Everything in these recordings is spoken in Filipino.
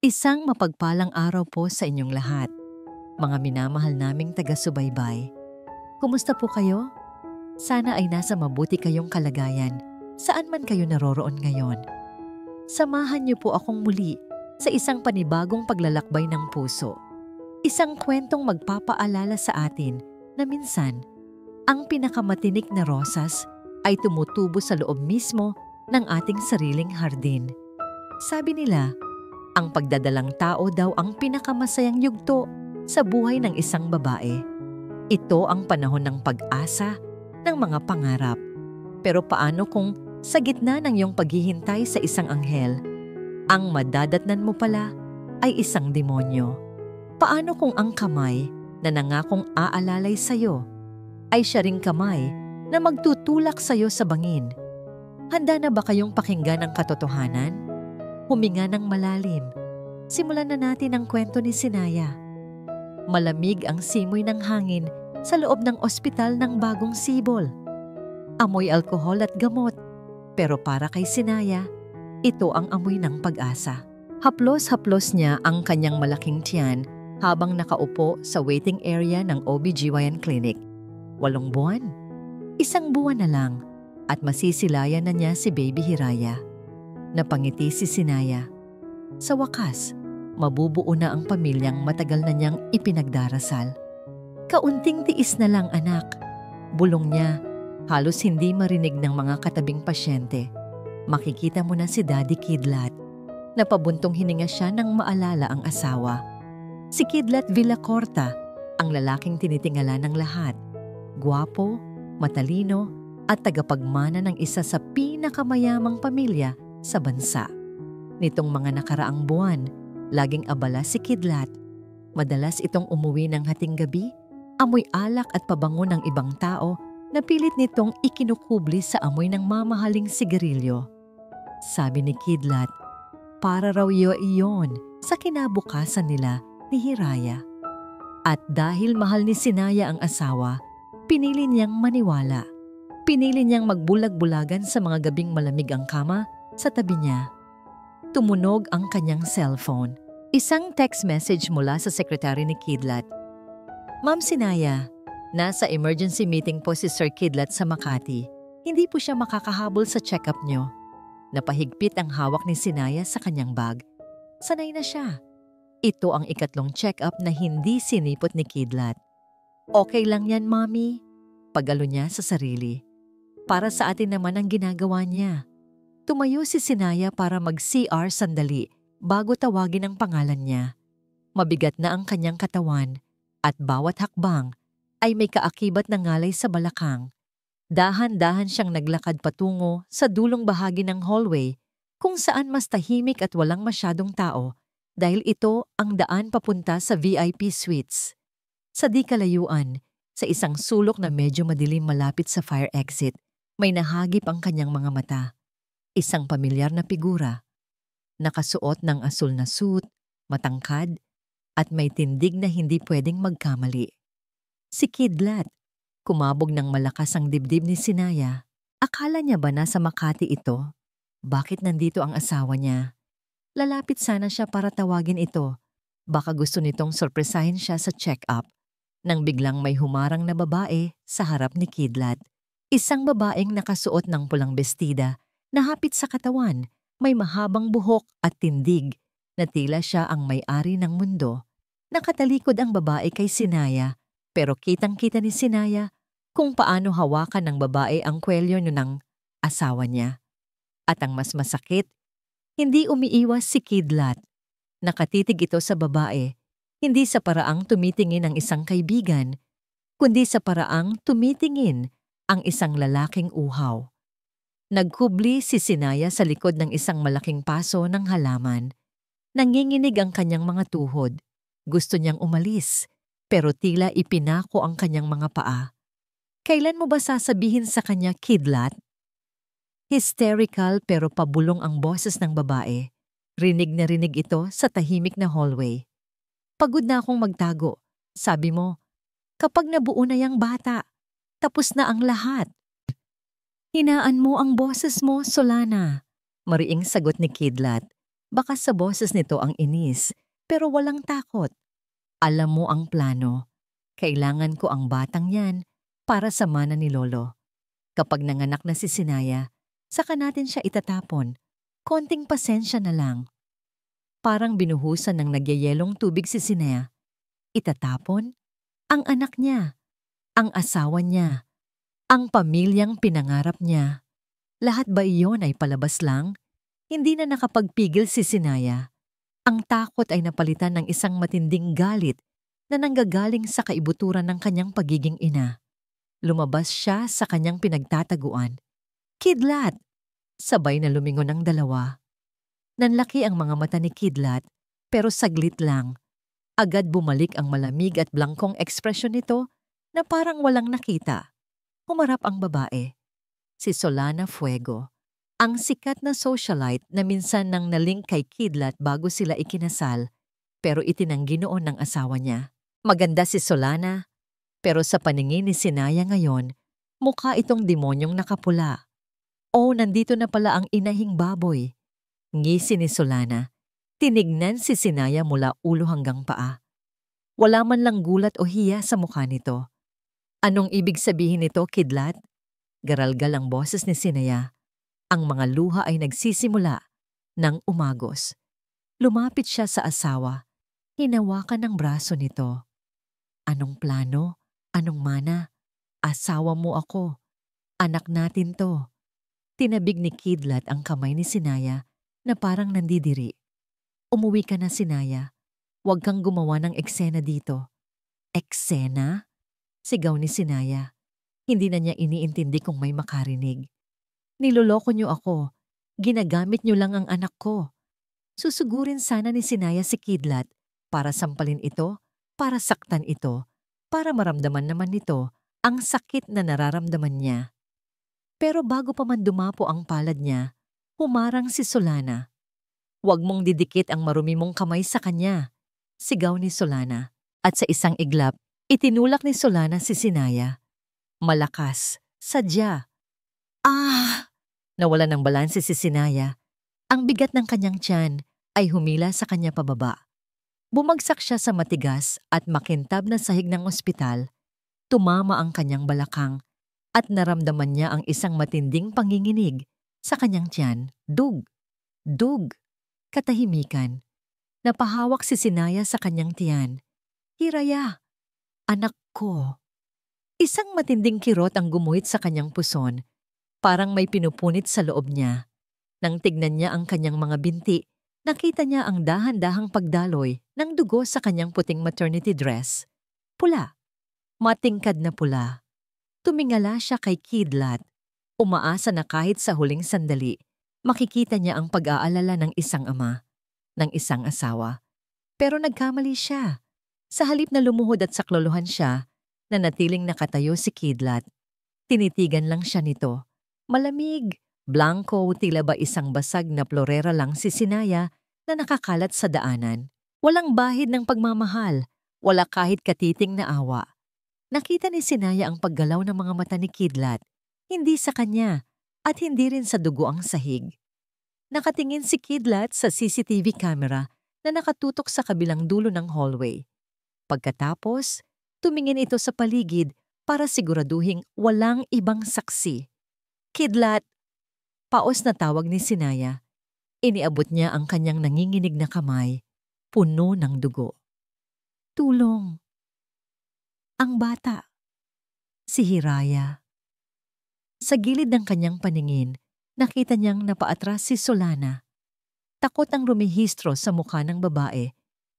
Isang mapagpalang araw po sa inyong lahat, mga minamahal naming taga-subaybay. Kumusta po kayo? Sana ay nasa mabuti kayong kalagayan, saan man kayo naroroon ngayon. Samahan niyo po akong muli sa isang panibagong paglalakbay ng puso. Isang kwentong magpapaalala sa atin na minsan, ang pinakamatinik na rosas ay tumutubo sa loob mismo ng ating sariling hardin. Sabi nila, ang pagdadalang tao daw ang pinakamasayang yugto sa buhay ng isang babae. Ito ang panahon ng pag-asa, ng mga pangarap. Pero paano kung sa gitna ng iyong paghihintay sa isang anghel, ang madadatnan mo pala ay isang demonyo? Paano kung ang kamay na nangakong aalalay sa'yo ay siya ring kamay na magtutulak sa'yo sa bangin? Handa na ba kayong pakinggan ang katotohanan? Huminga ng malalim. Simulan na natin ang kwento ni Sinaya. Malamig ang simoy ng hangin sa loob ng ospital ng Bagong Sibol. Amoy alkohol at gamot. Pero para kay Sinaya, ito ang amoy ng pag-asa. Haplos-haplos niya ang kanyang malaking tiyan habang nakaupo sa waiting area ng OBGYN clinic. 8 buwan. 1 buwan na lang at masisilayan na niya si Baby Hiraya. Napangiti si Sinaya. Sa wakas, mabubuo na ang pamilyang matagal na niyang ipinagdarasal. Kaunting tiis na lang, anak. Bulong niya, halos hindi marinig ng mga katabing pasyente. Makikita mo na si Daddy Kidlat. Napabuntong hininga siya nang maalala ang asawa. Si Kidlat Villacorta, ang lalaking tinitingala ng lahat. Gwapo, matalino, at tagapagmana ng isa sa pinakamayamang pamilya sa bansa. Nitong mga nakaraang buwan, laging abala si Kidlat. Madalas itong umuwi ng hating gabi, amoy alak at pabango ng ibang tao na pilit nitong ikinukubli sa amoy ng mamahaling sigarilyo. Sabi ni Kidlat, para raw iyon sa kinabukasan nila ni Hiraya. At dahil mahal ni Sinaya ang asawa, pinili niyang maniwala. Pinili niyang magbulag-bulagan sa mga gabing malamig ang kama sa tabi niya. Tumunog ang kanyang cellphone. Isang text message mula sa sekretary ni Kidlat. Ma'am Sinaya, nasa emergency meeting po si Sir Kidlat sa Makati. Hindi po siya makakahabol sa check-up niyo. Napahigpit ang hawak ni Sinaya sa kanyang bag. Sanay na siya. Ito ang ikatlong check-up na hindi sinipot ni Kidlat. Okay lang yan, Mami. Pagalo niya sa sarili. Para sa atin naman ang ginagawa niya. Tumayo si Sinaya para mag-CR sandali bago tawagin ang pangalan niya. Mabigat na ang kanyang katawan at bawat hakbang ay may kaakibat na ngalay sa balakang. Dahan-dahan siyang naglakad patungo sa dulong bahagi ng hallway kung saan mas tahimik at walang masyadong tao dahil ito ang daan papunta sa VIP suites. Sa di kalayuan, sa isang sulok na medyo madilim malapit sa fire exit, may nahagip ang kanyang mga mata. Isang pamilyar na figura, nakasuot ng asul na suit, matangkad, at may tindig na hindi pwedeng magkamali. Si Kidlat, kumabog ng malakas ang dibdib ni Sinaya. Akala niya ba nasa Makati ito? Bakit nandito ang asawa niya? Lalapit sana siya para tawagin ito. Baka gusto nitong sorpresahin siya sa check-up. Nang biglang may humarang na babae sa harap ni Kidlat. Isang babaeng nakasuot ng pulang bestida, nahapit sa katawan, may mahabang buhok at tindig na tila siya ang may-ari ng mundo. Nakatalikod ang babae kay Sinaya, pero kitang-kita ni Sinaya kung paano hawakan ng babae ang kwelyo ng asawa niya. At ang mas masakit, hindi umiiwas si Kidlat. Nakatitig ito sa babae, hindi sa paraang tumitingin ang isang kaibigan, kundi sa paraang tumitingin ang isang lalaking uhaw. Nagkubli si Sinaya sa likod ng isang malaking paso ng halaman. Nanginginig ang kanyang mga tuhod. Gusto niyang umalis, pero tila ipinako ang kanyang mga paa. Kailan mo ba sasabihin sa kanya, Kidlat? Hysterical pero pabulong ang boses ng babae. Rinig na rinig ito sa tahimik na hallway. Pagod na akong magtago. Sabi mo, kapag nabuo na yang bata, tapos na ang lahat. Hinaan mo ang boses mo, Solana. Mariing sagot ni Kidlat. Baka sa boses nito ang inis, pero walang takot. Alam mo ang plano. Kailangan ko ang batang yan para sa mana ni Lolo. Kapag nanganak na si Sinaya, saka natin siya itatapon. Konting pasensya na lang. Parang binuhusan ng nagyayelong tubig si Sinaya. Itatapon? Ang anak niya, ang asawa niya, ang pamilyang pinangarap niya. Lahat ba iyon ay palabas lang? Hindi na nakapagpigil si Sinaya. Ang takot ay napalitan ng isang matinding galit na nanggagaling sa kaibuturan ng kanyang pagiging ina. Lumabas siya sa kanyang pinagtataguan. Kidlat! Sabay na lumingon ang dalawa. Nanlaki ang mga mata ni Kidlat, pero saglit lang. Agad bumalik ang malamig at blangkong ekspresyon nito na parang walang nakita. Humarap ang babae. Si Solana Fuego, ang sikat na socialite na minsan nang nalink kay Kidlat bago sila ikinasal, pero itinanggi noon ng asawa niya. Maganda si Solana, pero sa paningin ni Sinaya ngayon, mukha itong demonyong nakapula. Oh, nandito na pala ang inahing baboy. Ngisi ni Solana. Tinignan si Sinaya mula ulo hanggang paa. Wala man lang gulat o hiya sa mukha nito. Anong ibig sabihin nito, Kidlat? Garalgal ang boses ni Sinaya. Ang mga luha ay nagsisimula ng umagos. Lumapit siya sa asawa. Hinawakan ng braso nito. Anong plano? Anong mana? Asawa mo ako. Anak natin to. Tinabig ni Kidlat ang kamay ni Sinaya na parang nandidiri. Umuwi ka na, Sinaya. Huwag kang gumawa ng eksena dito. Eksena? Sigaw ni Sinaya. Hindi na niya iniintindi kung may makarinig. Niloloko niyo ako. Ginagamit niyo lang ang anak ko. Susugurin sana ni Sinaya si Kidlat para sampalin ito, para saktan ito, para maramdaman naman nito ang sakit na nararamdaman niya. Pero bago pa man dumapo ang palad niya, humarang si Solana. Huwag mong didikit ang marumi mong kamay sa kanya, sigaw ni Solana. At sa isang iglap, itinulak ni Solana si Sinaya. Malakas, sadya. Ah! Nawala ng balanse si Sinaya. Ang bigat ng kanyang tiyan ay humila sa kanya pababa. Bumagsak siya sa matigas at makintab na sahig ng ospital. Tumama ang kanyang balakang at naramdaman niya ang isang matinding panginginig sa kanyang tiyan. Dug! Dug! Katahimikan. Napahawak si Sinaya sa kanyang tiyan. Hiraya! Anak ko! Isang matinding kirot ang gumuhit sa kanyang puson. Parang may pinupunit sa loob niya. Nang tignan niya ang kanyang mga binti, nakita niya ang dahan-dahang pagdaloy ng dugo sa kanyang puting maternity dress. Pula. Matingkad na pula. Tumingala siya kay Kidlat. Umaasa na kahit sa huling sandali, makikita niya ang pag-aalala ng isang ama, ng isang asawa. Pero nagkamali siya. Sa halip na lumuhod at saklolohan siya, nanatiling nakatayo si Kidlat. Tinitigan lang siya nito. Malamig, blanco, tila ba isang basag na florera lang si Sinaya na nakakalat sa daanan. Walang bahid ng pagmamahal, wala kahit katiting na awa. Nakita ni Sinaya ang paggalaw ng mga mata ni Kidlat, hindi sa kanya at hindi rin sa dugo ang sahig. Nakatingin si Kidlat sa CCTV camera na nakatutok sa kabilang dulo ng hallway. Pagkatapos, tumingin ito sa paligid para siguraduhing walang ibang saksi. Kidlat! Paos na tawag ni Sinaya. Iniabot niya ang kanyang nanginginig na kamay, puno ng dugo. Tulong! Ang bata. Si Hiraya. Sa gilid ng kanyang paningin, nakita niyang napaatras si Solana. Takot ang rumihistro sa mukha ng babae,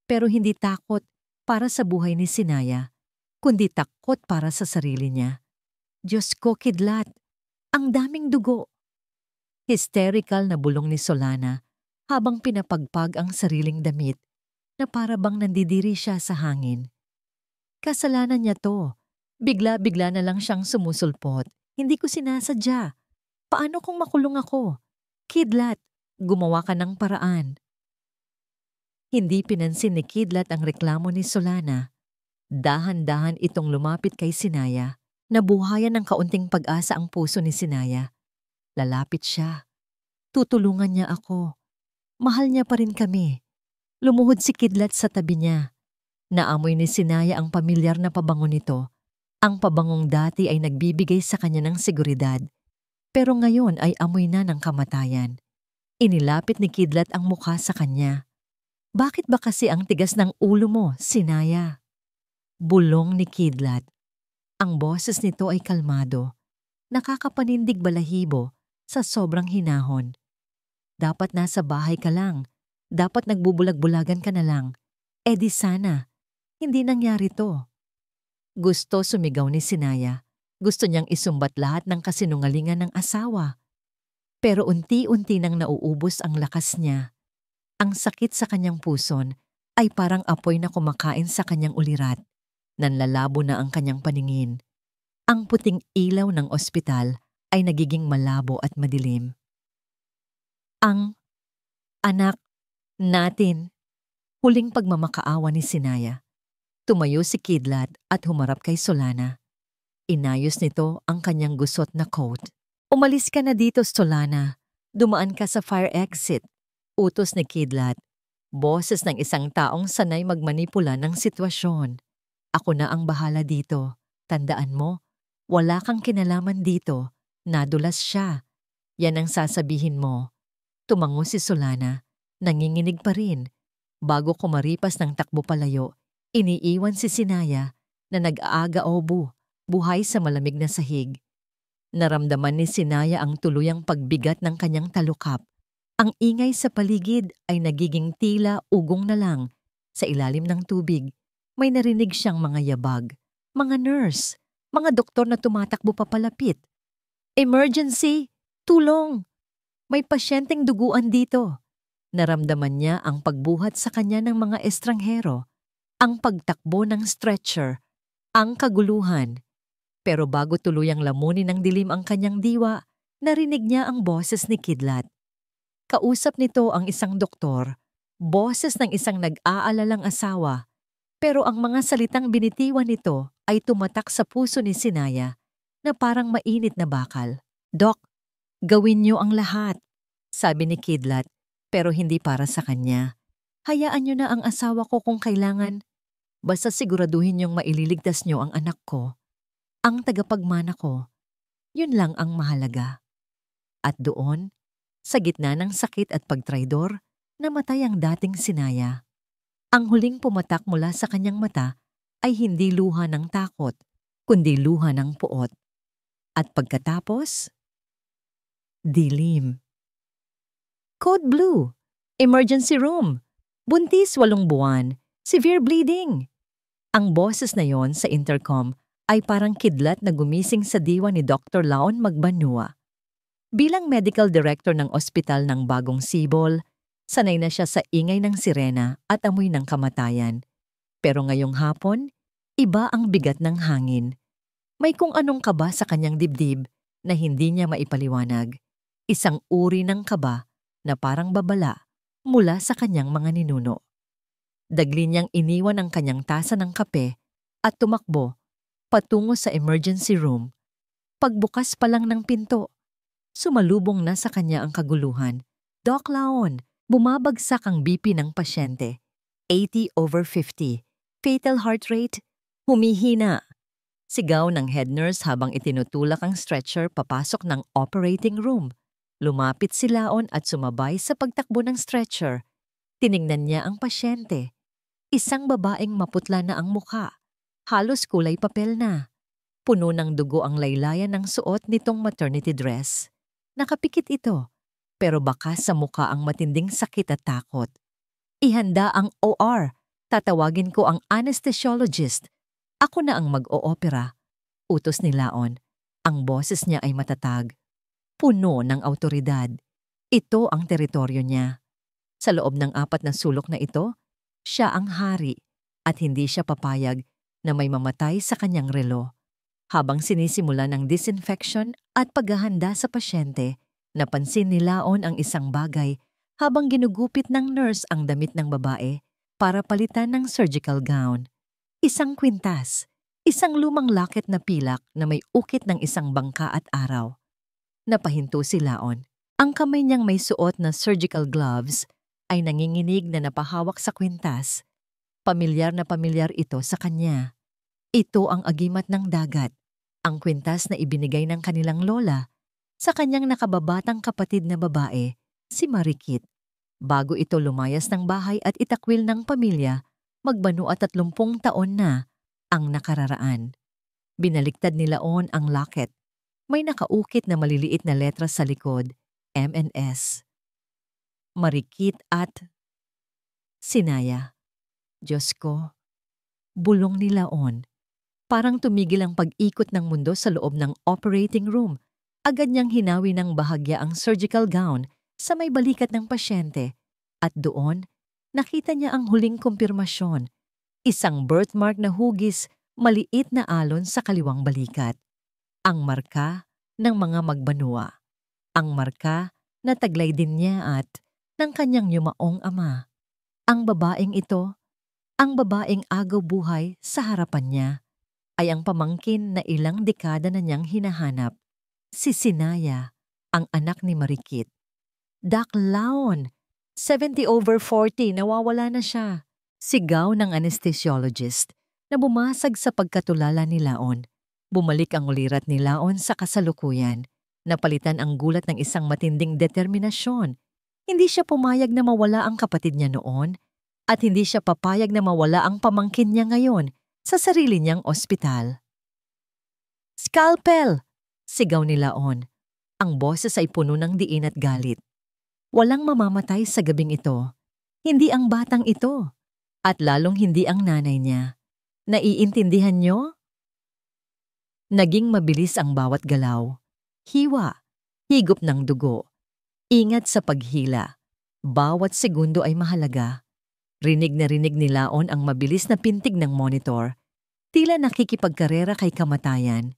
pero hindi takot para sa buhay ni Sinaya, kundi takot para sa sarili niya. Diyos ko, Kidlat! Ang daming dugo! Hysterical na bulong ni Solana habang pinapagpag ang sariling damit na para bang nandidiri siya sa hangin. Kasalanan niya to. Bigla-bigla na lang siyang sumusulpot. Hindi ko sinasadya. Paano kung makulong ako? Kidlat, gumawa ka ng paraan. Hindi pinansin ni Kidlat ang reklamo ni Solana. Dahan-dahan itong lumapit kay Sinaya. Nabuhayan ng kaunting pag-asa ang puso ni Sinaya. Lalapit siya. Tutulungan niya ako. Mahal niya pa rin kami. Lumuhod si Kidlat sa tabi niya. Naamoy ni Sinaya ang pamilyar na pabango nito. Ang pabangong dati ay nagbibigay sa kanya ng seguridad, pero ngayon ay amoy na ng kamatayan. Inilapit ni Kidlat ang mukha sa kanya. Bakit ba kasi ang tigas ng ulo mo, Sinaya? Bulong ni Kidlat. Ang boses nito ay kalmado, nakakapanindig balahibo sa sobrang hinahon. Dapat nasa bahay ka lang, dapat nagbubulag-bulagan ka na lang. Eh di sana, hindi nangyari to. Gusto sumigaw ni Sinaya. Gusto niyang isumbat lahat ng kasinungalingan ng asawa. Pero unti-unti nang nauubos ang lakas niya. Ang sakit sa kanyang puson ay parang apoy na kumakain sa kanyang ulirat. Nanlalabo na ang kanyang paningin. Ang puting ilaw ng ospital ay nagiging malabo at madilim. Ang anak natin. Huling pagmamakaawa ni Sinaya. Tumayo si Kidlat at humarap kay Solana. Inayos nito ang kanyang gusot na coat. Umalis ka na dito, Solana. Dumaan ka sa fire exit. Utos ni Kidlat. Boses ng isang taong sanay magmanipula ng sitwasyon. Ako na ang bahala dito. Tandaan mo, wala kang kinalaman dito. Nadulas siya. Yan ang sasabihin mo. Tumango si Solana. Nanginginig pa rin. Bago kumaripas ng takbo palayo, iniiwan si Sinaya na nag-aaga-obo, buhay sa malamig na sahig. Naramdaman ni Sinaya ang tuluyang pagbigat ng kanyang talukap. Ang ingay sa paligid ay nagiging tila ugong na lang. Sa ilalim ng tubig, may narinig siyang mga yabag, mga nurse, mga doktor na tumatakbo papalapit. Emergency! Tulong! May pasyenteng duguan dito. Naramdaman niya ang pagbuhat sa kanya ng mga estranghero, ang pagtakbo ng stretcher, ang kaguluhan. Pero bago tuluyang lamunin ng dilim ang kanyang diwa, narinig niya ang boses ni Kidlat. Kausap nito ang isang doktor, boses ng isang nag-aalalang asawa. Pero ang mga salitang binitiwan nito ay tumatak sa puso ni Sinaya na parang mainit na bakal. Dok, gawin niyo ang lahat, sabi ni Kidlat. Pero hindi para sa kanya. Hayaan niyo na ang asawa ko kung kailangan. Basta siguraduhin niyong maililigtas niyo ang anak ko. Ang tagapagmana ko. Yun lang ang mahalaga. At doon, sa gitna ng sakit at pagtraidor, namatay ang dating Sinaya. Ang huling pumatak mula sa kanyang mata ay hindi luha ng takot, kundi luha ng puot. At pagkatapos, dilim. Code Blue, Emergency Room, Buntis 8 buwan, Severe Bleeding. Ang boses na yon sa intercom ay parang kidlat na gumising sa diwa ni Dr. Laon Magbanua. Bilang medical director ng ospital ng Bagong Sibol, sanay na siya sa ingay ng sirena at amoy ng kamatayan. Pero ngayong hapon, iba ang bigat ng hangin. May kung anong kaba sa kanyang dibdib na hindi niya maipaliwanag. Isang uri ng kaba na parang babala mula sa kanyang mga ninuno. Dagli niyang iniwan ang kanyang tasa ng kape at tumakbo patungo sa emergency room. Pagbukas pa lang ng pinto, sumalubong na sa kanya ang kaguluhan. Doc Laon, bumabagsak ang BP ng pasyente. 80/50. Fatal heart rate, humihina. Sigaw ng head nurse habang itinutulak ang stretcher papasok ng operating room. Lumapit si Laon at sumabay sa pagtakbo ng stretcher. Tiningnan niya ang pasyente. Isang babaeng maputla na ang mukha. Halos kulay papel na. Puno ng dugo ang laylayan ng suot nitong maternity dress. Nakapikit ito, pero baka sa mukha ang matinding sakit at takot. Ihanda ang OR. Tatawagin ko ang anesthesiologist. Ako na ang mag-oopera. Utos ni Laon. Ang boses niya ay matatag. Puno ng awtoridad. Ito ang teritoryo niya. Sa loob ng 4 na sulok na ito, siya ang hari at hindi siya papayag na may mamatay sa kanyang relo. Habang sinisimula ng disinfection at paghahanda sa pasyente, napansin ni Laon ang isang bagay habang ginugupit ng nurse ang damit ng babae para palitan ng surgical gown. Isang kwintas, isang lumang locket na pilak na may ukit ng isang bangka at araw. Napahinto si Laon. Ang kamay niyang may suot na surgical gloves ay nanginginig na napahawak sa kwintas. Pamilyar na pamilyar ito sa kanya. Ito ang agimat ng dagat, ang kwintas na ibinigay ng kanilang lola sa kanyang nakababatang kapatid na babae, si Marikit. Bago ito lumayas ng bahay at itakwil ng pamilya, magbanu at 30 taon na ang nakararaan. Binaliktad ni Laon ang locket. May nakaukit na maliliit na letras sa likod, M&S. Marikit at Sinaya. Diyos ko, bulong ni Laon. Parang tumigil ang pag-ikot ng mundo sa loob ng operating room. Agad niyang hinawi ng bahagya ang surgical gown sa may balikat ng pasyente. At doon, nakita niya ang huling kumpirmasyon. Isang birthmark na hugis, maliit na alon sa kaliwang balikat. Ang marka ng mga magbanwa. Ang marka na taglay din niya at ng kanyang yumaong ama. Ang babaeng ito, ang babaeng agaw buhay sa harapan niya, ay ang pamangkin na ilang dekada na niyang hinahanap. Si Sinaya, ang anak ni Marikit. Doc Laon, 70/40, nawawala na siya. Sigaw ng anesthesiologist na bumasag sa pagkatulala ni Laon. Bumalik ang ulirat ni Laon sa kasalukuyan. Napalitan ang gulat ng isang matinding determinasyon. Hindi siya pumayag na mawala ang kapatid niya noon at hindi siya papayag na mawala ang pamangkin niya ngayon sa sarili niyang ospital. Scalpel! Sigaw ni Laon. Ang boses ay puno ng diin at galit. Walang mamamatay sa gabing ito. Hindi ang batang ito. At lalong hindi ang nanay niya. Naiintindihan niyo? Naging mabilis ang bawat galaw. Hiwa, higop ng dugo. Ingat sa paghila. Bawat segundo ay mahalaga. Rinig na rinig ni Laon ang mabilis na pintig ng monitor. Tila nakikipagkarera kay kamatayan.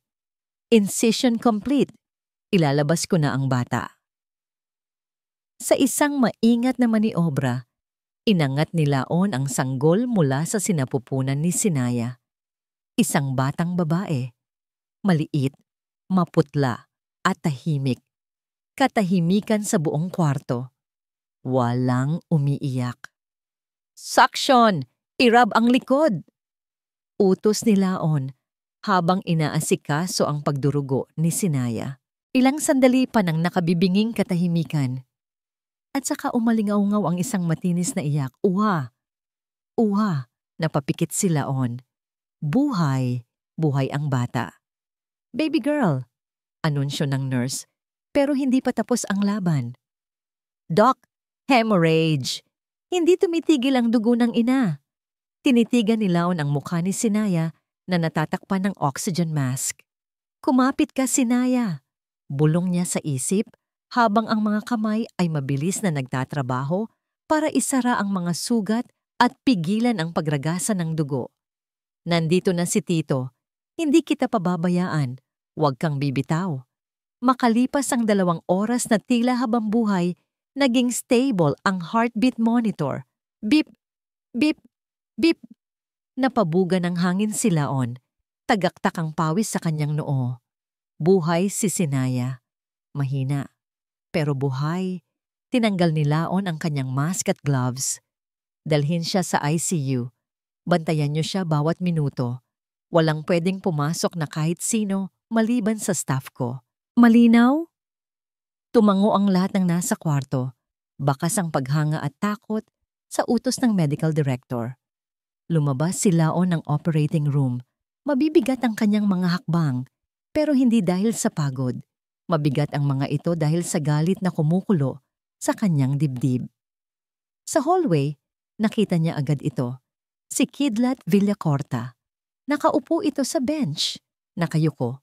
Incision complete. Ilalabas ko na ang bata. Sa isang maingat na maniobra, inangat ni Laon ang sanggol mula sa sinapupunan ni Sinaya. Isang batang babae. Maliit, maputla, at tahimik. Katahimikan sa buong kwarto. Walang umiiyak. Suction! Irab ang likod! Utos ni Laon habang inaasikaso ang pagdurugo ni Sinaya. Ilang sandali pa nang nakabibinging katahimikan. At saka umalingaw-ngaw ang isang matinis na iyak. Uha! Uha! Napapikit si Laon. Buhay! Buhay ang bata. Baby girl! Anunsyo ng nurse. Pero hindi pa tapos ang laban. Doc, hemorrhage! Hindi tumitigil ang dugo ng ina. Tinitigan ni Laon ang mukha ni Sinaya na natatakpan ng oxygen mask. Kumapit ka, Sinaya. Bulong niya sa isip habang ang mga kamay ay mabilis na nagtatrabaho para isara ang mga sugat at pigilan ang pagragasa ng dugo. Nandito na si Tito. Hindi kita pababayaan. Huwag kang bibitaw. Makalipas ang 2 oras na tila habang buhay, naging stable ang heartbeat monitor. Beep, beep, beep. Napabuga ng hangin si Laon. Tagaktak ang pawis sa kanyang noo. Buhay si Sinaya. Mahina. Pero buhay. Tinanggal ni Laon ang kanyang mask at gloves. Dalhin siya sa ICU. Bantayan niyo siya bawat minuto. Walang pwedeng pumasok na kahit sino maliban sa staff ko. Malinaw? Tumango ang lahat ng nasa kwarto. Bakas ang paghanga at takot sa utos ng medical director. Lumabas si Laon ng operating room. Mabibigat ang kanyang mga hakbang, pero hindi dahil sa pagod. Mabigat ang mga ito dahil sa galit na kumukulo sa kanyang dibdib. Sa hallway, nakita niya agad ito. Si Kidlat Villacorta. Nakaupo ito sa bench. Nakayuko.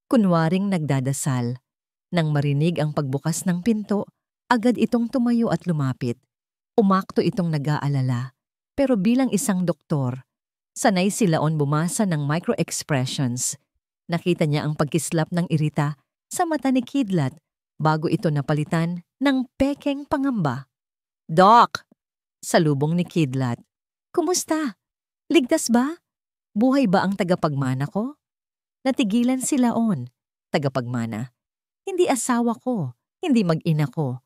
Kunwaring nagdadasal. Nang marinig ang pagbukas ng pinto, agad itong tumayo at lumapit. Umakto itong nag-aalala. Pero bilang isang doktor, sanay si Laon bumasa ng micro-expressions. Nakita niya ang pagkislap ng irita sa mata ni Kidlat bago ito napalitan ng pekeng pangamba. Doc! Salubong ni Kidlat. Kumusta? Ligtas ba? Buhay ba ang tagapagmana ko? Natigilan si Laon. Tagapagmana. Hindi asawa ko, hindi mag-ina ko,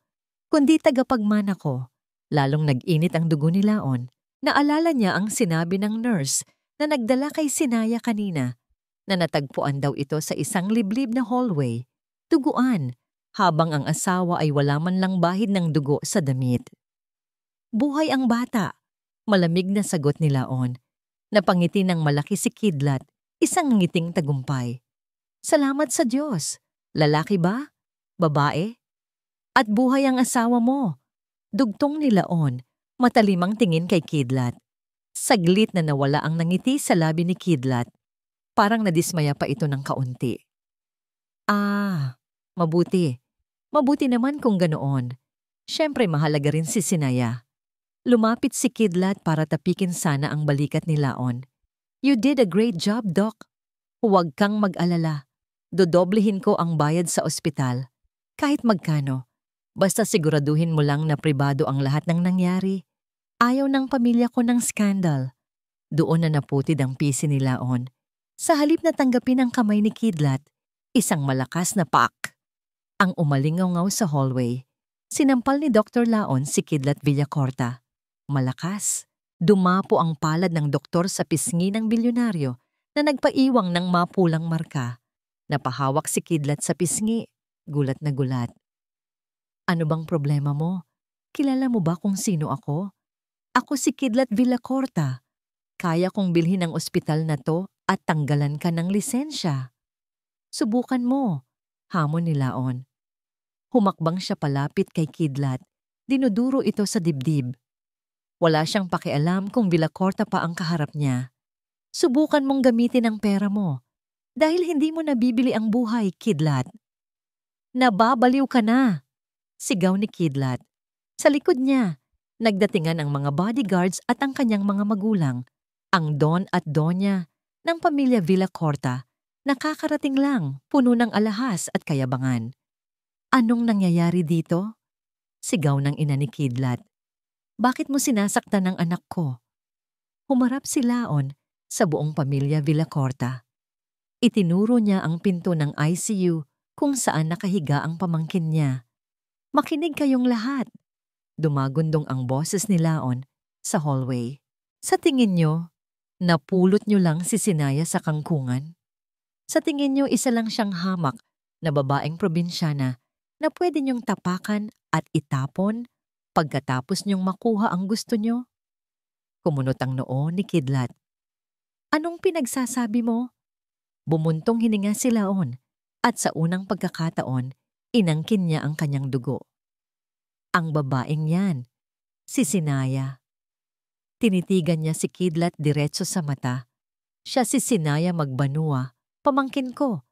kundi tagapagmana ko. Lalong nag-init ang dugo ni Laon. Naalala niya ang sinabi ng nurse na nagdala kay Sinaya kanina na natagpuan daw ito sa isang liblib na hallway, duguan, habang ang asawa ay wala man lang bahid ng dugo sa damit. Buhay ang bata, malamig na sagot ni Laon. Napangiti ng malaki si Kidlat, isang ngiting tagumpay. Salamat sa Diyos. Lalaki ba? Babae? At buhay ang asawa mo. Dugtong ni Laon, matalimang tingin kay Kidlat. Saglit na nawala ang nangiti sa labi ni Kidlat. Parang nadismaya pa ito ng kaunti. Mabuti. Mabuti naman kung ganoon. Siyempre mahalaga rin si Sinaya. Lumapit si Kidlat para tapikin sana ang balikat ni Laon. You did a great job, Doc. Huwag kang mag-alala. Dodoblehin ko ang bayad sa ospital. Kahit magkano. Basta siguraduhin mo lang na pribado ang lahat ng nangyari. Ayaw ng pamilya ko ng skandal. Doon na naputid ang pisi ni Laon. Sa halip na tanggapin ang kamay ni Kidlat, isang malakas na pak. Ang umalingaw-ngaw sa hallway. Sinampal ni Dr. Laon si Kidlat Villacorta. Malakas. Dumapo ang palad ng doktor sa pisngi ng bilyonaryo na nagpaiwang ng mapulang marka. Napahawak si Kidlat sa pisngi. Gulat na gulat. Ano bang problema mo? Kilala mo ba kung sino ako? Ako si Kidlat Villacorta. Kaya kong bilhin ang ospital na to at tanggalan ka ng lisensya. Subukan mo, hamon ni Laon. Humakbang siya palapit kay Kidlat. Dinuduro ito sa dibdib. Wala siyang pakialam kung Villacorta pa ang kaharap niya. Subukan mong gamitin ang pera mo. Dahil hindi mo nabibili ang buhay, Kidlat. Nababaliw ka na, sigaw ni Kidlat. Sa likod niya, nagdatingan ang mga bodyguards at ang kanyang mga magulang, ang Don at Donya ng pamilya Villacorta, nakakarating lang, puno ng alahas at kayabangan. Anong nangyayari dito? Sigaw ng ina ni Kidlat. Bakit mo sinasaktan ang anak ko? Humarap si Laon sa buong pamilya Villacorta. Itinuro niya ang pinto ng ICU kung saan nakahiga ang pamangkin niya. Makinig kayong lahat. Dumagundong ang boses ni Laon sa hallway. Sa tingin niyo, napulot niyo lang si Sinaya sa kangkungan? Sa tingin niyo isa lang siyang hamak na babaeng probinsyana na pwede niyong tapakan at itapon pagkatapos niyong makuha ang gusto niyo? Kumunot ang noo ni Kidlat. Anong pinagsasabi mo? Bumuntong hininga si Laon at sa unang pagkakataon, inangkin niya ang kanyang dugo. Ang babaeng yan, si Sinaya. Tinitigan niya si Kidlat diretso sa mata. Siya si Sinaya Magbanua, pamangkin ko,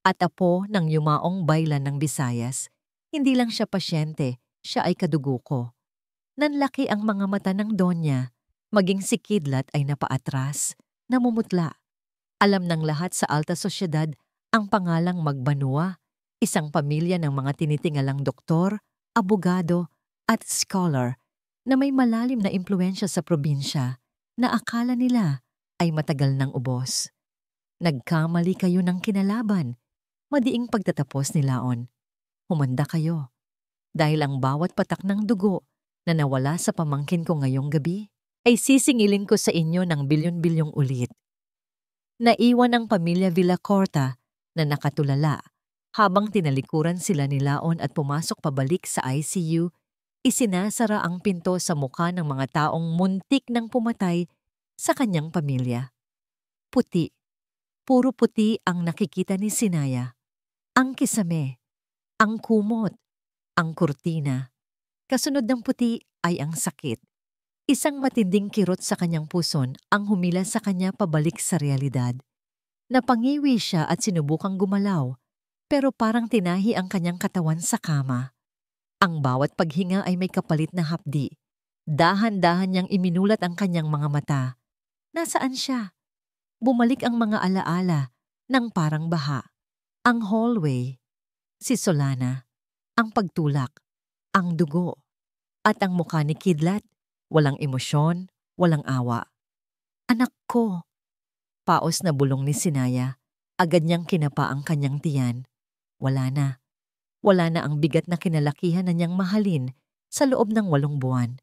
at apo ng yumaong baylan ng Visayas. Hindi lang siya pasyente, siya ay kadugo ko. Nanlaki ang mga mata ng Donya, maging si Kidlat ay napaatras, namumutla. Alam ng lahat sa alta sosyedad ang pangalang Magbanua, isang pamilya ng mga tinitingalang doktor, abogado at scholar na may malalim na impluensya sa probinsya na akala nila ay matagal ng ubos. Nagkamali kayo ng kinalaban, madiing pagtatapos ni Laon. Humanda kayo. Dahil ang bawat patak ng dugo na nawala sa pamangkin ko ngayong gabi ay sisingilin ko sa inyo ng bilyon-bilyong ulit. Naiwan ang pamilya Villacorta na nakatulala habang tinalikuran sila ni Laon at pumasok pabalik sa ICU, isinasara ang pinto sa mukha ng mga taong muntik nang pumatay sa kanyang pamilya. Puti. Puro puti ang nakikita ni Sinaya. Ang kisame, ang kumot, ang kurtina. Kasunod ng puti ay ang sakit. Isang matinding kirot sa kanyang puson ang humila sa kanya pabalik sa realidad. Napangiwi siya at sinubukang gumalaw, pero parang tinahi ang kanyang katawan sa kama. Ang bawat paghinga ay may kapalit na hapdi. Dahan-dahan niyang iminulat ang kanyang mga mata. Nasaan siya? Bumalik ang mga alaala ng parang baha. Ang hallway, si Solana, ang pagtulak, ang dugo, at ang mukha ni Kidlat, walang emosyon, walang awa. Anak ko! Paos na bulong ni Sinaya, agad niyang kinapa ang kanyang tiyan. Wala na. Wala na ang bigat na kinalakihan na niyang mahalin sa loob ng 8 buwan.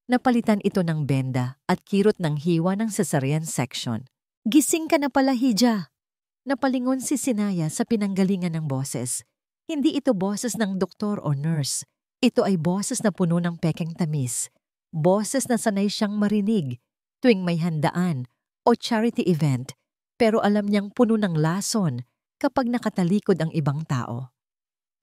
Napalitan ito ng benda at kirot ng hiwa ng cesarean section. Gising ka na pala, Hija! Napalingon si Sinaya sa pinanggalingan ng boses. Hindi ito boses ng doktor o nurse. Ito ay boses na puno ng pekeng tamis. Boses na sanay siyang marinig tuwing may handaan o charity event, pero alam niyang puno ng lason kapag nakatalikod ang ibang tao.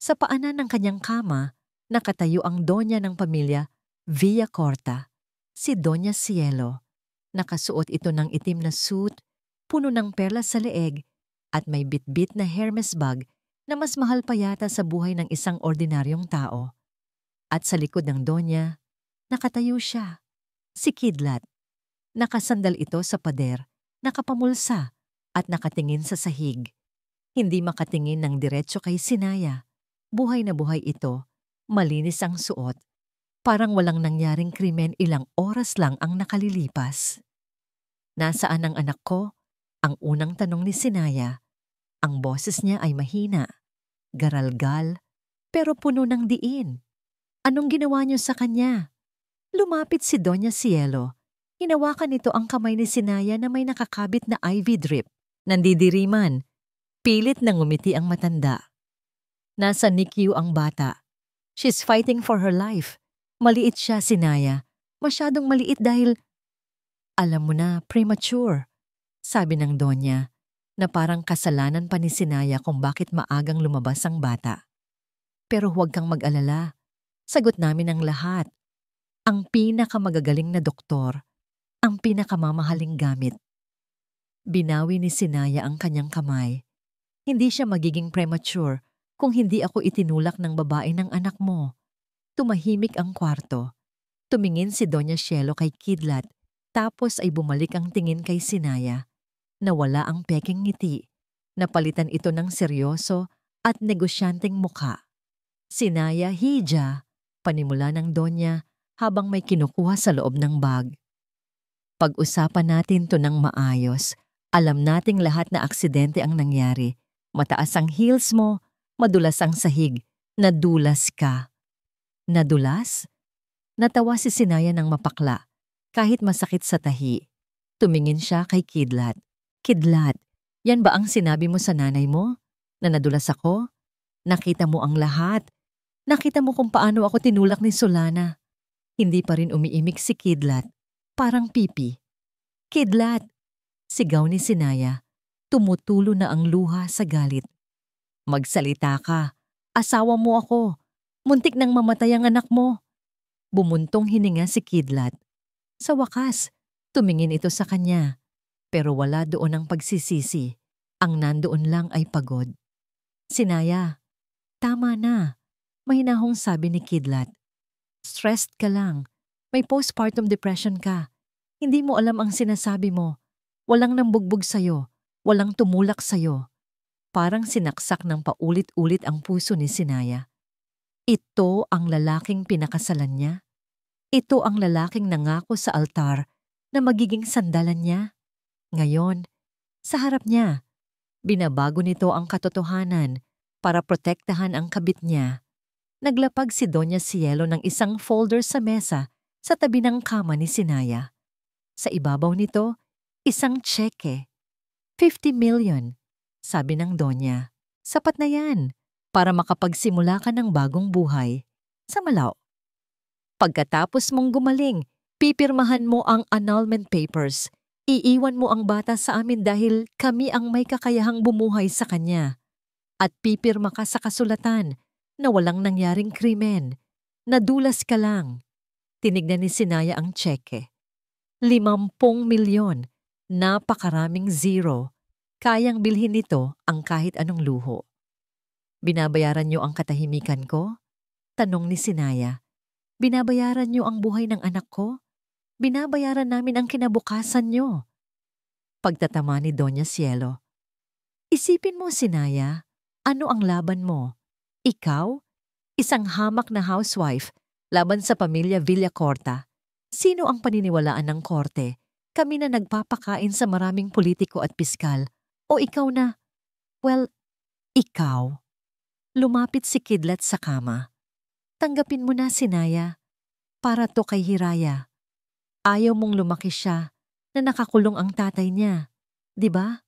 Sa paanan ng kanyang kama, nakatayo ang donya ng pamilya Villacorta, si Doña Cielo. Nakasuot ito ng itim na suit, puno ng perlas sa leeg, at may bitbit na Hermes bag na mas mahal pa yata sa buhay ng isang ordinaryong tao. At sa likod ng donya, nakatayo siya, si Kidlat. Nakasandal ito sa pader, nakapamulsa, at nakatingin sa sahig. Hindi makatingin ng diretso kay Sinaya. Buhay na buhay ito, malinis ang suot. Parang walang nangyaring krimen, ilang oras lang ang nakalilipas. Nasaan ang anak ko? Ang unang tanong ni Sinaya. Ang boses niya ay mahina, garalgal, pero puno ng diin. Anong ginawa niyo sa kanya? Lumapit si Doña Cielo. Hinawakan nito ang kamay ni Sinaya na may nakakabit na IV drip. Nandidiriman. Pilit na ngumiti ang matanda. Nasa NICU ang bata. She's fighting for her life. Maliit siya, Sinaya. Masyadong maliit dahil, alam mo na, premature. Sabi ng Donya, na parang kasalanan pa ni Sinaya kung bakit maagang lumabas ang bata. Pero huwag kang mag-alala. Sagot namin ang lahat. Ang pinakamagagaling na doktor, ang pinakamamahaling gamit. Binawi ni Sinaya ang kanyang kamay. Hindi siya magiging premature kung hindi ako itinulak ng babae ng anak mo. Tumahimik ang kwarto. Tumingin si Doña Cielo kay Kidlat, tapos ay bumalik ang tingin kay Sinaya. Nawala ang peking ngiti. Napalitan ito ng seryoso at negosyanteng mukha. Sinaya, Hija, panimula ng Donya habang may kinukuha sa loob ng bag. Pag-usapan natin to ng maayos. Alam nating lahat na aksidente ang nangyari. Mataas ang heels mo, madulas ang sahig, nadulas ka. Nadulas? Natawa si Sinaya ng mapakla, kahit masakit sa tahi. Tumingin siya kay Kidlat. Kidlat, yan ba ang sinabi mo sa nanay mo? Na nadulas ako? Nakita mo ang lahat. Nakita mo kung paano ako tinulak ni Solana. Hindi pa rin umiimik si Kidlat. Parang pipi. Kidlat! Sigaw ni Sinaya. Tumutulo na ang luha sa galit. Magsalita ka. Asawa mo ako. Muntik nang mamatay ang anak mo. Bumuntong hininga si Kidlat. Sa wakas, tumingin ito sa kanya. Pero wala doon ang pagsisisi. Ang nandoon lang ay pagod. Sinaya, tama na. Mahinahong sabi ni Kidlat. Stressed ka lang. May postpartum depression ka. Hindi mo alam ang sinasabi mo. Walang nambugbog sa'yo. Walang tumulak sa'yo. Parang sinaksak ng paulit-ulit ang puso ni Sinaya. Ito ang lalaking pinakasalan niya. Ito ang lalaking nangako sa altar na magiging sandalan niya. Ngayon, sa harap niya, binabago nito ang katotohanan para protektahan ang kabit niya. Naglapag si Doña Cielo ng isang folder sa mesa sa tabi ng kama ni Sinaya. Sa ibabaw nito, isang tseke. 50 million, sabi ng Donya. Sapat na yan para makapagsimula ka ng bagong buhay sa Malao. Pagkatapos mong gumaling, pipirmahan mo ang annulment papers. Iiwan mo ang bata sa amin dahil kami ang may kakayahang bumuhay sa kanya. At pipirma ka sa kasulatan na walang nangyaring krimen. Nadulas ka lang. Tinignan ni Sinaya ang tseke. 50 milyon. Napakaraming zero. Kayang bilhin nito ang kahit anong luho. Binabayaran niyo ang katahimikan ko? Tanong ni Sinaya. Binabayaran niyo ang buhay ng anak ko? Binabayaran namin ang kinabukasan niyo. Pagtatama ni Doña Cielo. Isipin mo, Sinaya, ano ang laban mo? Ikaw? Isang hamak na housewife laban sa pamilya Villacorta. Sino ang paniniwalaan ng korte? Kami na nagpapakain sa maraming politiko at piskal. O ikaw na? Well, ikaw. Lumapit si Kidlat sa kama. Tanggapin mo na, Sinaya. Para to kay Hiraya. Ayaw mong lumaki siya na nakakulong ang tatay niya, di ba?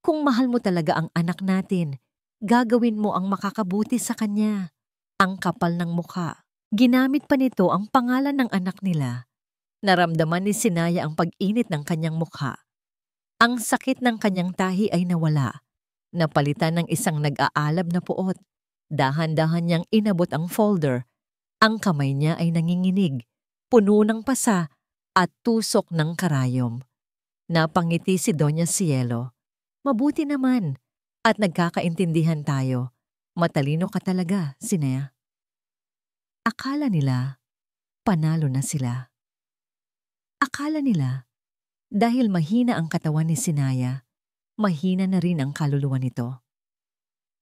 Kung mahal mo talaga ang anak natin, gagawin mo ang makakabuti sa kanya. Ang kapal ng mukha. Ginamit pa nito ang pangalan ng anak nila. Naramdaman ni Sinaya ang pag-init ng kanyang mukha. Ang sakit ng kanyang tahi ay nawala. Napalitan ng isang nag-aalab na puot. Dahan-dahan niyang inabot ang folder. Ang kamay niya ay nanginginig, puno ng pasa at tusok ng karayom. Napangiti si Doña Cielo. Mabuti naman at nagkakaintindihan tayo. Matalino ka talaga, Sinea. Akala nila, panalo na sila. Akala nila, dahil mahina ang katawan ni Sinaya, mahina na rin ang kaluluwa nito.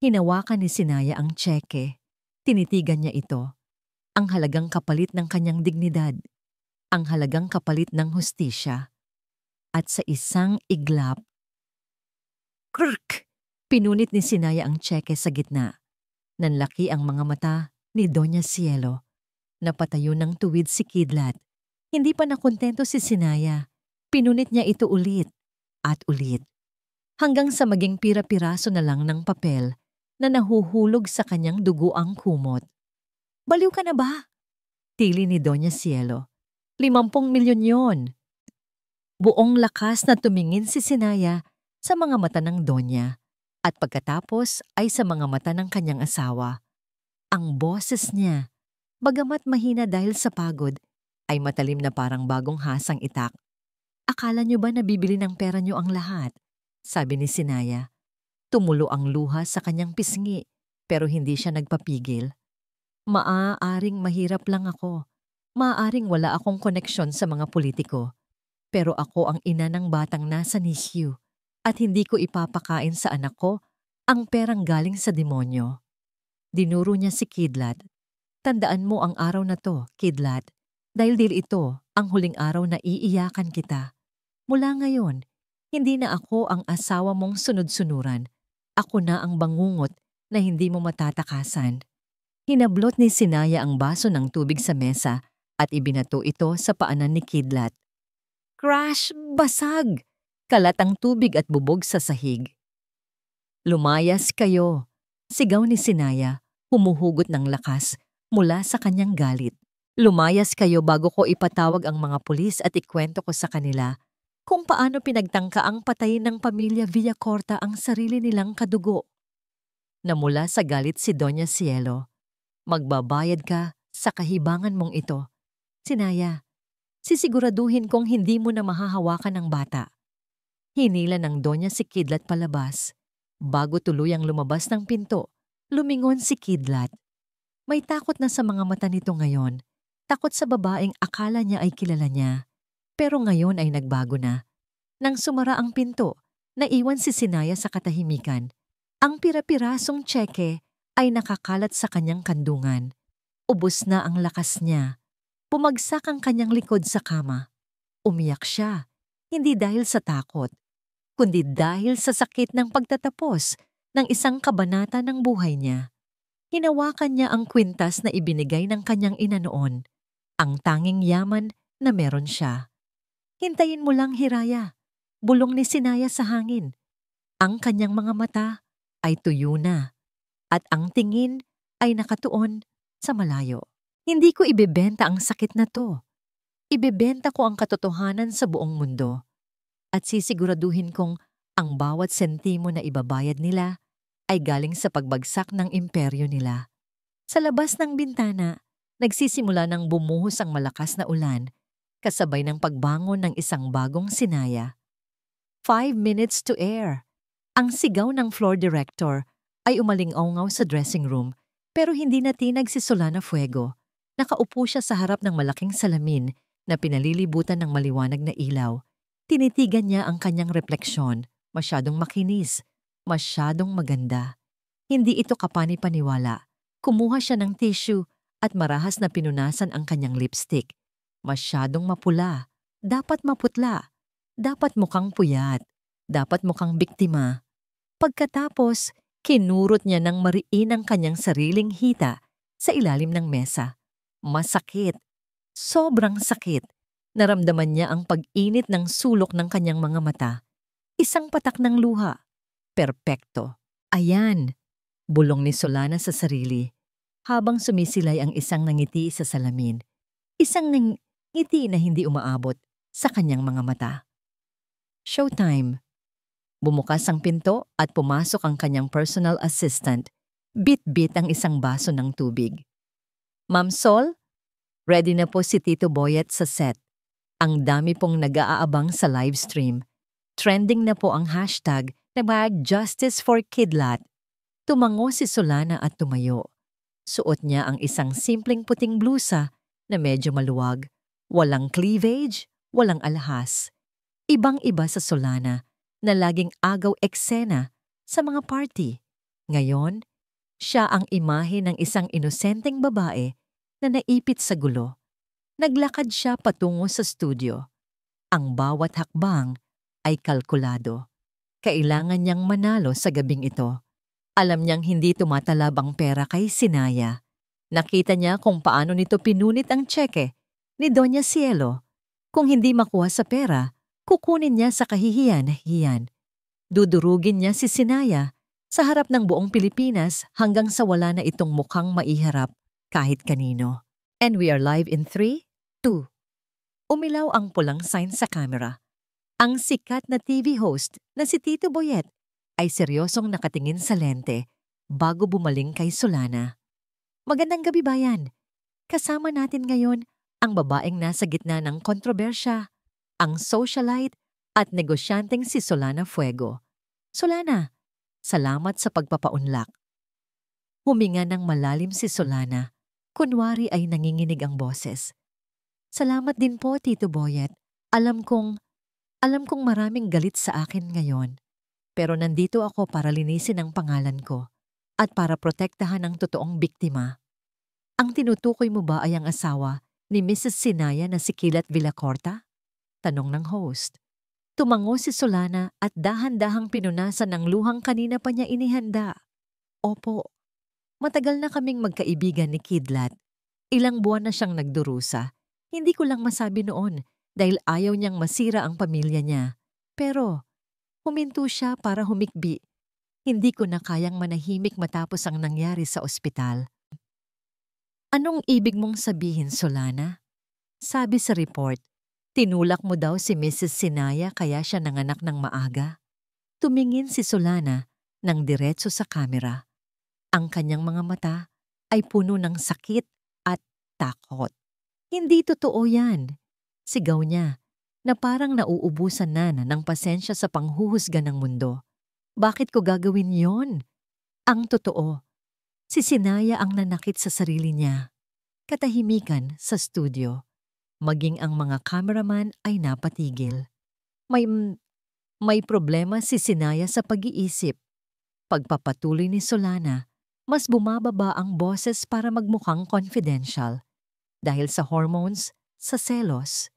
Hinawakan ni Sinaya ang tseke, tinitigan niya ito, ang halagang kapalit ng kanyang dignidad, ang halagang kapalit ng hustisya. At sa isang iglap, krrk! Pinunit ni Sinaya ang tseke sa gitna. Nanlaki ang mga mata ni Doña Cielo. Napatayo ng tuwid si Kidlat. Hindi pa nakontento si Sinaya. Pinunit niya ito ulit at ulit. Hanggang sa maging pira-piraso na lang ng papel na nahuhulog sa kanyang dugoang kumot. Baliw ka na ba? Tili ni Doña Cielo. 50 milyon yon. Buong lakas na tumingin si Sinaya sa mga mata ng Donya at pagkatapos ay sa mga mata ng kanyang asawa. Ang boses niya, bagamat mahina dahil sa pagod, ay matalim na parang bagong hasang itak. Akala niyo ba nabibili ng pera niyo ang lahat? Sabi ni Sinaya. Tumulo ang luha sa kanyang pisngi, pero hindi siya nagpapigil. Maaaring mahirap lang ako. Maaaring wala akong koneksyon sa mga politiko. Pero ako ang ina ng batang nasa NICU at hindi ko ipapakain sa anak ko ang perang galing sa demonyo. Dinuro niya si Kidlat. Tandaan mo ang araw na to, Kidlat, dahil ito ang huling araw na iiyakan kita. Mula ngayon, hindi na ako ang asawa mong sunod-sunuran. Ako na ang bangungot na hindi mo matatakasan. Hinablot ni Sinaya ang baso ng tubig sa mesa at ibinato ito sa paanan ni Kidlat. Crash! Basag! Kalat ang tubig at bubog sa sahig. Lumayas kayo! Sigaw ni Sinaya, humuhugot ng lakas mula sa kanyang galit. Lumayas kayo bago ko ipatawag ang mga pulis at ikwento ko sa kanila kung paano pinagtangka ang patayin ng pamilya Villacorta ang sarili nilang kadugo. Namula sa galit si Doña Cielo. Magbabayad ka sa kahibangan mong ito. Sinaya, sisiguraduhin kong hindi mo na mahahawakan ang bata. Hinila ng Donya si Kidlat palabas. Bago tuluyang lumabas ng pinto, lumingon si Kidlat. May takot na sa mga mata nito ngayon. Takot sa babaeng akala niya ay kilala niya. Pero ngayon ay nagbago na. Nang sumara ang pinto, naiwan si Sinaya sa katahimikan. Ang pira-pirasong tseke ay nakakalat sa kanyang kandungan. Ubos na ang lakas niya. Bumagsak ang kanyang likod sa kama. Umiyak siya, hindi dahil sa takot, kundi dahil sa sakit ng pagtatapos ng isang kabanata ng buhay niya. Hinawakan niya ang kwintas na ibinigay ng kanyang ina noon, ang tanging yaman na meron siya. Hintayin mo lang, Hiraya, bulong ni Sinaya sa hangin. Ang kanyang mga mata ay tuyo na at ang tingin ay nakatuon sa malayo. Hindi ko ibebenta ang sakit na to. Ibebenta ko ang katotohanan sa buong mundo. At sisiguraduhin kong ang bawat sentimo na ibabayad nila ay galing sa pagbagsak ng imperyo nila. Sa labas ng bintana, nagsisimula ng bumuhos ang malakas na ulan, kasabay ng pagbangon ng isang bagong Sinaya. 5 minutes to air. Ang sigaw ng floor director ay umaling-aungaw sa dressing room, pero hindi natinag si Solana Fuego. Nakaupo siya sa harap ng malaking salamin na pinalilibutan ng maliwanag na ilaw. Tinitigan niya ang kanyang refleksyon, masyadong makinis, masyadong maganda. Hindi ito kapani-paniwala. Kumuha siya ng tissue at marahas na pinunasan ang kanyang lipstick. Masyadong mapula, dapat maputla, dapat mukhang puyat, dapat mukhang biktima. Pagkatapos, kinurot niya ng mariin ang kanyang sariling hita sa ilalim ng mesa. Masakit, sobrang sakit, Naramdaman niya ang pag-init ng sulok ng kanyang mga mata. Isang patak ng luha. Perpekto. Ayan, bulong ni Solana sa sarili, habang sumisilay ang isang nangiti sa salamin. Isang ngiti na hindi umaabot sa kanyang mga mata. Showtime. Bumukas ang pinto at pumasok ang kanyang personal assistant. Bit-bit ang isang baso ng tubig. Ma'am Sol, ready na po si Tito Boyet sa set. Ang dami pong nag-aabang sa livestream. Trending na po ang hashtag na Justice for Kidlat. Tumango si Solana at tumayo. Suot niya ang isang simpleng puting blusa na medyo maluwag. Walang cleavage, walang alahas. Ibang-iba sa Solana na laging agaw eksena sa mga party. Ngayon, siya ang imahe ng isang inosenteng babae na naipit sa gulo. Naglakad siya patungo sa studio. Ang bawat hakbang ay kalkulado. Kailangan niyang manalo sa gabing ito. Alam niyang hindi tumatalab ang pera kay Sinaya. Nakita niya kung paano nito pinunit ang tseke ni Doña Cielo. Kung hindi makuha sa pera, kukunin niya sa kahihiyan-hiyan. Dudurugin niya si Sinaya sa harap ng buong Pilipinas hanggang sa wala na itong mukhang maiharap kahit kanino. And we are live in 3, 2. Umilaw ang pulang sign sa camera. Ang sikat na TV host na si Tito Boyet ay seryosong nakatingin sa lente bago bumaling kay Solana. Magandang gabi bayan. Kasama natin ngayon ang babaeng nasa gitna ng kontrobersya, ang socialite at negosyanteng si Solana Fuego. Solana, salamat sa pagpapaunlak. Huminga ng malalim si Solana. Kunwari ay nanginginig ang boses. Salamat din po, Tito Boyet. Alam kong maraming galit sa akin ngayon. Pero nandito ako para linisin ang pangalan ko at para protektahan ang totoong biktima. Ang tinutukoy mo ba ay ang asawa ni Mrs. Sinaya na si Kilat Villacorta? Tanong ng host. Tumango si Solana at dahan-dahang pinunasan ng luhang kanina pa niya inihanda. Opo, matagal na kaming magkaibigan ni Kidlat. Ilang buwan na siyang nagdurusa. Hindi ko lang masabi noon dahil ayaw niyang masira ang pamilya niya. Pero huminto siya para humikbi. Hindi ko na kayang manahimik matapos ang nangyari sa ospital. Anong ibig mong sabihin, Solana? Sabi sa report, tinulak mo daw si Mrs. Sinaya kaya siya nanganak ng maaga. Tumingin si Solana ng diretso sa kamera. Ang kanyang mga mata ay puno ng sakit at takot. Hindi totoo yan. Sigaw niya na parang nauubusan na ng pasensya sa panghuhusga ng mundo. Bakit ko gagawin yon? Ang totoo, si Sinaya ang nanakit sa sarili niya. Katahimikan sa studio. Maging ang mga cameraman ay napatigil. May problema si Sinaya sa pag-iisip. Pagpapatuloy ni Solana, mas bumababa ang boses para magmukhang confidential. Dahil sa hormones, sa selos.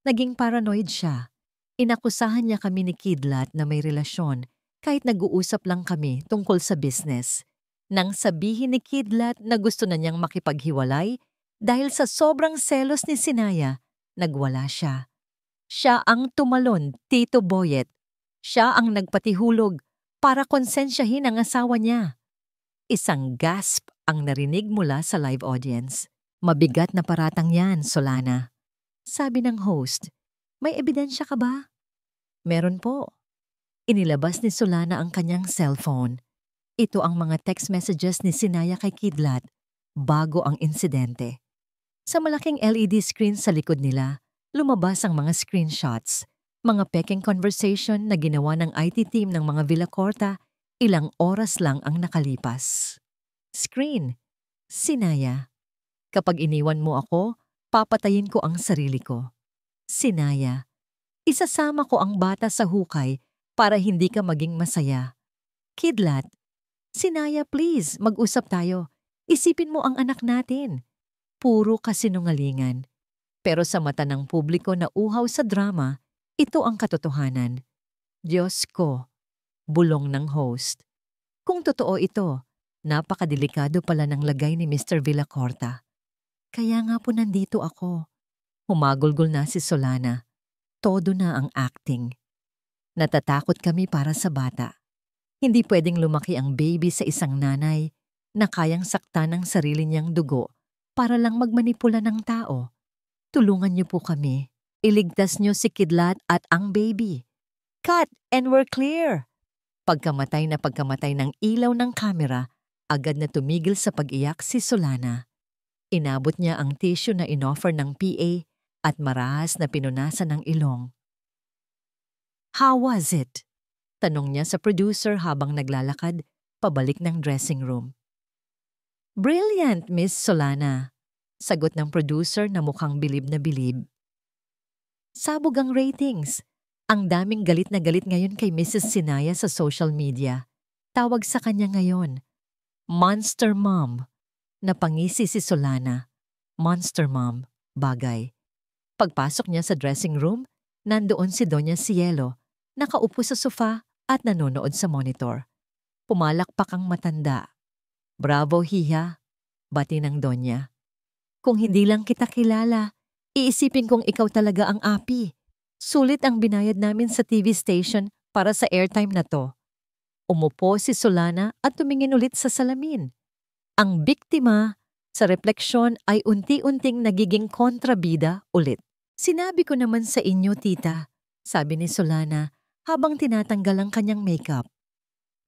Naging paranoid siya. Inakusahan niya kami ni Kidlat na may relasyon kahit nag-uusap lang kami tungkol sa business. Nang sabihin ni Kidlat na gusto na niyang makipaghiwalay dahil sa sobrang selos ni Sinaya, nagwala siya. Siya ang tumalon, Tito Boyet. Siya ang nagpatihulog para konsensyahin ang asawa niya. Isang gasp ang narinig mula sa live audience. Mabigat na paratang yan, Solana. Sabi ng host, may ebidensya ka ba? Meron po. Inilabas ni Solana ang kanyang cellphone. Ito ang mga text messages ni Sinaya kay Kidlat bago ang insidente. Sa malaking LED screen sa likod nila, lumabas ang mga screenshots, mga peking conversation na ginawa ng IT team ng mga Villacorta, ilang oras lang ang nakalipas. Screen. Sinaya. Kapag iniwan mo ako, papatayin ko ang sarili ko. Sinaya. Isasama ko ang bata sa hukay para hindi ka maging masaya. Kidlat. Sinaya, please, mag-usap tayo. Isipin mo ang anak natin. Puro kasinungalingan. Pero sa mata ng publiko na uhaw sa drama, ito ang katotohanan. Diyos ko, bulong ng host. Kung totoo ito, napakadelikado pala ng lagay ni Mr. Villacorta. Kaya nga po nandito ako. Humagulgol na si Solana. Todo na ang acting. Natatakot kami para sa bata. Hindi pwedeng lumaki ang baby sa isang nanay na kayang saktan ng sarili niyang dugo para lang magmanipula ng tao. Tulungan niyo po kami. Iligtas niyo si Kidlat at ang baby. Cut and we're clear. Pagkamatay ng ilaw ng kamera, agad na tumigil sa pag-iyak si Solana. Inabot niya ang tissue na inoffer ng PA at marahas na pinunasan ng ilong. How was it? Tanong niya sa producer habang naglalakad pabalik ng dressing room. Brilliant, Miss Solana. Sagot ng producer na mukhang bilib na bilib. Sabog ang ratings. Ang daming galit na galit ngayon kay Mrs. Sinaya sa social media. Tawag sa kanya ngayon, Monster Mom. Napangisi si Solana. Monster Mom, bagay. Pagpasok niya sa dressing room, nandoon si Doña Cielo, nakaupo sa sofa at nanonood sa monitor. Pumalakpak ang matanda. Bravo, Hiya, bati ng Donya. Kung hindi lang kita kilala, iisipin kong ikaw talaga ang api. Sulit ang binayad namin sa TV station para sa airtime na to. Umupo si Solana at tumingin ulit sa salamin. Ang biktima sa refleksyon ay unti-unting nagiging kontrabida ulit. Sinabi ko naman sa inyo, tita, sabi ni Solana habang tinatanggal ang kanyang makeup.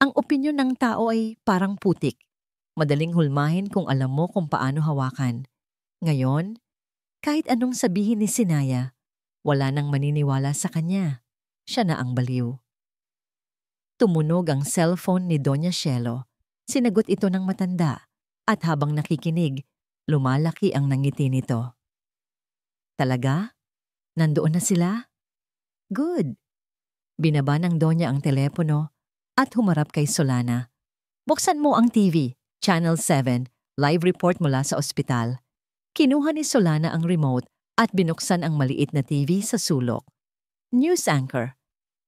Ang opinyon ng tao ay parang putik. Madaling hulmahin kung alam mo kung paano hawakan. Ngayon, kahit anong sabihin ni Sinaya, wala nang maniniwala sa kanya. Siya na ang baliw. Tumunog ang cellphone ni Doña Cielo. Sinagot ito ng matanda at habang nakikinig, lumalaki ang nangiti nito. Talaga? Nandoon na sila? Good. Binaba ng Donya ang telepono at humarap kay Solana. Buksan mo ang TV, Channel 7, live report mula sa ospital. Kinuha ni Solana ang remote at binuksan ang maliit na TV sa sulok. News anchor.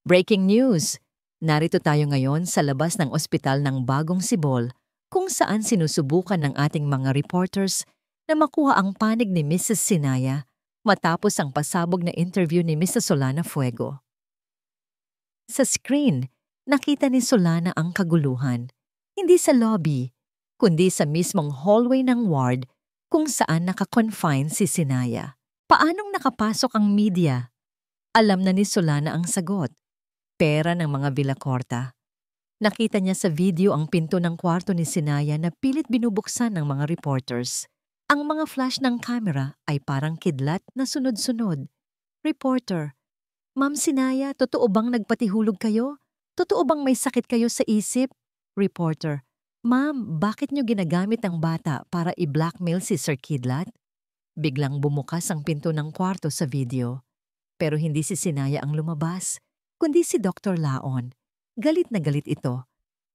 Breaking news! Narito tayo ngayon sa labas ng ospital ng Bagong Sibol kung saan sinusubukan ng ating mga reporters na makuha ang panig ni Mrs. Sinaya matapos ang pasabog na interview ni Mrs. Solana Fuego. Sa screen, nakita ni Solana ang kaguluhan. Hindi sa lobby, kundi sa mismong hallway ng ward kung saan nakakonfine si Sinaya. Paanong nakapasok ang media? Alam na ni Solana ang sagot. Pera ng mga Villacorta. Nakita niya sa video ang pinto ng kwarto ni Sinaya na pilit binubuksan ng mga reporters. Ang mga flash ng camera ay parang kidlat na sunod-sunod. Reporter, Ma'am Sinaya, totoo bang nagpatihulog kayo? Totoo bang may sakit kayo sa isip? Reporter, Ma'am, bakit niyo ginagamit ang bata para i-blackmail si Sir Kidlat? Biglang bumukas ang pinto ng kwarto sa video. Pero hindi si Sinaya ang lumabas, kundi si Dr. Laon. Galit na galit ito.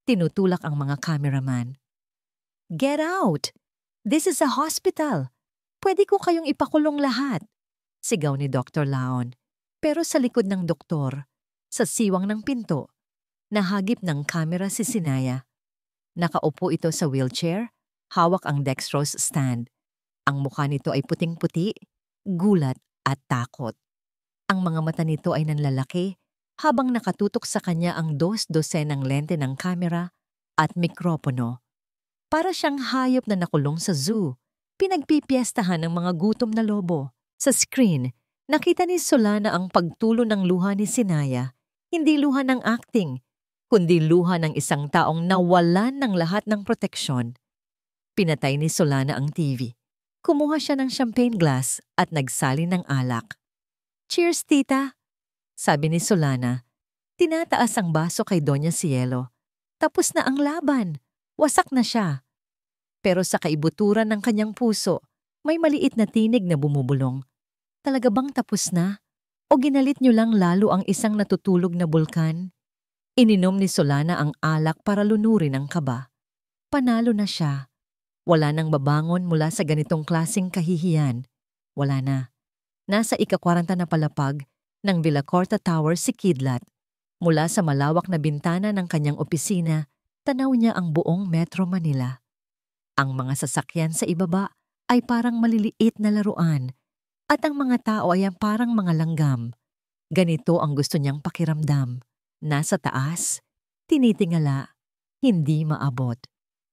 Tinutulak ang mga cameraman. Get out! This is a hospital. Pwede ko kayong ipakulong lahat. Sigaw ni Dr. Laon. Pero sa likod ng doktor, sa siwang ng pinto, nahagip ng kamera si Sinaya. Nakaupo ito sa wheelchair, hawak ang dextrose stand. Ang mukha nito ay puting-puti, gulat at takot. Ang mga mata nito ay nanlalaki habang nakatutok sa kanya ang dos-dosenang lente ng kamera at mikropono. Para siyang hayop na nakulong sa zoo, pinagpipiestahan ng mga gutom na lobo. Sa screen, nakita ni Solana ang pagtulo ng luha ni Sinaya, hindi luha ng acting, kundi luha ng isang taong nawalan ng lahat ng proteksyon. Pinatay ni Solana ang TV. Kumuha siya ng champagne glass at nagsali ng alak. Cheers, tita! Sabi ni Solana. Tinataas ang baso kay Doña Cielo. Tapos na ang laban. Wasak na siya. Pero sa kaibuturan ng kanyang puso, may maliit na tinig na bumubulong. Talaga bang tapos na? O ginalit niyo lang lalo ang isang natutulog na bulkan? Ininom ni Solana ang alak para lunurin ang kaba. Panalo na siya. Wala nang babangon mula sa ganitong klaseng kahihiyan. Wala na. Nasa ika-40 na palapag ng Villacorta Tower si Kidlat. Mula sa malawak na bintana ng kanyang opisina, tanaw niya ang buong Metro Manila. Ang mga sasakyan sa ibaba ay parang maliliit na laruan. At ang mga tao ay parang mga langgam. Ganito ang gusto niyang pakiramdam. Nasa taas, tinitingala, hindi maabot.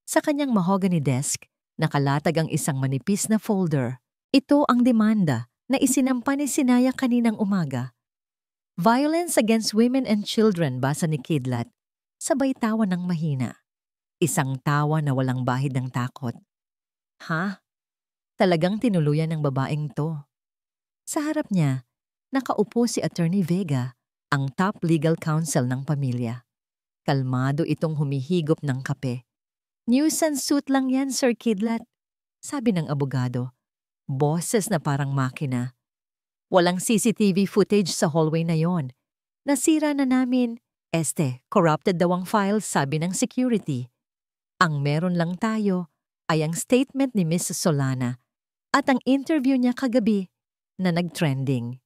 Sa kanyang mahogany desk, nakalatag ang isang manipis na folder. Ito ang demanda na isinampa ni Sinaya kaninang umaga. Violence against women and children, basa ni Kidlat. Sabay tawa ng mahina. Isang tawa na walang bahid ng takot. Ha? Talagang tinuluyan ng babaeng to. Sa harap niya, nakaupo si Attorney Vega, ang top legal counsel ng pamilya. Kalmado itong humihigop ng kape. Nuisance suit lang yan, Sir Kidlat, sabi ng abogado. Boses na parang makina. Walang CCTV footage sa hallway na yon. Nasira na namin. Corrupted daw ang files, sabi ng security. Ang meron lang tayo ay ang statement ni Miss Solana at ang interview niya kagabi na nag-trending.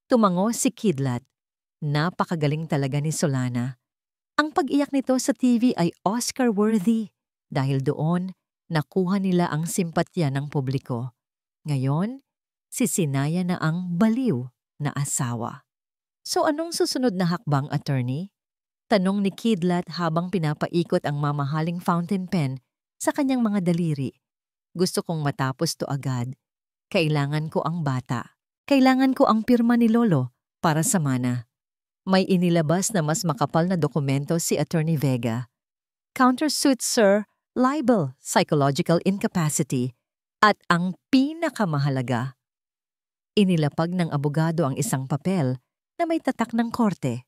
Tumango si Kidlat. Napakagaling talaga ni Solana. Ang pag-iyak nito sa TV ay Oscar-worthy dahil doon nakuha nila ang simpatya ng publiko. Ngayon, si Sinaya na ang baliw na asawa. So anong susunod na hakbang, attorney? Tanong ni Kidlat habang pinapaikot ang mamahaling fountain pen sa kanyang mga daliri. Gusto kong matapos to agad. Kailangan ko ang bata. Kailangan ko ang pirma ni Lolo para sa mana. May inilabas na mas makapal na dokumento si Attorney Vega. Countersuit, sir, libel, psychological incapacity, at ang pinakamahalaga. Inilapag ng abogado ang isang papel na may tatak ng korte.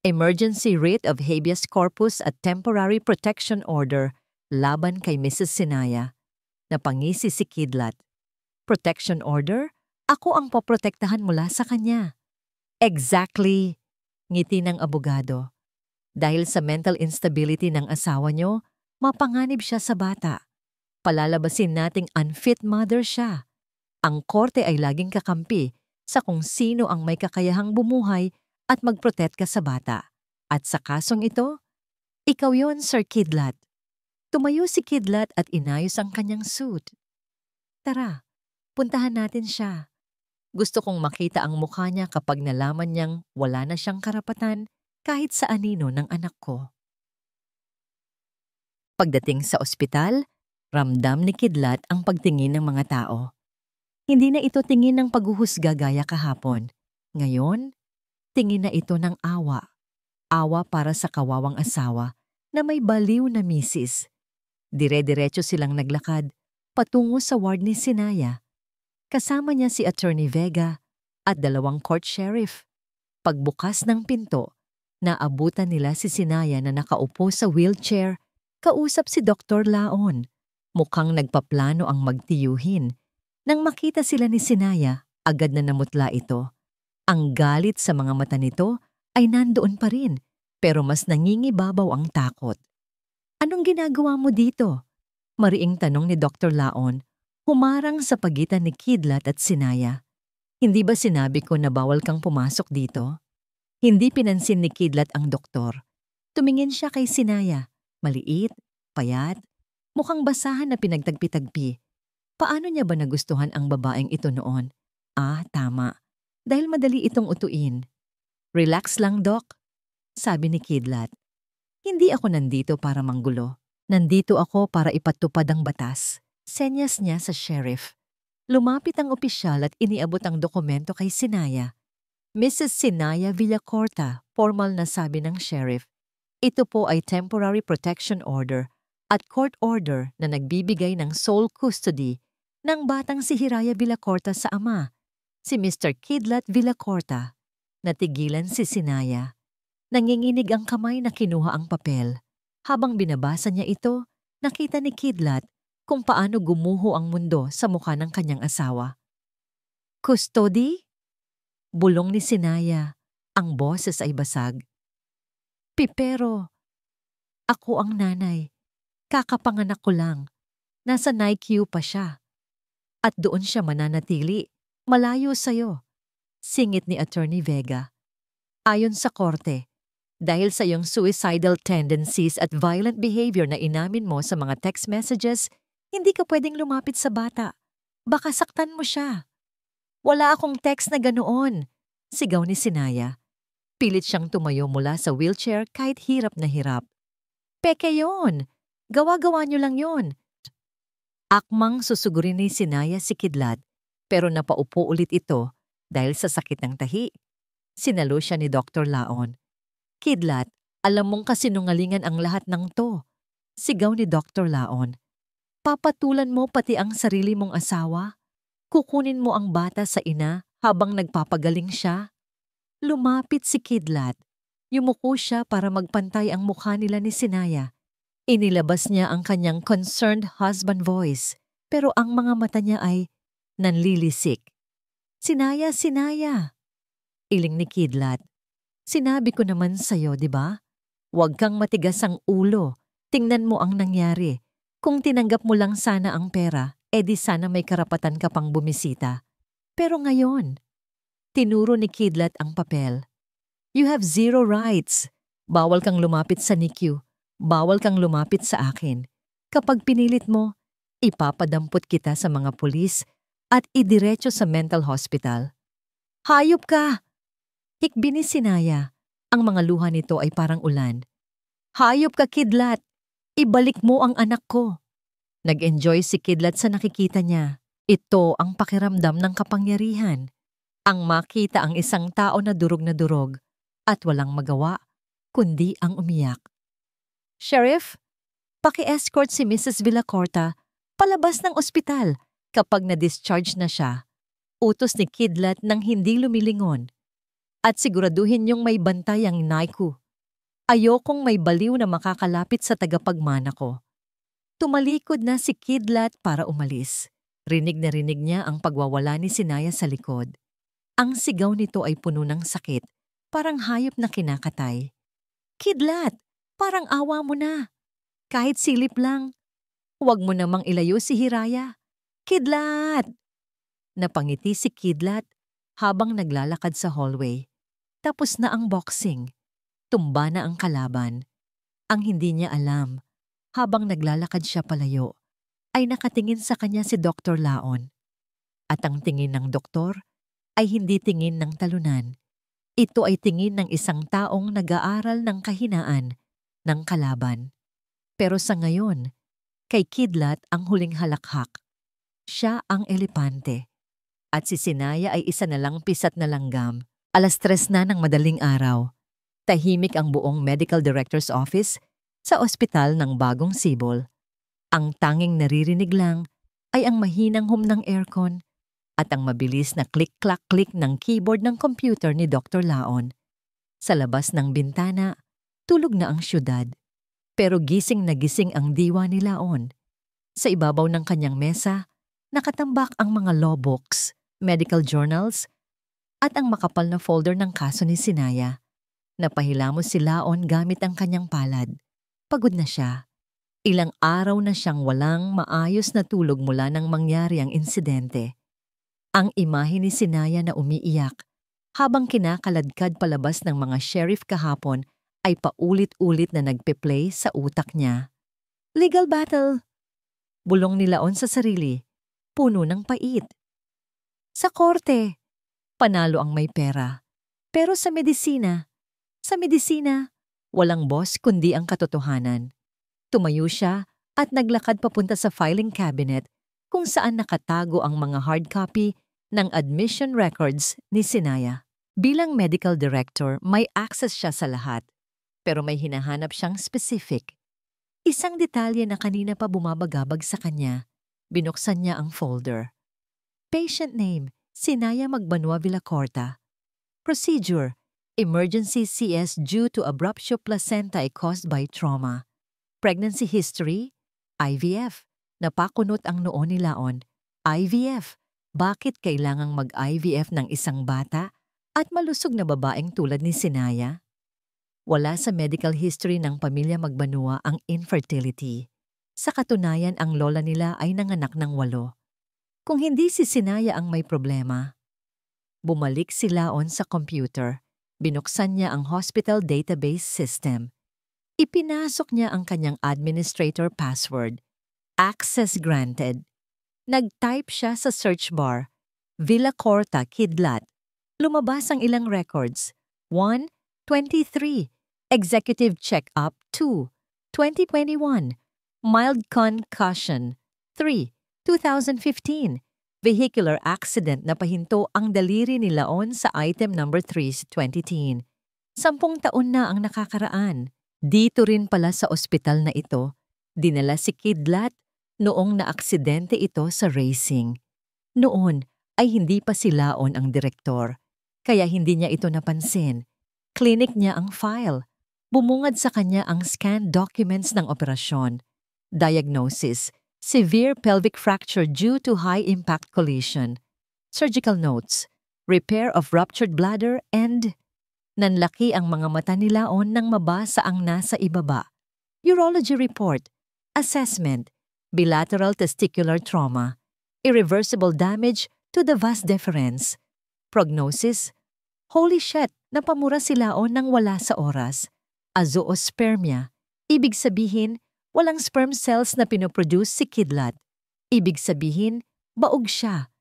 Emergency writ of habeas corpus at temporary protection order laban kay Mrs. Sinaya. Napangisi si Kidlat. Protection order? Ako ang poprotektahan mula sa kanya. Exactly, ngiti ng abogado. Dahil sa mental instability ng asawa niyo, mapanganib siya sa bata. Palalabasin nating unfit mother siya. Ang korte ay laging kakampi sa kung sino ang may kakayahang bumuhay at magprotekta sa bata. At sa kasong ito, ikaw yon, Sir Kidlat. Tumayo si Kidlat at inayos ang kanyang suit. Tara, puntahan natin siya. Gusto kong makita ang mukha niya kapag nalaman niyang wala na siyang karapatan kahit sa anino ng anak ko. Pagdating sa ospital, ramdam ni Kidlat ang pagtingin ng mga tao. Hindi na ito tingin ng paghuhusga gaya kahapon. Ngayon, tingin na ito ng awa. Awa para sa kawawang asawa na may baliw na misis. Dire-diretso silang naglakad patungo sa ward ni Sinaya. Kasama niya si Attorney Vega at 2 court sheriff. Pagbukas ng pinto, naabutan nila si Sinaya na nakaupo sa wheelchair, kausap si Dr. Laon. Mukhang nagpaplano ang magtiyuhin. Nang makita sila ni Sinaya, agad na namutla ito. Ang galit sa mga mata nito ay nandoon pa rin, pero mas nangingibabaw ang takot. Anong ginagawa mo dito? Mariing tanong ni Dr. Laon, humarang sa pagitan ni Kidlat at Sinaya. Hindi ba sinabi ko na bawal kang pumasok dito? Hindi pinansin ni Kidlat ang doktor. Tumingin siya kay Sinaya, maliit, payat, mukhang basahan na pinagtagpi-tagpi. Paano niya ba nagustuhan ang babaeng ito noon? Tama. Dahil madali itong utuin. Relax lang, Doc, sabi ni Kidlat. Hindi ako nandito para manggulo. Nandito ako para ipatupad ang batas. Senyas niya sa sheriff. Lumapit ang opisyal at iniabot ang dokumento kay Sinaya. Mrs. Sinaya Villacorta, formal na sabi ng sheriff. Ito po ay temporary protection order at court order na nagbibigay ng sole custody ng batang si Hiraya Villacorta sa ama, si Mr. Kidlat Villacorta. Natigilan si Sinaya. Nanginginig ang kamay na kinuha ang papel. Habang binabasa niya ito, nakita ni Kidlat kung paano gumuho ang mundo sa mukha ng kanyang asawa. Custody? Bulong ni Sinaya. Ang boses ay basag. Pero, ako ang nanay. Kakapanganak ko lang. Nasa NICU pa siya. At doon siya mananatili. Malayo sa'yo. Singit ni Attorney Vega. Ayon sa korte, dahil sa iyong suicidal tendencies at violent behavior na inamin mo sa mga text messages, hindi ka pwedeng lumapit sa bata. Baka saktan mo siya. Wala akong text na ganoon, sigaw ni Sinaya. Pilit siyang tumayo mula sa wheelchair kahit hirap na hirap. Peke yon. Gawa-gawa niyo lang yon. Akmang susugurin ni Sinaya si Kidlat, pero napaupo ulit ito dahil sa sakit ng tahi. Sinalo siya ni Dr. Laon. Kidlat, alam mong kasinungalingan ang lahat ng to. Sigaw ni Dr. Laon. Papatulan mo pati ang sarili mong asawa? Kukunin mo ang bata sa ina habang nagpapagaling siya? Lumapit si Kidlat. Yumuko siya para magpantay ang mukha nila ni Sinaya. Inilabas niya ang kanyang concerned husband voice, pero ang mga mata niya ay nanlilisik. Sinaya, Sinaya! Iling ni Kidlat. Sinabi ko naman sa'yo, di ba? Huwag kang matigas ang ulo. Tingnan mo ang nangyari. Kung tinanggap mo lang sana ang pera, edi sana may karapatan ka pang bumisita. Pero ngayon, tinuro ni Kidlat ang papel. You have zero rights. Bawal kang lumapit sa NICU. Bawal kang lumapit sa akin. Kapag pinilit mo, ipapadampot kita sa mga pulis at idiretso sa mental hospital. Hayop ka! Hikbi ni Sinaya. Ang mga luha nito ay parang ulan. Hayop ka, Kidlat! Ibalik mo ang anak ko! Nag-enjoy si Kidlat sa nakikita niya. Ito ang pakiramdam ng kapangyarihan. Ang makita ang isang tao na durog at walang magawa, kundi ang umiyak. Sheriff, paki-escort si Mrs. Villacorta palabas ng ospital kapag na-discharge na siya. Utos ni Kidlat nang hindi lumilingon. At siguraduhin niyong may bantay ang NICU. Ayokong may baliw na makakalapit sa tagapagmana ko. Tumalikod na si Kidlat para umalis. Rinig na rinig niya ang pagwawala ni Sinaya sa likod. Ang sigaw nito ay puno ng sakit, parang hayop na kinakatay. Kidlat! Parang awa mo na. Kahit silip lang. Huwag mo namang ilayo si Hiraya. Kidlat! Napangiti si Kidlat habang naglalakad sa hallway. Tapos na ang boxing. Tumba na ang kalaban. Ang hindi niya alam, habang naglalakad siya palayo, ay nakatingin sa kanya si Dr. Laon. At ang tingin ng doktor ay hindi tingin ng talunan. Ito ay tingin ng isang taong nag-aaral ng kahinaan ng kalaban. Pero sa ngayon, kay Kidlat ang huling halakhak. Siya ang elepante. At si Sinaya ay isa na lang pisat na langgam. 3:00 na ng madaling araw. Tahimik ang buong medical director's office sa ospital ng Bagong Sibol. Ang tanging naririnig lang ay ang mahinang hum ng aircon at ang mabilis na click-clack-click ng keyboard ng computer ni Dr. Laon. Sa labas ng bintana, tulog na ang syudad. Pero gising na gising ang diwa ni Laon. Sa ibabaw ng kanyang mesa, nakatambak ang mga law books, medical journals, at ang makapal na folder ng kaso ni Sinaya. Napahilamos si Laon gamit ang kanyang palad. Pagod na siya. Ilang araw na siyang walang maayos na tulog mula nang mangyari ang insidente. Ang imahe ni Sinaya na umiiyak habang kinakaladkad palabas ng mga sheriff kahapon ay paulit-ulit na nagpe-play sa utak niya. Legal battle! Bulong ni Laon sa sarili, puno ng pait. Sa korte, panalo ang may pera. Pero sa medisina, walang boss kundi ang katotohanan. Tumayo siya at naglakad papunta sa filing cabinet kung saan nakatago ang mga hard copy ng admission records ni Sinaya. Bilang medical director, may access siya sa lahat. Pero may hinahanap siyang specific. Isang detalye na kanina pa bumabagabag sa kanya. Binuksan niya ang folder. Patient name, Sinaya Magbanua Villacorta. Procedure, emergency CS due to abruptio placentae caused by trauma. Pregnancy history, IVF. Napakunot ang noo ni Laon. IVF. Bakit kailangang mag-IVF ng isang bata at malusog na babaeng tulad ni Sinaya? Wala sa medical history ng pamilya Magbanua ang infertility. Sa katunayan, ang lola nila ay nanganak ng 8. Kung hindi si Sinaya ang may problema. Bumalik si Laon sa computer. Binuksan niya ang hospital database system. Ipinasok niya ang kanyang administrator password. Access granted. Nag-type siya sa search bar. Villacorta Kidlat. Lumabas ang ilang records. 1, 23. Executive check-up. 2, 2021. Mild concussion. 3, 2015. Vehicular accident na pahinto ang daliri ni Laon sa item number 3 sa 2010. 10 taon na ang nakakaraan. Dito rin pala sa ospital na ito, dinala si Kidlat noong naaksidente ito sa racing. Noon ay hindi pa si Laon ang direktor, kaya hindi niya ito napansin. Clinic niya ang file. Bumungad sa kanya ang scanned documents ng operasyon. Diagnosis: severe pelvic fracture due to high-impact collision. Surgical notes: repair of ruptured bladder and... Nanlaki ang mga mata ni Laon nang mabasa ang nasa ibaba. Urology report: assessment, bilateral testicular trauma, irreversible damage to the vas deferens. Prognosis: holy shit, napamura si Laon nang wala sa oras. Azoospermia, ibig sabihin, walang sperm cells na pinoproduce si Kidlat. Ibig sabihin, baog siya.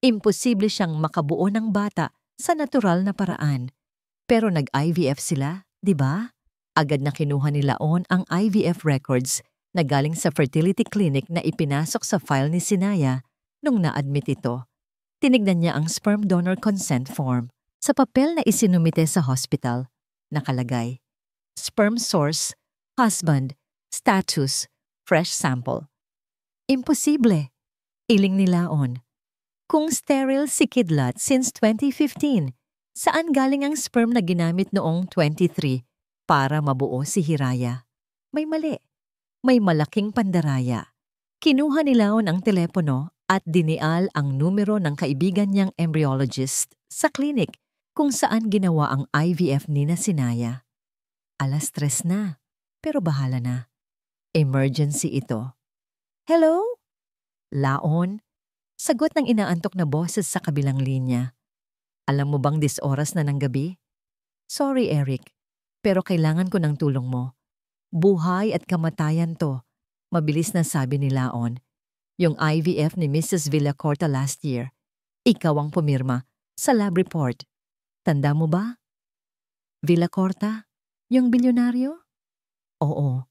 Imposible siyang makabuo ng bata sa natural na paraan. Pero nag-IVF sila, di ba? Agad na kinuha ni Laon ang IVF records na galing sa fertility clinic na ipinasok sa file ni Sinaya nung na-admit ito. Tinignan niya ang sperm donor consent form. Sa papel na isinumite sa hospital, nakalagay: sperm source, husband, status, fresh sample. Imposible. Iling ni Laon. Kung sterile si Kidlat since 2015, saan galing ang sperm na ginamit noong 23 para mabuo si Hiraya? May mali. May malaking pandaraya. Kinuha ni Laon ang telepono at dinial ang numero ng kaibigan niyang embryologist sa clinic kung saan ginawa ang IVF ni na Sinaya. 3:00 na, pero bahala na. Emergency ito. Hello? Laon? Sagot ng inaantok na boses sa kabilang linya. Alam mo bang oras na ng gabi? Sorry, Eric, pero kailangan ko ng tulong mo. Buhay at kamatayan to, mabilis na sabi ni Laon. Yung IVF ni Mrs. Villacorta last year, ikaw ang pumirma sa lab report. Tanda mo ba? Villacorta? Yung bilyonaryo? Oo,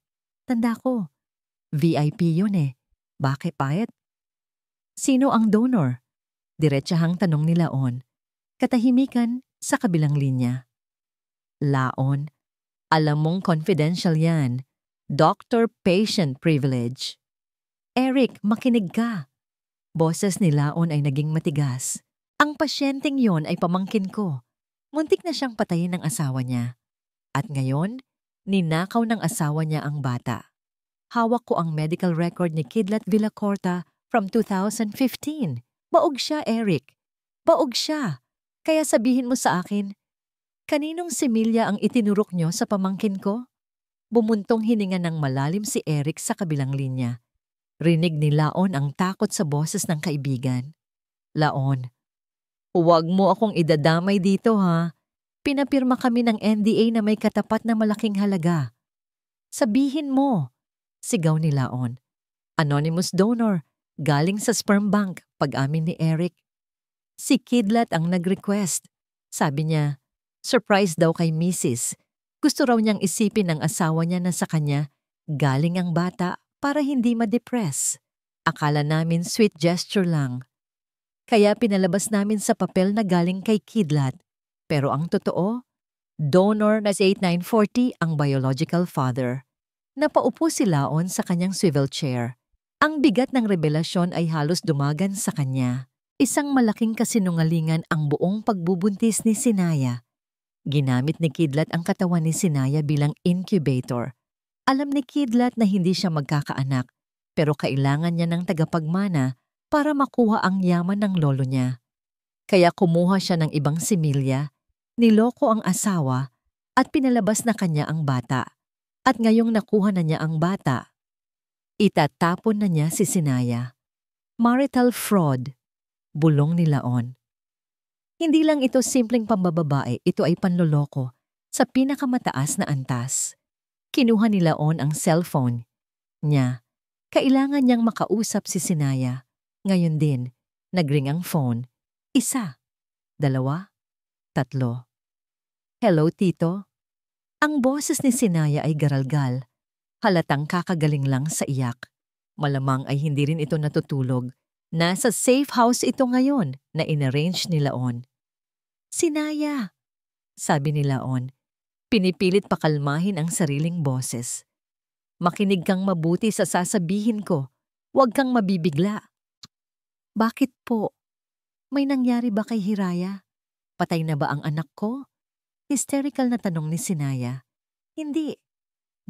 tanda ko. VIP yun eh. Bakit payat? Sino ang donor? Diretsahang tanong ni Laon. Katahimikan sa kabilang linya. Laon, alam mong confidential yan. Doctor-patient privilege. Eric, makinig ka. Boses ni Laon ay naging matigas. Ang pasyenteng yon ay pamangkin ko. Muntik na siyang patayin ng asawa niya. At ngayon, ninakaw ng asawa niya ang bata. Hawak ko ang medical record ni Kidlat Villacorta from 2015. Baog siya, Eric. Baog siya. Kaya sabihin mo sa akin, kaninong similya ang itinurok niyo sa pamangkin ko? Bumuntong hininga ng malalim si Eric sa kabilang linya. Rinig ni Laon ang takot sa boses ng kaibigan. Laon, huwag mo akong idadamay dito ha. Pinapirma kami ng NDA na may katapat na malaking halaga. Sabihin mo, sigaw ni Laon. Anonymous donor, galing sa sperm bank, pag-amin ni Eric. Si Kidlat ang nag-request. Sabi niya, surprise daw kay Mrs. Gusto raw niyang isipin ng asawa niya na sa kanya galing ang bata para hindi ma-depress. Akala namin sweet gesture lang. Kaya pinalabas namin sa papel na galing kay Kidlat. Pero ang totoo, donor na si 8940 ang biological father. Napaupo si Laon sa kanyang swivel chair. Ang bigat ng revelasyon ay halos dumagan sa kanya. Isang malaking kasinungalingan ang buong pagbubuntis ni Sinaya. Ginamit ni Kidlat ang katawan ni Sinaya bilang incubator. Alam ni Kidlat na hindi siya magkakaanak, pero kailangan niya ng tagapagmana para makuha ang yaman ng lolo niya. Kaya kumuha siya ng ibang similya, niloko ang asawa, at pinalabas na kanya ang bata. At ngayong nakuha na niya ang bata, itatapon na niya si Sinaya. Marital fraud. Bulong ni Laon. Hindi lang ito simpleng pambababae, ito ay panloloko sa pinakamataas na antas. Kinuha ni Laon ang cellphone niya. Kailangan niyang makausap si Sinaya. Ngayon din, nagring ang phone. 1, 2, 3. Hello, Tito. Ang boses ni Sinaya ay garalgal. Halatang kakagaling lang sa iyak. Malamang ay hindi rin ito natutulog. Nasa safe house ito ngayon na inarrange ni Laon. Sinaya, sabi ni Laon. Pinipilit pakalmahin ang sariling boses. Makinig kang mabuti sa sasabihin ko. Huwag kang mabibigla. Bakit po? May nangyari ba kay Hiraya? Patay na ba ang anak ko? Hysterical na tanong ni Sinaya. Hindi.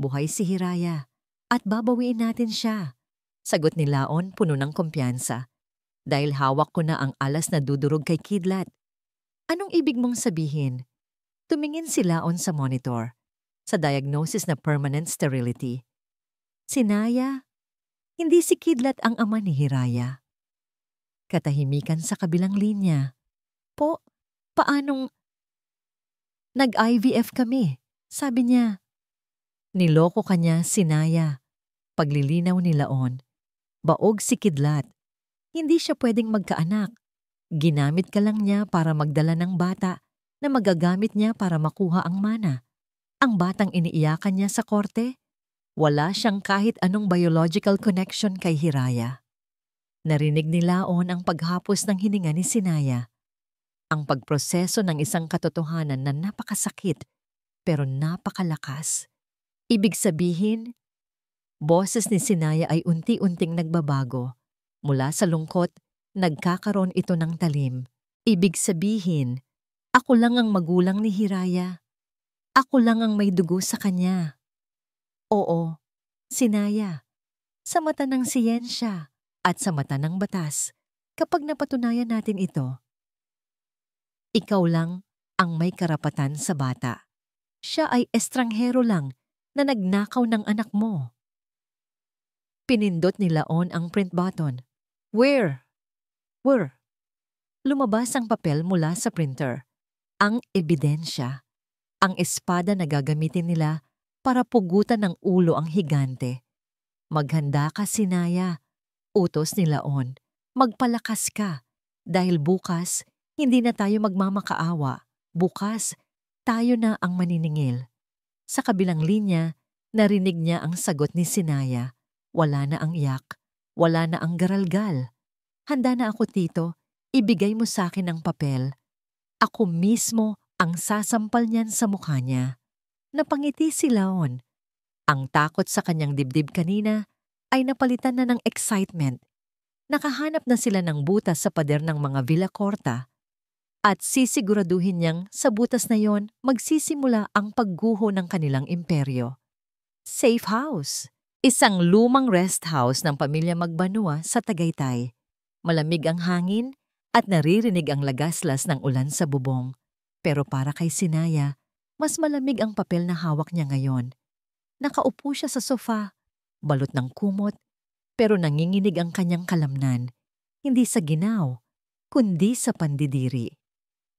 Buhay si Hiraya at babawiin natin siya. Sagot ni Laon puno ng kumpiyansa. Dahil hawak ko na ang alas na dudurog kay Kidlat. Anong ibig mong sabihin? Tumingin si Laon sa monitor. Sa diagnosis na permanent sterility. Sinaya, hindi si Kidlat ang ama ni Hiraya. Katahimikan sa kabilang linya. Po, paanong... Nag-IVF kami, sabi niya. Niloko kanya, Sinaya. Paglilinaw ni Laon. Baog si Kidlat. Hindi siya pwedeng magkaanak. Ginamit ka lang niya para magdala ng bata na magagamit niya para makuha ang mana. Ang batang iniiyakan niya sa korte, wala siyang kahit anong biological connection kay Hiraya. Narinig ni Laon ang paghapos ng hininga ni Sinaya. Ang pagproseso ng isang katotohanan na napakasakit pero napakalakas. Ibig sabihin, boses ni Sinaya ay unti-unting nagbabago. Mula sa lungkot, nagkakaroon ito ng talim. Ibig sabihin, ako lang ang magulang ni Hiraya. Ako lang ang may dugo sa kanya. Oo, Sinaya, sa mata ng siyensya at sa mata ng batas, kapag napatunayan natin ito, ikaw lang ang may karapatan sa bata. Siya ay estranghero lang na nagnakaw ng anak mo. Pinindot ni Laon ang print button. Where? Lumabas ang papel mula sa printer. Ang ebidensya. Ang espada na gagamitin nila para pugutan ng ulo ang higante. Maghanda ka, Sinaya. Utos ni Laon. Magpalakas ka. Dahil bukas, hindi na tayo magmamakaawa. Bukas, tayo na ang maniningil. Sa kabilang linya, narinig niya ang sagot ni Sinaya. Wala na ang iyak. Wala na ang garalgal. Handa na ako, Tito. Ibigay mo sa akin ang papel. Ako mismo ang sasampal niyan sa mukha niya. Napangiti si Laon. Ang takot sa kanyang dibdib kanina ay napalitan na ng excitement. Nakahanap na sila ng butas sa pader ng mga Villa Corta. At sisiguraduhin niyang sa butas na yon magsisimula ang pagguho ng kanilang imperyo. Safe house. Isang lumang rest house ng pamilya Magbanua sa Tagaytay. Malamig ang hangin at naririnig ang lagaslas ng ulan sa bubong. Pero para kay Sinaya, mas malamig ang papel na hawak niya ngayon. Nakaupo siya sa sofa, balot ng kumot, pero nanginginig ang kanyang kalamnan. Hindi sa ginaw, kundi sa pandidiri.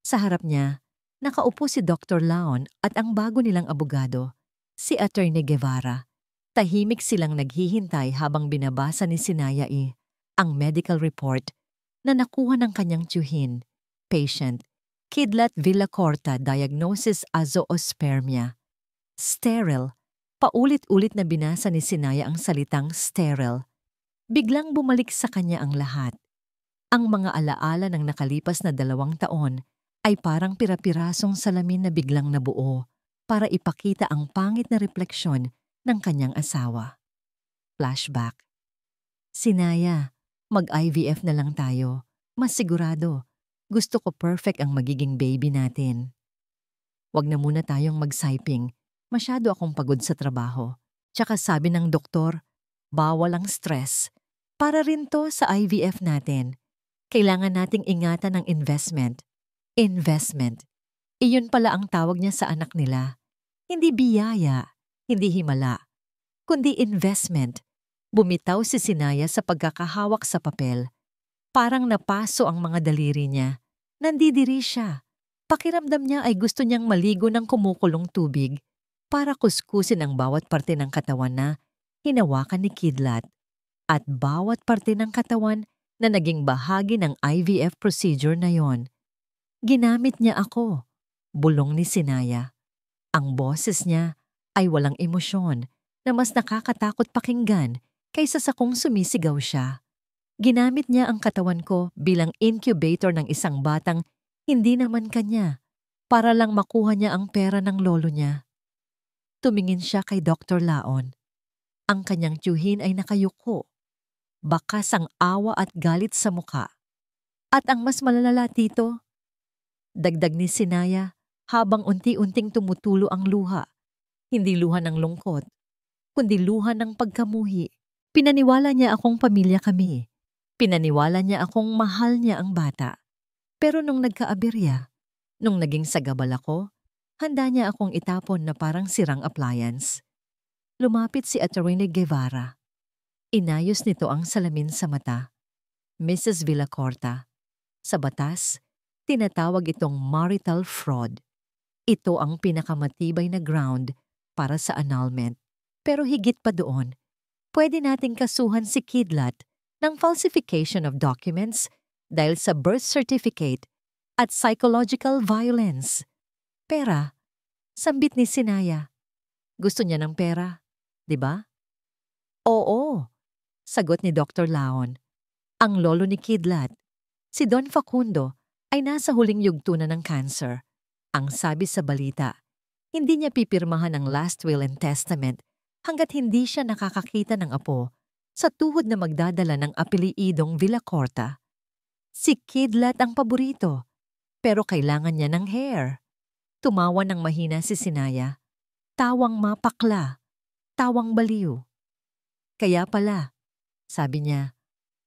Sa harap niya, nakaupo si Dr. Laon at ang bago nilang abogado, si Attorney Guevara. Tahimik silang naghihintay habang binabasa ni Sinaya ang medical report na nakuha ng kanyang tiyuhin. Patient, Kidlat Villacorta, diagnosis azoospermia. Sterile. Paulit-ulit na binasa ni Sinaya ang salitang sterile. Biglang bumalik sa kanya ang lahat. Ang mga alaala ng nakalipas na 2 taon ay parang pira-pirasong salamin na biglang nabuo para ipakita ang pangit na refleksyon ng kanyang asawa. Flashback. Sinaya, mag-IVF na lang tayo. Mas sigurado. Gusto ko perfect ang magiging baby natin. Huwag na muna tayong mag-siping. Masyado akong pagod sa trabaho. Tsaka sabi ng doktor, bawal ang stress. Para rin to sa IVF natin. Kailangan nating ingatan ng investment. Investment. Iyon pala ang tawag niya sa anak nila. Hindi biyaya, hindi himala, kundi investment. Bumitaw si Sinaya sa pagkakahawak sa papel. Parang napaso ang mga daliri niya. Nandidiri siya. Pakiramdam niya ay gusto niyang maligo ng kumukulong tubig para kuskusin ang bawat parte ng katawan na hinawakan ni Kidlat at bawat parte ng katawan na naging bahagi ng IVF procedure na yon. Ginamit niya ako, bulong ni Sinaya. Ang boses niya ay walang emosyon na mas nakakatakot pakinggan kaysa sa kung sumisigaw siya. Ginamit niya ang katawan ko bilang incubator ng isang batang hindi naman kanya para lang makuha niya ang pera ng lolo niya. Tumingin siya kay Dr. Laon. Ang kanyang tiyuhin ay nakayuko. Bakas ang awa at galit sa muka. At ang mas malalala dito, dagdag ni Sinaya habang unti-unting tumutulo ang luha. Hindi luha ng lungkot, kundi luha ng pagkamuhi. Pinaniwala niya akong pamilya kami. Pinaniwala niya akong mahal niya ang bata. Pero nung nagkaaberya, nung naging sagabal ako, handa niya akong itapon na parang sirang appliance. Lumapit si Attorney Guevara. Inayos nito ang salamin sa mata. Mrs. Villacorta, sa batas, tinatawag itong marital fraud. Ito ang pinakamatibay na ground para sa annulment. Pero higit pa doon, pwede nating kasuhan si Kidlat ng falsification of documents dahil sa birth certificate at psychological violence. Pera, sambit ni Sinaya. Gusto niya ng pera, di ba? Oo, sagot ni Dr. Laon. Ang lolo ni Kidlat, si Don Facundo, ay nasa huling yugto na ng cancer. Ang sabi sa balita, hindi niya pipirmahan ang last will and testament hanggat hindi siya nakakakita ng apo sa tuhod na magdadala ng apeliidong Villacorta. Si Kidlat ang paborito, pero kailangan niya ng hair. Tumawa ng mahina si Sinaya. Tawang mapakla, tawang baliw. Kaya pala, sabi niya,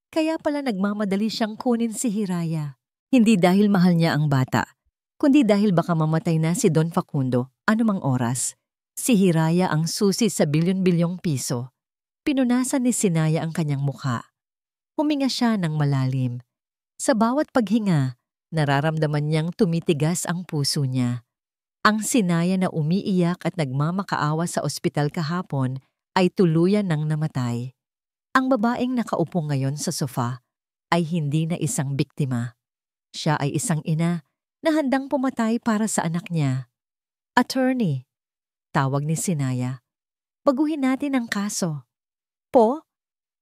kaya pala nagmamadali siyang kunin si Hiraya. Hindi dahil mahal niya ang bata, kundi dahil baka mamatay na si Don Facundo anumang oras. Si Hiraya ang susi sa bilyon-bilyong piso. Pinunasan ni Sinaya ang kanyang mukha. Huminga siya ng malalim. Sa bawat paghinga, nararamdaman niyang tumitigas ang puso niya. Ang Sinaya na umiiyak at nagmamakaawa sa ospital kahapon ay tuluyan ng namatay. Ang babaeng nakaupo ngayon sa sofa ay hindi na isang biktima. Siya ay isang ina na handang pumatay para sa anak niya. Attorney, tawag ni Sinaya. Baguhin natin ang kaso. Po?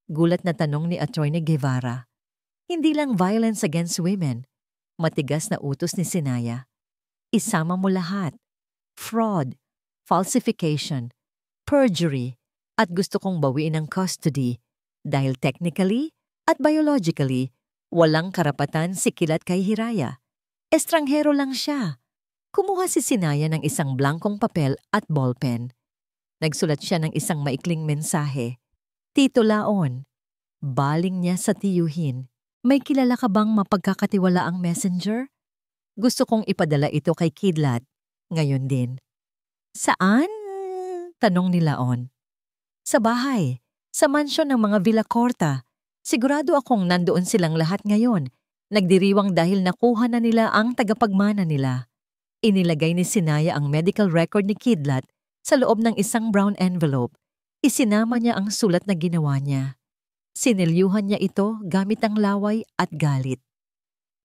Gulat na tanong ni Attorney Guevara. Hindi lang violence against women. Matigas na utos ni Sinaya. Isama mo lahat. Fraud, falsification, perjury, at gusto kong bawiin ang custody dahil technically at biologically, walang karapatan si Kilat kay Hiraya. Estranghero lang siya. Kumuha si Sinaya ng isang blankong papel at ballpen. Nagsulat siya ng isang maikling mensahe. Tito Laon, baling niya sa tiyuhin. May kilala ka bang mapagkakatiwalaang messenger? Gusto kong ipadala ito kay Kidlat. Ngayon din. Saan? Tanong ni Laon. Sa bahay. Sa mansyon ng mga Villacorta. Sigurado akong nandoon silang lahat ngayon. Nagdiriwang dahil nakuha na nila ang tagapagmana nila. Inilagay ni Sinaya ang medical record ni Kidlat sa loob ng isang brown envelope. Isinama niya ang sulat na ginawa niya. Sinilyuhan niya ito gamit ang laway at galit.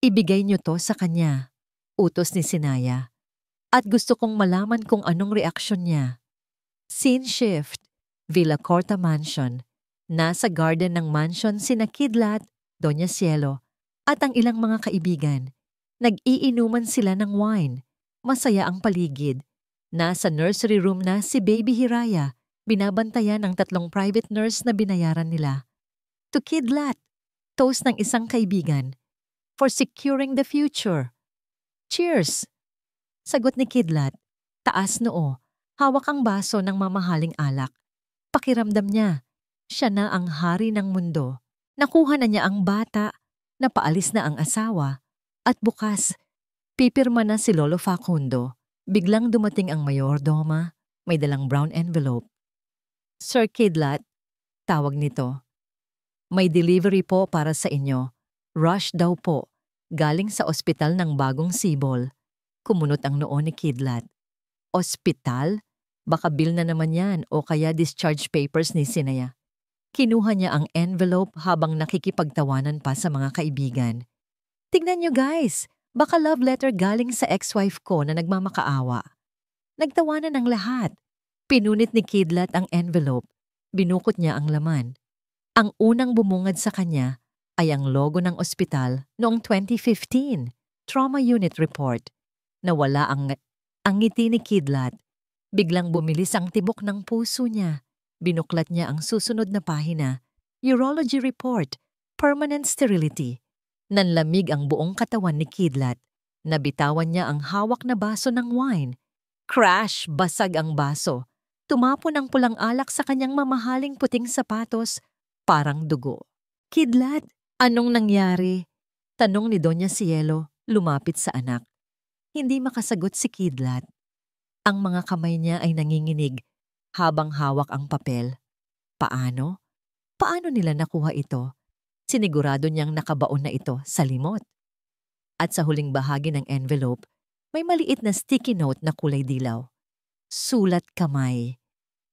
Ibigay niyo to sa kanya, utos ni Sinaya. At gusto kong malaman kung anong reaksyon niya. Scene shift, Villacorta Mansion. Nasa garden ng mansion sina Kidlat, Doña Cielo, at ang ilang mga kaibigan. Nag-iinuman sila ng wine. Masaya ang paligid. Nasa nursery room na si Baby Hiraya, binabantayan ng 3 private nurse na binayaran nila. To Kidlat, toast ng isang kaibigan. For securing the future. Cheers! Sagot ni Kidlat, taas noo, hawak ang baso ng mamahaling alak. Pakiramdam niya, siya na ang hari ng mundo. Nakuha na niya ang bata, napaalis na ang asawa, at bukas, pipirma na si Lolo Facundo. Biglang dumating ang mayordoma, may dalang brown envelope. Sir Kidlat, tawag nito. May delivery po para sa inyo. Rush daw po, galing sa ospital ng Bagong Sibol. Kumunot ang noo ni Kidlat. Ospital? Baka bill na naman yan o kaya discharge papers ni Sinaya. Kinuha niya ang envelope habang nakikipagtawanan pa sa mga kaibigan. Tignan niyo guys, baka love letter galing sa ex-wife ko na nagmamakaawa. Nagtawanan ang lahat. Pinunit ni Kidlat ang envelope. Binukot niya ang laman. Ang unang bumungad sa kanya ay ang logo ng ospital noong 2015, Trauma Unit Report. Nawala ang ngiti ni Kidlat. Biglang bumilis ang tibok ng puso niya. Binuklat niya ang susunod na pahina. Urology Report, Permanent Sterility. Nanlamig ang buong katawan ni Kidlat. Nabitawan niya ang hawak na baso ng wine. Crash! Basag ang baso. Tumapon ang pulang alak sa kanyang mamahaling puting sapatos, parang dugo. Kidlat, anong nangyari? Tanong ni Doña Cielo, lumapit sa anak. Hindi makasagot si Kidlat. Ang mga kamay niya ay nanginginig habang hawak ang papel. Paano? Paano nila nakuha ito? Sinigurado niyang nakabaon na ito sa limot. At sa huling bahagi ng envelope, may maliit na sticky note na kulay dilaw. Sulat kamay.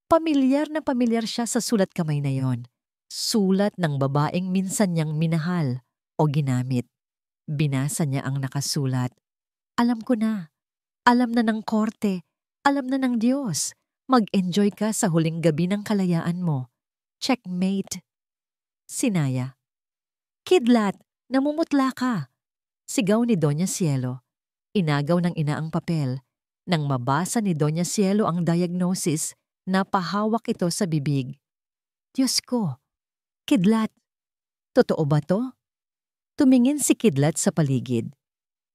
Pamilyar na pamilyar siya sa sulat kamay na yon. Sulat ng babaeng minsan niyang minahal o ginamit. Binasa niya ang nakasulat. Alam ko na. Alam na ng korte. Alam na ng Diyos. Mag-enjoy ka sa huling gabi ng kalayaan mo. Checkmate. Sinaya. Kidlat, namumutla ka. Sigaw ni Doña Cielo. Inagaw ng ina ang papel. Nang mabasa ni Doña Cielo ang diagnosis, napahawak ito sa bibig. Diyos ko, Kidlat, totoo ba to? Tumingin si Kidlat sa paligid.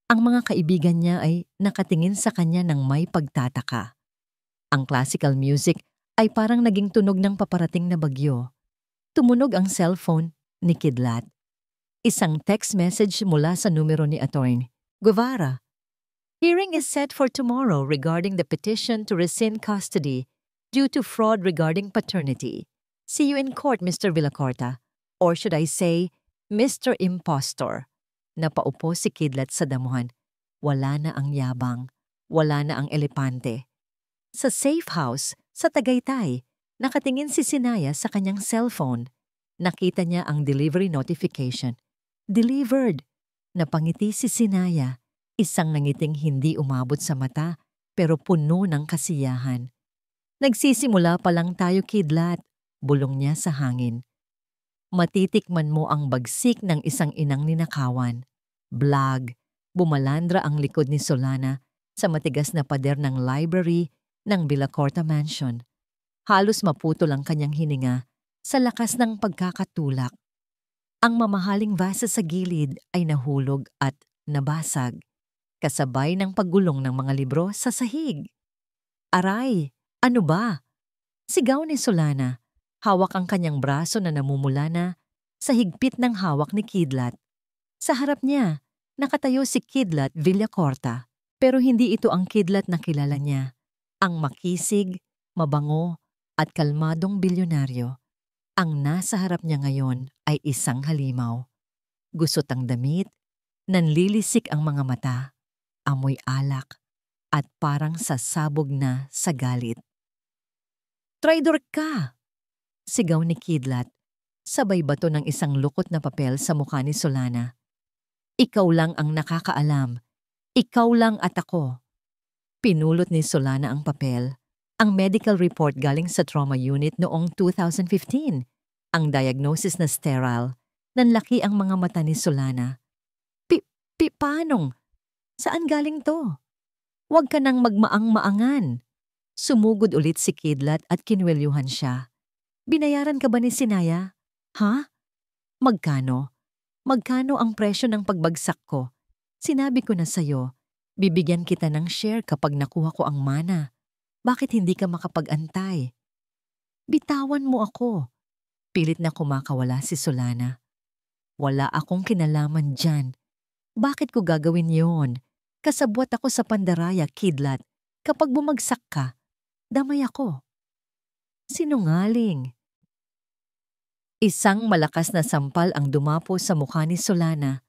Ang mga kaibigan niya ay nakatingin sa kanya ng may pagtataka. Ang classical music ay parang naging tunog ng paparating na bagyo. Tumunog ang cellphone ni Kidlat. Isang text message mula sa numero ni Atty. Guevara. Hearing is set for tomorrow regarding the petition to rescind custody due to fraud regarding paternity. See you in court, Mr. Villacorta. Or should I say, Mr. Impostor. Napaupo si Kidlat sa damuhan. Wala na ang yabang. Wala na ang elepante. Sa safe house, sa Tagaytay, nakatingin si Sinaya sa kanyang cellphone. Nakita niya ang delivery notification. Delivered! Napangiti si Sinaya, isang nangiting hindi umabot sa mata pero puno ng kasiyahan. Nagsisimula pa lang tayo, Kidlat, bulong niya sa hangin. Matitikman mo ang bagsik ng isang inang ninakawan. Blag, bumalandra ang likod ni Solana sa matigas na pader ng library ng Villacorta Mansion. Halos maputol ang kanyang hininga sa lakas ng pagkakatulak. Ang mamahaling vase sa gilid ay nahulog at nabasag, kasabay ng paggulong ng mga libro sa sahig. Aray, ano ba? Sigaw ni Solana. Hawak ang kanyang braso na namumula na sa higpit ng hawak ni Kidlat. Sa harap niya, nakatayo si Kidlat Villacorta, pero hindi ito ang Kidlat na kilala niya. Ang makisig, mabango, at kalmadong bilyonaryo. Ang nasa harap niya ngayon ay isang halimaw. Gusot ang damit, nanlilisik ang mga mata, amoy alak, at parang sasabog na sa galit. Traidor ka! Sigaw ni Kidlat, sabay bato ng isang lukot na papel sa mukha ni Solana. Ikaw lang ang nakakaalam. Ikaw lang at ako. Pinulot ni Solana ang papel. Ang medical report galing sa trauma unit noong 2015. Ang diagnosis na sterile. Nanlaki ang mga mata ni Solana. Paanong? Saan galing to? Huwag ka nang magmaang-maangan. Sumugod ulit si Kidlat at kinwelyuhan siya. Binayaran ka ba ni Sinaya? Ha? Magkano? Magkano ang presyo ng pagbagsak ko? Sinabi ko na sa'yo, bibigyan kita ng share kapag nakuha ko ang mana. Bakit hindi ka makapag-antay? Bitawan mo ako. Pilit na kumakawala si Solana. Wala akong kinalaman dyan. Bakit ko gagawin yon? Kasabwat ako sa pandaraya, Kidlat. Kapag bumagsak ka, damay ako. Sinungaling. Isang malakas na sampal ang dumapo sa mukha ni Solana.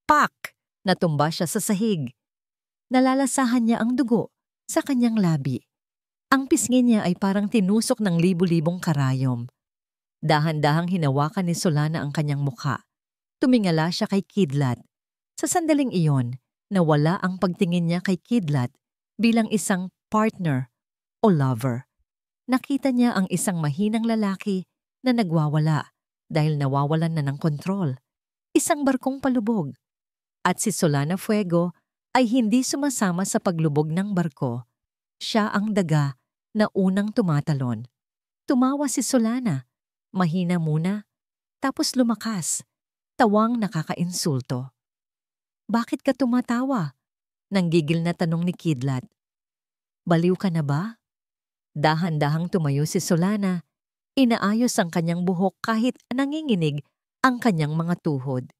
Pak! Natumba siya sa sahig. Nalalasahan niya ang dugo sa kanyang labi. Ang pisngi niya ay parang tinusok ng libu-libong karayom. Dahan-dahang hinawakan ni Solana ang kanyang mukha. Tumingala siya kay Kidlat. Sa sandaling iyon, nawala ang pagtingin niya kay Kidlat bilang isang partner o lover. Nakita niya ang isang mahinang lalaki na nagwawala dahil nawawalan na ng kontrol. Isang barkong palubog. At si Solana Fuego ay hindi sumasama sa paglubog ng barko. Siya ang daga na unang tumatalon. Tumawa si Solana. Mahina muna, tapos lumakas. Tawang nakakainsulto. Bakit ka tumatawa? Nanggigil na tanong ni Kidlat. Baliw ka na ba? Dahan-dahang tumayo si Solana. Inaayos ang kanyang buhok kahit nanginginig ang kanyang mga tuhod.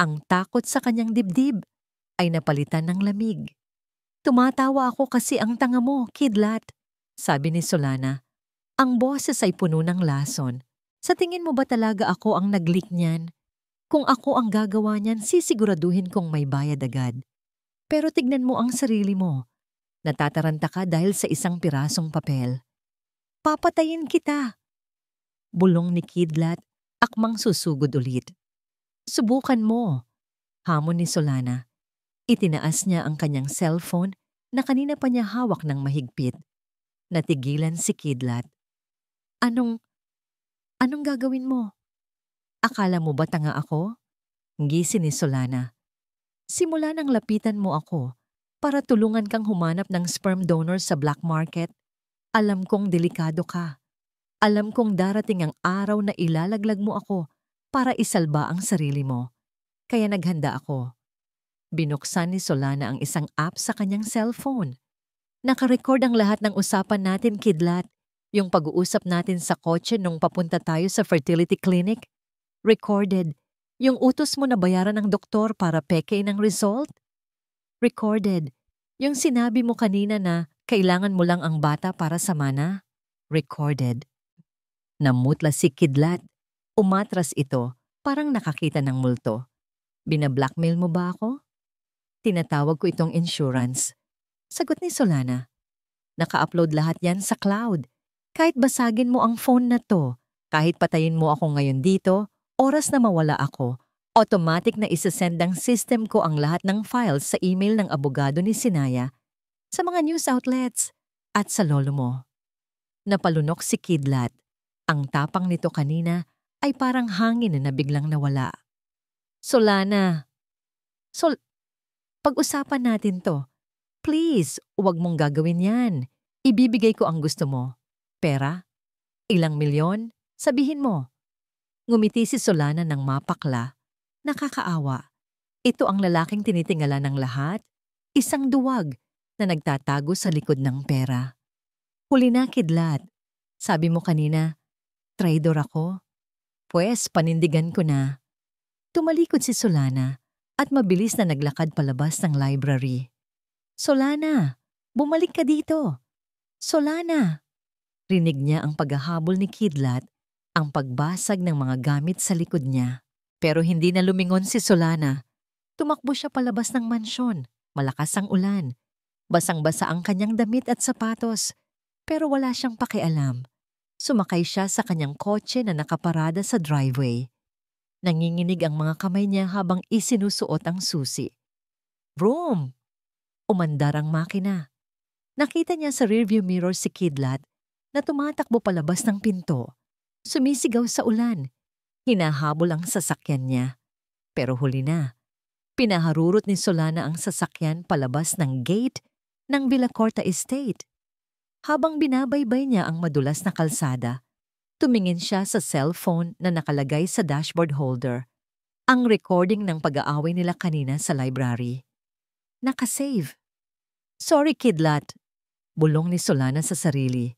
Ang takot sa kanyang dibdib ay napalitan ng lamig. Tumatawa ako kasi ang tanga mo, Kidlat, sabi ni Solana. Ang boses ay puno ng lason. Sa tingin mo ba talaga ako ang nag-leak niyan? Kung ako ang gagawa niyan, sisiguraduhin kong may bayad agad. Pero tignan mo ang sarili mo. Natataranta ka dahil sa isang pirasong papel. Papatayin kita! Bulong ni Kidlat, akmang susugod ulit. Subukan mo, hamon ni Solana. Itinaas niya ang kanyang cellphone na kanina pa niya hawak ng mahigpit. Natigilan si Kidlat. Anong gagawin mo? Akala mo ba tanga ako? Ngisi ni Solana. Simula nang lapitan mo ako para tulungan kang humanap ng sperm donor sa black market. Alam kong delikado ka. Alam kong darating ang araw na ilalaglag mo ako para isalba ang sarili mo. Kaya naghanda ako. Binuksan ni Solana ang isang app sa kanyang cellphone. Nakarecord ang lahat ng usapan natin, Kidlat. Yung pag-uusap natin sa kotse nung papunta tayo sa fertility clinic. Recorded. Yung utos mo na bayaran ng doktor para peke ng result. Recorded. Yung sinabi mo kanina na kailangan mo lang ang bata para sa mana. Recorded. Namutla si Kidlat. Umatras ito, parang nakakita ng multo. Binablackmail mo ba ako? Tinatawag ko itong insurance. Sagot ni Solana. Naka-upload lahat yan sa cloud. Kahit basagin mo ang phone na to, kahit patayin mo ako ngayon dito, oras na mawala ako, automatic na isasend ng system ko ang lahat ng files sa email ng abogado ni Sinaya, sa mga news outlets, at sa lolo mo. Napalunok si Kidlat. Ang tapang nito kanina ay parang hangin na biglang nawala. Solana. Pag-usapan natin to. Please, huwag mong gagawin yan. Ibibigay ko ang gusto mo. Pera? Ilang milyon? Sabihin mo. Ngumiti si Solana ng mapakla. Nakakaawa. Ito ang lalaking tinitingala ng lahat. Isang duwag na nagtatago sa likod ng pera. Huli na, Kidlat. Sabi mo kanina, traidor ako. Pwes, panindigan ko na. Tumalikod si Solana at mabilis na naglakad palabas ng library. Solana, bumalik ka dito. Solana. Rinig niya ang paghahabol ni Kidlat, ang pagbasag ng mga gamit sa likod niya. Pero hindi na lumingon si Solana. Tumakbo siya palabas ng mansyon. Malakas ang ulan. Basang-basa ang kanyang damit at sapatos. Pero wala siyang pakialam. Sumakay siya sa kanyang kotse na nakaparada sa driveway. Nanginginig ang mga kamay niya habang isinusuot ang susi. Vroom! Umandar ang makina. Nakita niya sa rearview mirror si Kidlat na tumatakbo palabas ng pinto. Sumisigaw sa ulan. Hinahabol ang sasakyan niya. Pero huli na. Pinaharurot ni Solana ang sasakyan palabas ng gate ng Villacorta Estate. Habang binabaybay niya ang madulas na kalsada, tumingin siya sa cellphone na nakalagay sa dashboard holder. Ang recording ng pag-aaway nila kanina sa library. Nakasave. Sorry, Kidlat. Bulong ni Solana sa sarili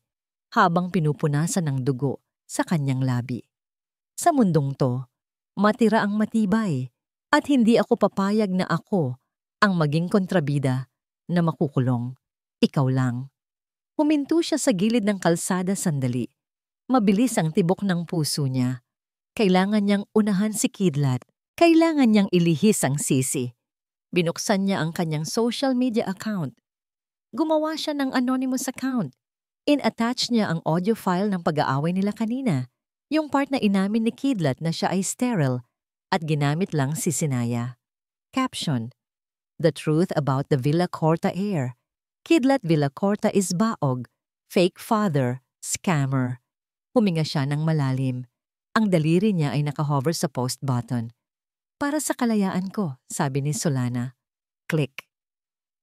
habang pinupunasan ng dugo sa kanyang labi. Sa mundong to, matira ang matibay at hindi ako papayag na ako ang maging kontrabida na makukulong. Ikaw lang. Huminto siya sa gilid ng kalsada sandali. Mabilis ang tibok ng puso niya. Kailangan niyang unahan si Kidlat. Kailangan niyang ilihis ang sisi. Binuksan niya ang kanyang social media account. Gumawa siya ng anonymous account. In-attach niya ang audio file ng pag-aaway nila kanina. Yung part na inamin ni Kidlat na siya ay sterile at ginamit lang si Sinaya. Caption: The truth about the Villacorta heir. Kidlat Villacorta is baog, fake father, scammer. Huminga siya ng malalim. Ang daliri niya ay nakahover sa post button. Para sa kalayaan ko, sabi ni Solana. Click.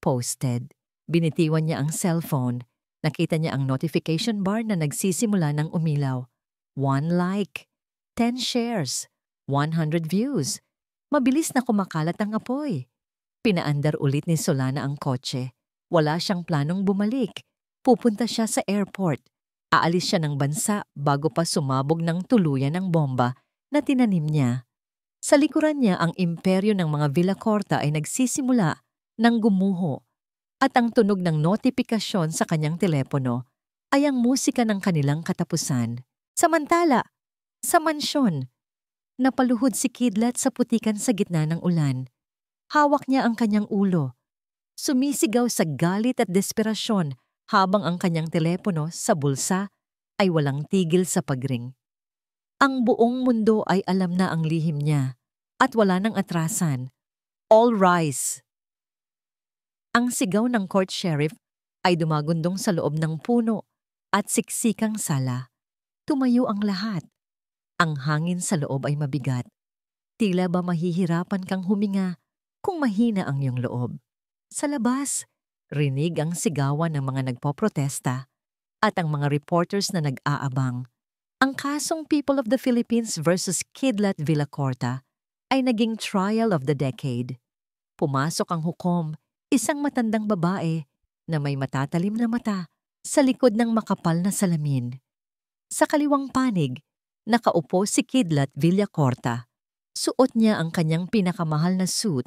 Posted. Binitiwan niya ang cellphone. Nakita niya ang notification bar na nagsisimula ng umilaw. 1 like, 10 shares, 100 views. Mabilis na kumakalat ang apoy. Pinaandar ulit ni Solana ang kotse. Wala siyang planong bumalik. Pupunta siya sa airport. Aalis siya ng bansa bago pa sumabog ng tuluyan ang bomba na tinanim niya. Sa likuran niya ang imperyo ng mga Villacorta ay nagsisimula ng gumuho at ang tunog ng notifikasyon sa kanyang telepono ay ang musika ng kanilang katapusan. Samantala, sa mansyon, napaluhod si Kidlat sa putikan sa gitna ng ulan. Hawak niya ang kanyang ulo. Sumisigaw sa galit at desperasyon habang ang kanyang telepono sa bulsa ay walang tigil sa pagring. Ang buong mundo ay alam na ang lihim niya at wala nang atrasan. All rise! Ang sigaw ng court sheriff ay dumagundong sa loob ng puno at siksikang sala. Tumayo ang lahat. Ang hangin sa loob ay mabigat. Tila ba mahihirapan kang huminga kung mahina ang iyong loob. Sa labas, rinig ang sigawan ng mga nagpoprotesta at ang mga reporters na nag-aabang. Ang kasong People of the Philippines versus Kidlat Villacorta ay naging trial of the decade. Pumasok ang hukom, isang matandang babae na may matatalim na mata sa likod ng makapal na salamin. Sa kaliwang panig, nakaupo si Kidlat Villacorta. Suot niya ang kanyang pinakamahal na suit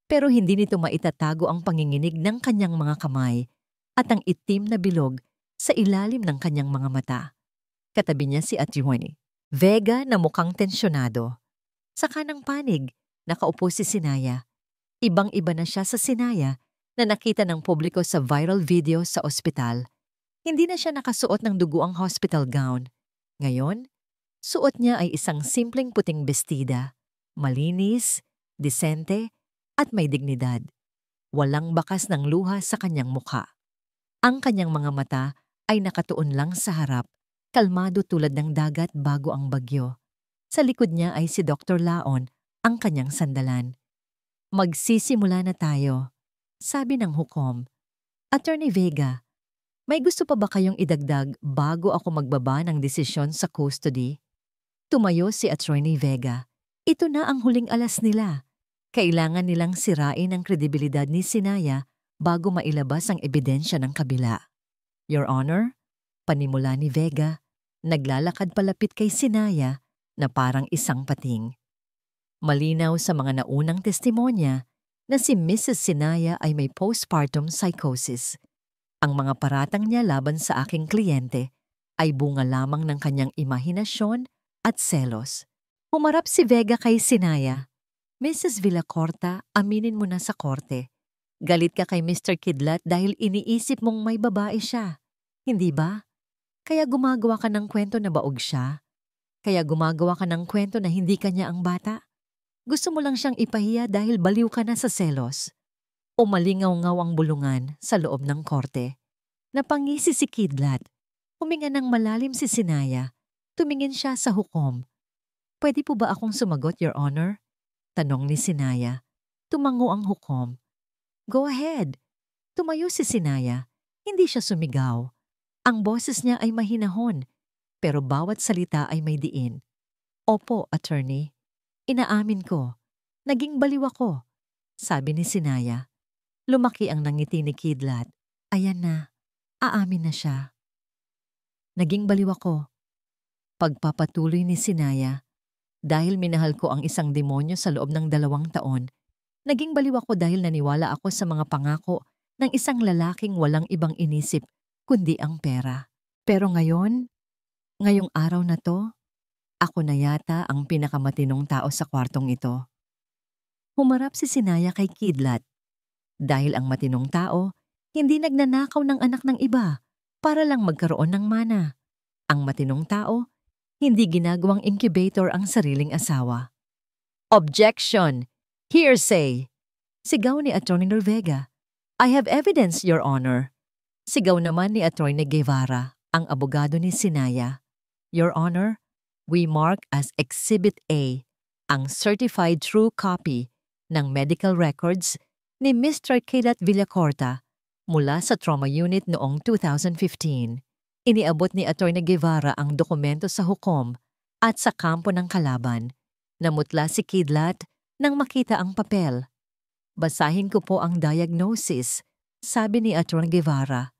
pero hindi nito maitatago ang panginginig ng kanyang mga kamay at ang itim na bilog sa ilalim ng kanyang mga mata. Katabi niya si Atty. Vega na mukhang tensyonado. Sa kanang panig, nakaupo si Sinaya. Ibang-iba na siya sa Sinaya na nakita ng publiko sa viral video sa ospital. Hindi na siya nakasuot ng duguang hospital gown. Ngayon, suot niya ay isang simpleng puting bestida, malinis, disente, at may dignidad. Walang bakas ng luha sa kanyang mukha. Ang kanyang mga mata ay nakatuon lang sa harap, kalmado tulad ng dagat bago ang bagyo. Sa likod niya ay si Dr. Laon, ang kanyang sandalan. Magsisimula na tayo, sabi ng hukom. Attorney Vega, may gusto pa ba kayong idagdag bago ako magbaba ng desisyon sa custody? Tumayo si Attorney Vega. Ito na ang huling alas nila. Kailangan nilang sirain ang kredibilidad ni Sinaya bago mailabas ang ebidensya ng kabila. Your Honor, panimula ni Vega, naglalakad palapit kay Sinaya na parang isang pating. Malinaw sa mga naunang testimonya na si Mrs. Sinaya ay may postpartum psychosis. Ang mga paratang niya laban sa aking kliyente ay bunga lamang ng kanyang imahinasyon at selos. Humarap si Vega kay Sinaya. Mrs. Villacorta, aminin mo na sa korte. Galit ka kay Mr. Kidlat dahil iniisip mong may babae siya. Hindi ba? Kaya gumagawa ka ng kwento na baog siya? Kaya gumagawa ka ng kwento na hindi kanya ang bata? Gusto mo lang siyang ipahiya dahil baliw ka na sa selos? O malingaw-ngaw ang bulungan sa loob ng korte? Napangisi si Kidlat. Huminga ng malalim si Sinaya. Tumingin siya sa hukom. Pwede po ba akong sumagot, Your Honor? Tanong ni Sinaya. Tumango ang hukom. Go ahead. Tumayo si Sinaya. Hindi siya sumigaw. Ang boses niya ay mahinahon, pero bawat salita ay may diin. Opo, attorney. Inaamin ko. Naging baliw ako, sabi ni Sinaya. Lumaki ang nangiti ni Kidlat. Ayan na, aamin na siya. Naging baliw ako. Pagpapatuloy ni Sinaya, dahil minahal ko ang isang demonyo sa loob ng 2 taon, naging baliw ako dahil naniwala ako sa mga pangako ng isang lalaking walang ibang inisip kundi ang pera. Pero ngayong araw na to, ako na yata ang pinakamatinong tao sa kwartong ito. Humarap si Sinaya kay Kidlat. Dahil ang matinong tao, hindi nagnanakaw ng anak ng iba para lang magkaroon ng mana. Ang matinong tao, Hindi ginagawang incubator ang sariling asawa. Objection! Hearsay! Sigaw ni Atty. Norvega. I have evidence, Your Honor. Sigaw naman ni Atty. Guevara, ang abogado ni Sinaya. Your Honor, we mark as Exhibit A ang certified true copy ng medical records ni Mr. Kaylat Villacorta mula sa trauma unit noong 2015. Iniabot ni Atty. Guevara ang dokumento sa hukom at sa kampo ng kalaban. Namutla si Kidlat nang makita ang papel. Basahin ko po ang diagnosis, sabi ni Atty. Guevara.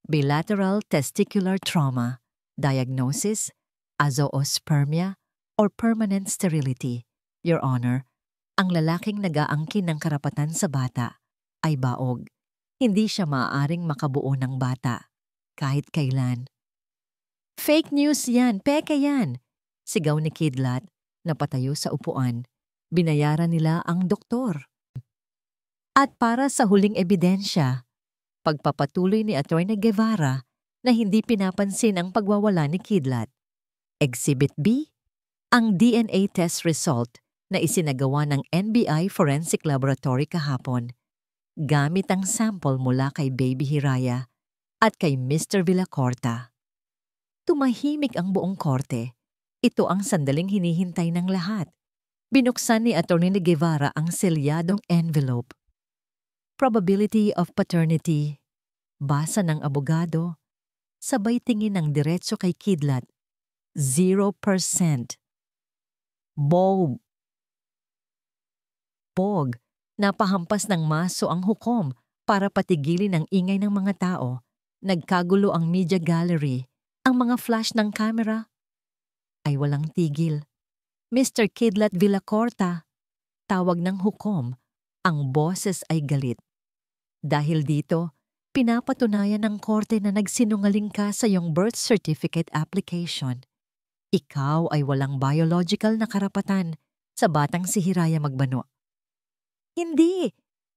Bilateral testicular trauma. Diagnosis, azoospermia or permanent sterility. Your Honor, ang lalaking nag-aangkin ng karapatan sa bata ay baog. Hindi siya maaaring makabuo ng bata kahit kailan. Fake news yan, peke yan, sigaw ni Kidlat na patayo sa upuan. Binayaran nila ang doktor. At para sa huling ebidensya, pagpapatuloy ni Atty. Guevara na hindi pinapansin ang pagwawala ni Kidlat. Exhibit B, ang DNA test result na isinagawa ng NBI Forensic Laboratory kahapon, gamit ang sample mula kay Baby Hiraya at kay Mr. Villacorta. Tumahimik ang buong korte. Ito ang sandaling hinihintay ng lahat. Binuksan ni Atty. Guevara ang selyadong envelope. Probability of paternity. Basa ng abogado. Sabay tingin ng diretso kay Kidlat. 0%. Bog. Napahampas ng maso ang hukom para patigilin ang ingay ng mga tao. Nagkagulo ang media gallery. Ang mga flash ng camera ay walang tigil. Mr. Kidlat Villacorta, tawag ng hukom, ang boses ay galit. Dahil dito, pinapatunayan ng korte na nagsinungaling ka sa iyong birth certificate application. Ikaw ay walang biological na karapatan sa batang si Hiraya magbano. Hindi!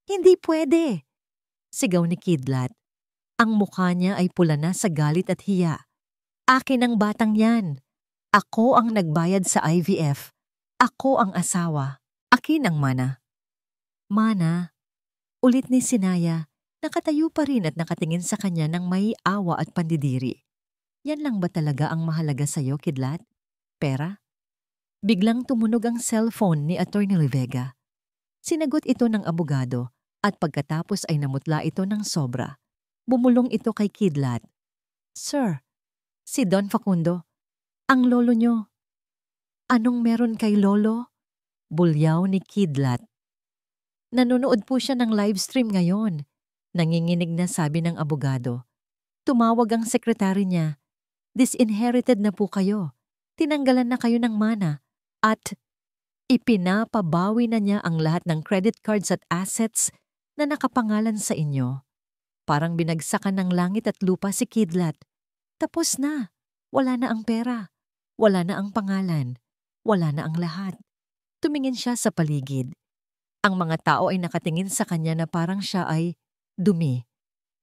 Hindi pwede! Sigaw ni Kidlat. Ang mukha niya ay pula na sa galit at hiya. Akin ang batang yan. Ako ang nagbayad sa IVF. Ako ang asawa. Akin ang mana. Mana, ulit ni Sinaya, nakatayo pa rin at nakatingin sa kanya ng may awa at pandidiri. Yan lang ba talaga ang mahalaga sa'yo, Kidlat? Pera? Biglang tumunog ang cellphone ni Atty. Norvega. Sinagot ito ng abogado at pagkatapos ay namutla ito ng sobra. Bumulong ito kay Kidlat. Sir, si Don Facundo, ang lolo nyo. Anong meron kay lolo? Bulyaw ni Kidlat. Nanonood po siya ng livestream ngayon. Nanginginig na sabi ng abogado. Tumawag ang sekretary niya. Disinherited na po kayo. Tinanggalan na kayo ng mana. At ipinapabawi na niya ang lahat ng credit cards at assets na nakapangalan sa inyo. Parang binagsakan ng langit at lupa si Kidlat. Tapos na. Wala na ang pera. Wala na ang pangalan. Wala na ang lahat. Tumingin siya sa paligid. Ang mga tao ay nakatingin sa kanya na parang siya ay dumi.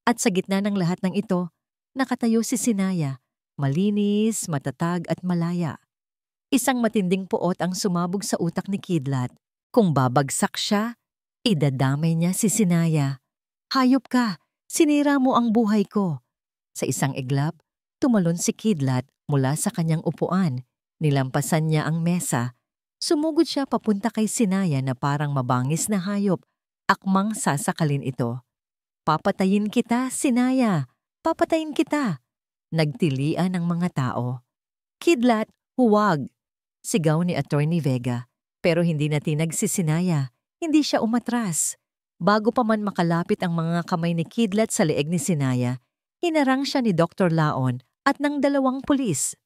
At sa gitna ng lahat ng ito, nakatayo si Sinaya, malinis, matatag at malaya. Isang matinding puot ang sumabog sa utak ni Kidlat. Kung babagsak siya, idadamay niya si Sinaya. Hayop ka! Sinira mo ang buhay ko. Sa isang iglap, tumalon si Kidlat mula sa kanyang upuan. Nilampasan niya ang mesa. Sumugod siya papunta kay Sinaya na parang mabangis na hayop. Akmang sasakalin ito. Papatayin kita, Sinaya! Papatayin kita! Nagtilian ang mga tao. Kidlat, huwag! Sigaw ni Atty. Vega. Pero hindi natinag si Sinaya. Hindi siya umatras. Bago pa man makalapit ang mga kamay ni Kidlat sa leeg ni Sinaya, hinarang siya ni Dr. Laon at ng dalawang pulis.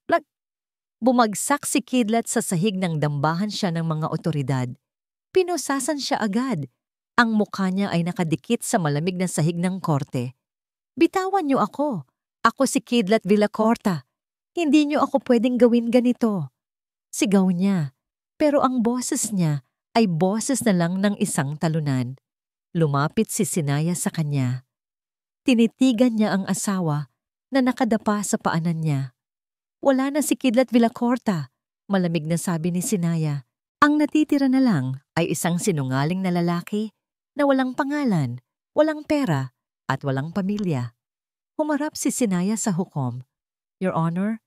Bumagsak si Kidlat sa sahig ng dambahan siya ng mga otoridad. Pinusasan siya agad. Ang mukha niya ay nakadikit sa malamig na sahig ng korte. Bitawan niyo ako. Ako si Kidlat Villacorta. Hindi niyo ako pwedeng gawin ganito. Sigaw niya. Pero ang boses niya ay boses na lang ng isang talunan. Lumapit si Sinaya sa kanya. Tinitigan niya ang asawa na nakadapa sa paanan niya. Wala na si Kidlat Villacorta, malamig na sabi ni Sinaya. Ang natitira na lang ay isang sinungaling na lalaki na walang pangalan, walang pera, at walang pamilya. Humarap si Sinaya sa hukom. Your Honor,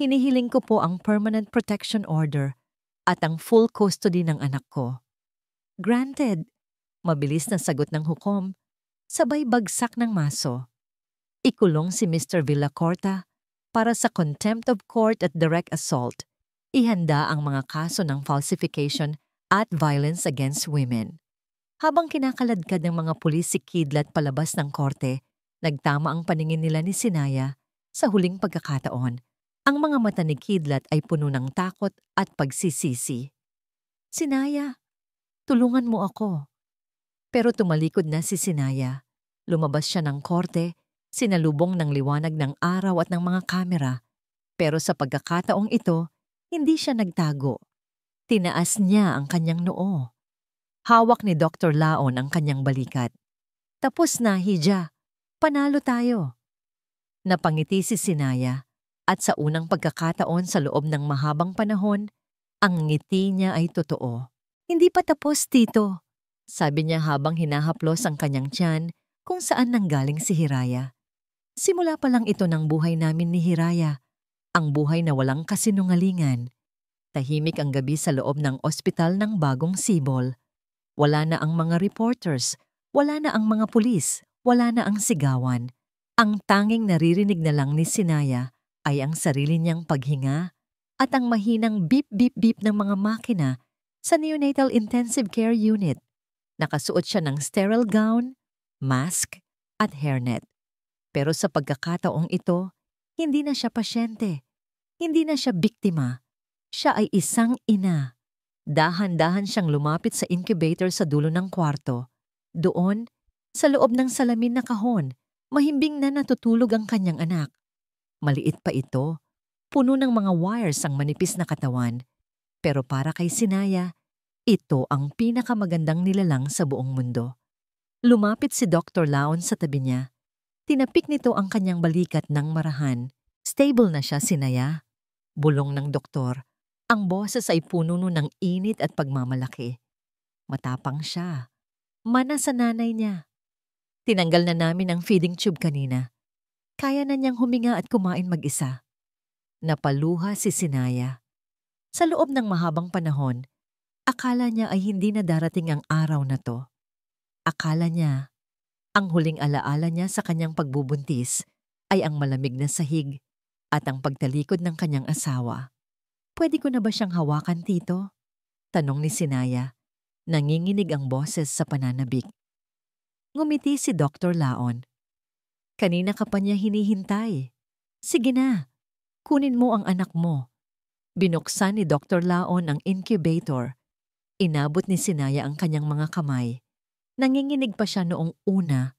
hinihiling ko po ang permanent protection order at ang full custody ng anak ko. Granted, mabilis na sagot ng hukom, sabay bagsak ng maso. Ikulong si Mr. Villacorta para sa contempt of court at direct assault. Ihanda ang mga kaso ng falsification at violence against women. Habang kinakaladkad ng mga pulis si Kidlat palabas ng korte, nagtama ang paningin nila ni Sinaya sa huling pagkakataon. Ang mga mata ni Kidlat ay puno ng takot at pagsisisi. Sinaya, tulungan mo ako. Pero tumalikod na si Sinaya. Lumabas siya ng korte, sinalubong ng liwanag ng araw at ng mga kamera. Pero sa pagkakataong ito, hindi siya nagtago. Tinaas niya ang kanyang noo. Hawak ni Dr. Laon ang kanyang balikat. Tapos na, Hija. Panalo tayo. Napangiti si Sinaya at sa unang pagkakataon sa loob ng mahabang panahon, ang ngiti niya ay totoo. Hindi pa tapos, Tito. Sabi niya habang hinahaplos ang kanyang tiyan kung saan nanggaling si Hiraya. Simula pa lang ito ng buhay namin ni Hiraya, ang buhay na walang kasinungalingan. Tahimik ang gabi sa loob ng ospital ng Bagong Sibol. Wala na ang mga reporters, wala na ang mga pulis, wala na ang sigawan. Ang tanging naririnig na lang ni Sinaya ay ang sarili niyang paghinga at ang mahinang beep-beep-beep ng mga makina sa neonatal intensive care unit. Nakasuot siya ng sterile gown, mask, at hairnet. Pero sa pagkakataong ito, hindi na siya pasyente. Hindi na siya biktima. Siya ay isang ina. Dahan-dahan siyang lumapit sa incubator sa dulo ng kwarto. Doon, sa loob ng salamin na kahon, mahimbing na natutulog ang kanyang anak. Maliit pa ito, puno ng mga wires ang manipis na katawan. Pero para kay Sinaya, ito ang pinakamagandang nilalang sa buong mundo. Lumapit si Dr. Laon sa tabi niya. Tinapik nito ang kanyang balikat ng marahan. Stable na siya, Sinaya. Bulong ng doktor. Ang boses ay puno ng init at pagmamalaki. Matapang siya. Mana sa nanay niya. Tinanggal na namin ang feeding tube kanina. Kaya na niyang huminga at kumain mag-isa. Napaluha si Sinaya. Sa loob ng mahabang panahon, akala niya ay hindi na darating ang araw na to. Akala niya, ang huling alaala niya sa kanyang pagbubuntis ay ang malamig na sahig at ang pagtalikod ng kanyang asawa. Pwede ko na ba siyang hawakan, Tito? Tanong ni Sinaya. Nanginginig ang boses sa pananabik. Ngumiti si Dr. Laon. Kanina ka pa niya hinihintay. Sige na, kunin mo ang anak mo. Binuksan ni Dr. Laon ang incubator. Inabot ni Sinaya ang kanyang mga kamay. Nanginginig pa siya noong una.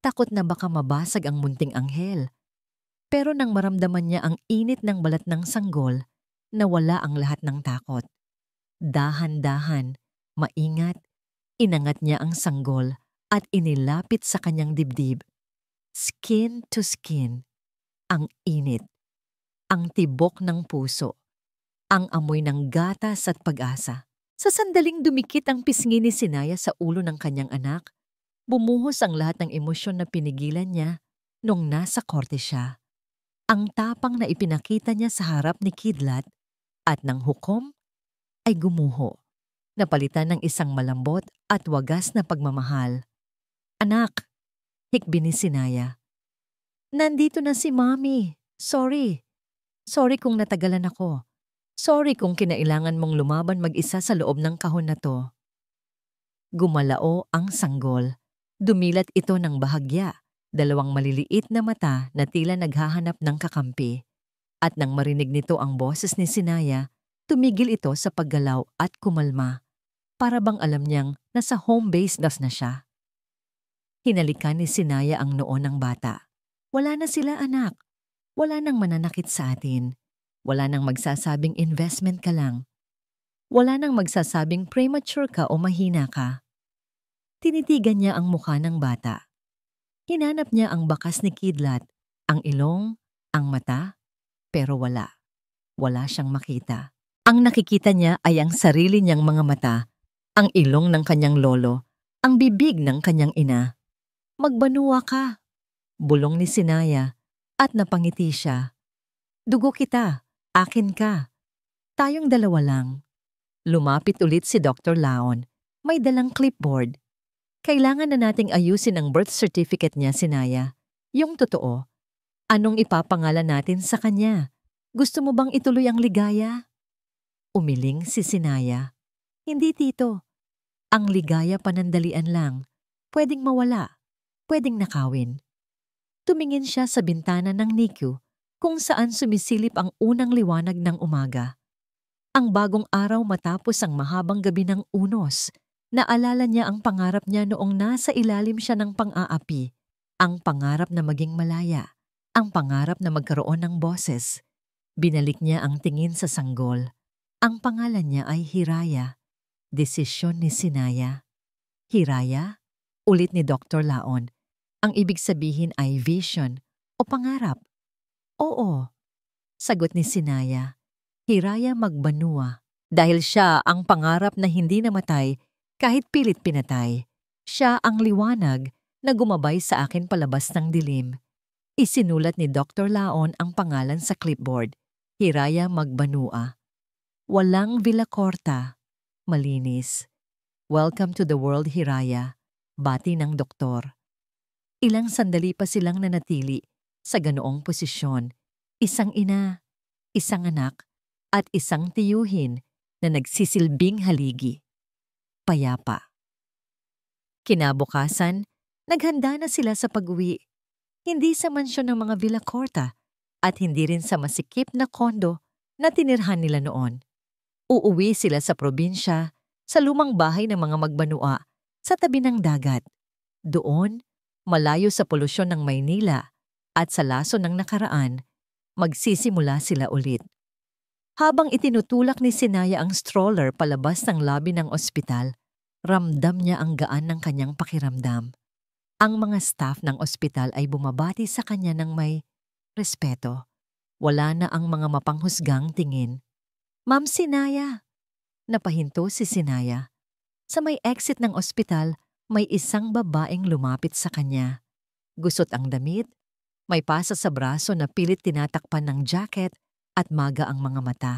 Takot na baka mabasag ang munting anghel. Pero nang maramdaman niya ang init ng balat ng sanggol, nawala ang lahat ng takot. Dahan-dahan, maingat, inangat niya ang sanggol at inilapit sa kanyang dibdib. Skin to skin. Ang init. Ang tibok ng puso. Ang amoy ng gatas at pag-asa. Sa sandaling dumikit ang pisngi ni Sinaya sa ulo ng kanyang anak, bumuhos ang lahat ng emosyon na pinigilan niya nung nasa korte siya. Ang tapang na ipinakita niya sa harap ni Kidlat at ng hukom ay gumuho, napalitan ng isang malambot at wagas na pagmamahal. Anak, hikbi ni Sinaya. Nandito na si Mommy. Sorry. Sorry kung natagalan ako. Sorry kung kinailangan mong lumaban mag-isa sa loob ng kahon na to. Gumalao ang sanggol. Dumilat ito ng bahagya. Dalawang maliliit na mata na tila naghahanap ng kakampi. At nang marinig nito ang boses ni Sinaya, tumigil ito sa paggalaw at kumalma. Para bang alam niyang nasa home base na siya. Hinalikan ni Sinaya ang noo ng bata. Wala na sila, anak. Wala nang mananakit sa atin. Wala nang magsasabing investment ka lang. Wala nang magsasabing premature ka o mahina ka. Tinitigan niya ang mukha ng bata. Hinanap niya ang bakas ni Kidlat, ang ilong, ang mata, pero wala. Wala siyang makita. Ang nakikita niya ay ang sarili niyang mga mata, ang ilong ng kanyang lolo, ang bibig ng kanyang ina. Magbanua ka, bulong ni Sinaya at napangiti siya. Dugo kita, akin ka. Tayong dalawa lang. Lumapit ulit si Dr. Laon. May dalang clipboard. Kailangan na nating ayusin ang birth certificate niya, Sinaya. Yung totoo. Anong ipapangalan natin sa kanya? Gusto mo bang ituloy ang ligaya? Umiling si Sinaya. Hindi, tito. Ang ligaya panandalian lang. Pwedeng mawala. Pwedeng nakawin. Tumingin siya sa bintana ng NICU kung saan sumisilip ang unang liwanag ng umaga. Ang bagong araw matapos ang mahabang gabi ng unos. Naalala niya ang pangarap niya noong nasa ilalim siya ng pang-aapi. Ang pangarap na maging malaya. Ang pangarap na magkaroon ng boses. Binalik niya ang tingin sa sanggol. Ang pangalan niya ay Hiraya. Desisyon ni Sinaya. Hiraya? Ulit ni Dr. Laon. Ang ibig sabihin ay vision o pangarap. Oo, sagot ni Sinaya. Hiraya Magbanua. Dahil siya ang pangarap na hindi namatay kahit pilit pinatay. Siya ang liwanag na gumabay sa akin palabas ng dilim. Isinulat ni Dr. Laon ang pangalan sa clipboard. Hiraya Magbanua. Walang Villacorta. Malinis. Welcome to the world, Hiraya. Bati ng doktor. Ilang sandali pa silang nanatili sa ganoong posisyon. Isang ina, isang anak, at isang tiyuhin na nagsisilbing haligi. Payapa. Kinabukasan, naghanda na sila sa pag-uwi. Hindi sa mansyon ng mga Villacorta at hindi rin sa masikip na kondo na tinirhan nila noon. Uuwi sila sa probinsya, sa lumang bahay ng mga Magbanua, sa tabi ng dagat. Doon, malayo sa polusyon ng Maynila at sa laso ng nakaraan, magsisimula sila ulit. Habang itinutulak ni Sinaya ang stroller palabas ng lobby ng ospital, ramdam niya ang gaan ng kanyang pakiramdam. Ang mga staff ng ospital ay bumabati sa kanya ng may respeto. Wala na ang mga mapanghusgang tingin. Ma'am Sinaya! Napahinto si Sinaya. Sa may exit ng ospital, may isang babaeng lumapit sa kanya. Gusot ang damit, may pasa sa braso na pilit tinatakpan ng jacket at maga ang mga mata.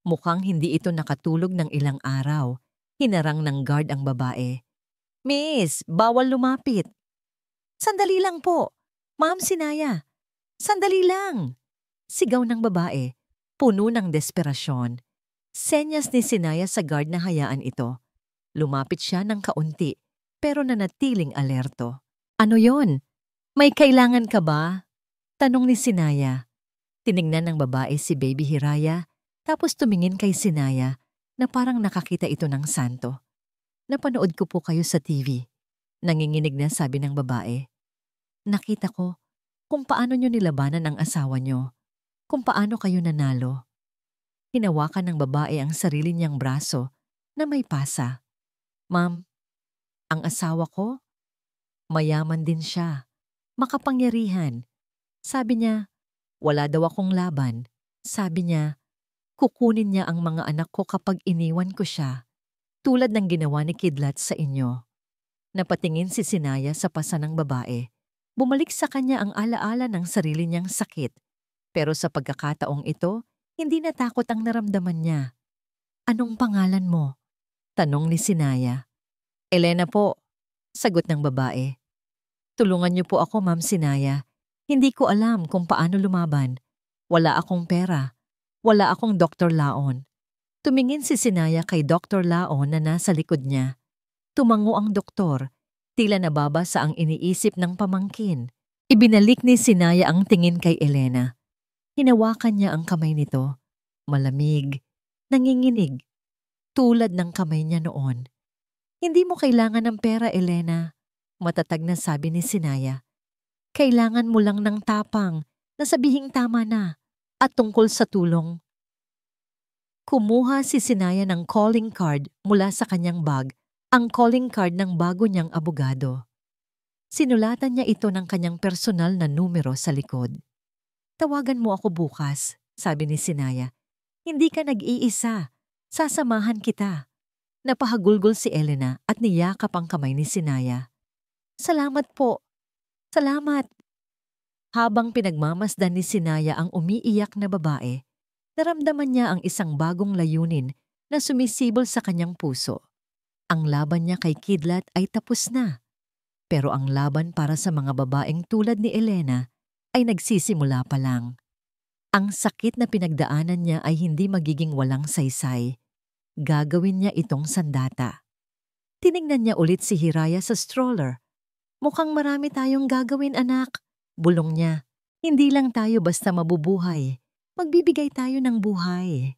Mukhang hindi ito nakatulog ng ilang araw. Hinarang ng guard ang babae. Miss, bawal lumapit. Sandali lang po. Ma'am Sinaya, sandali lang. Sigaw ng babae, puno ng desperasyon. Senyas ni Sinaya sa guard na hayaan ito. Lumapit siya ng kaunti, pero nanatiling alerto. Ano yon? May kailangan ka ba? Tanong ni Sinaya. Tiningnan ng babae si Baby Hiraya, tapos tumingin kay Sinaya na parang nakakita ito ng santo. Napanood ko po kayo sa TV. Nanginginig na sabi ng babae. Nakita ko kung paano nyo nilabanan ang asawa nyo, kung paano kayo nanalo. Hinawakan ng babae ang sarili niyang braso na may pasa. Ma'am, ang asawa ko, mayaman din siya, makapangyarihan. Sabi niya, wala daw akong laban. Sabi niya, kukunin niya ang mga anak ko kapag iniwan ko siya, tulad ng ginawa ni Kidlat sa inyo. Napatingin si Sinaya sa pasa ng babae. Bumalik sa kanya ang alaala ng sarili niyang sakit. Pero sa pagkakataong ito, hindi natakot ang naramdaman niya. Anong pangalan mo? Tanong ni Sinaya. Elena po, sagot ng babae. Tulungan niyo po ako, Ma'am Sinaya. Hindi ko alam kung paano lumaban. Wala akong pera. Wala akong Dr. Laon. Tumingin si Sinaya kay Dr. Laon na nasa likod niya. Tumango ang doktor. Tila nababasa ang iniisip ng pamangkin. Ibinalik ni Sinaya ang tingin kay Elena. Hinawakan niya ang kamay nito. Malamig. Nanginginig. Tulad ng kamay niya noon. Hindi mo kailangan ng pera, Elena. Matatag na sabi ni Sinaya. Kailangan mo lang ng tapang na sabihing tama na at tungkol sa tulong. Kumuha si Sinaya ng calling card mula sa kanyang bag, ang calling card ng bago niyang abogado. Sinulatan niya ito ng kanyang personal na numero sa likod. Tawagan mo ako bukas, sabi ni Sinaya. Hindi ka nag-iisa. Sasamahan kita. Napahagulgol si Elena at niyakap ang kamay ni Sinaya. Salamat po. Salamat. Habang pinagmamasdan ni Sinaya ang umiiyak na babae, naramdaman niya ang isang bagong layunin na sumisibol sa kanyang puso. Ang laban niya kay Kidlat ay tapos na. Pero ang laban para sa mga babaeng tulad ni Elena ay nagsisimula pa lang. Ang sakit na pinagdaanan niya ay hindi magiging walang saysay. Gagawin niya itong sandata. Tiningnan niya ulit si Hiraya sa stroller. Mukhang marami tayong gagawin, anak. Bulong niya. Hindi lang tayo basta mabubuhay. Magbibigay tayo ng buhay.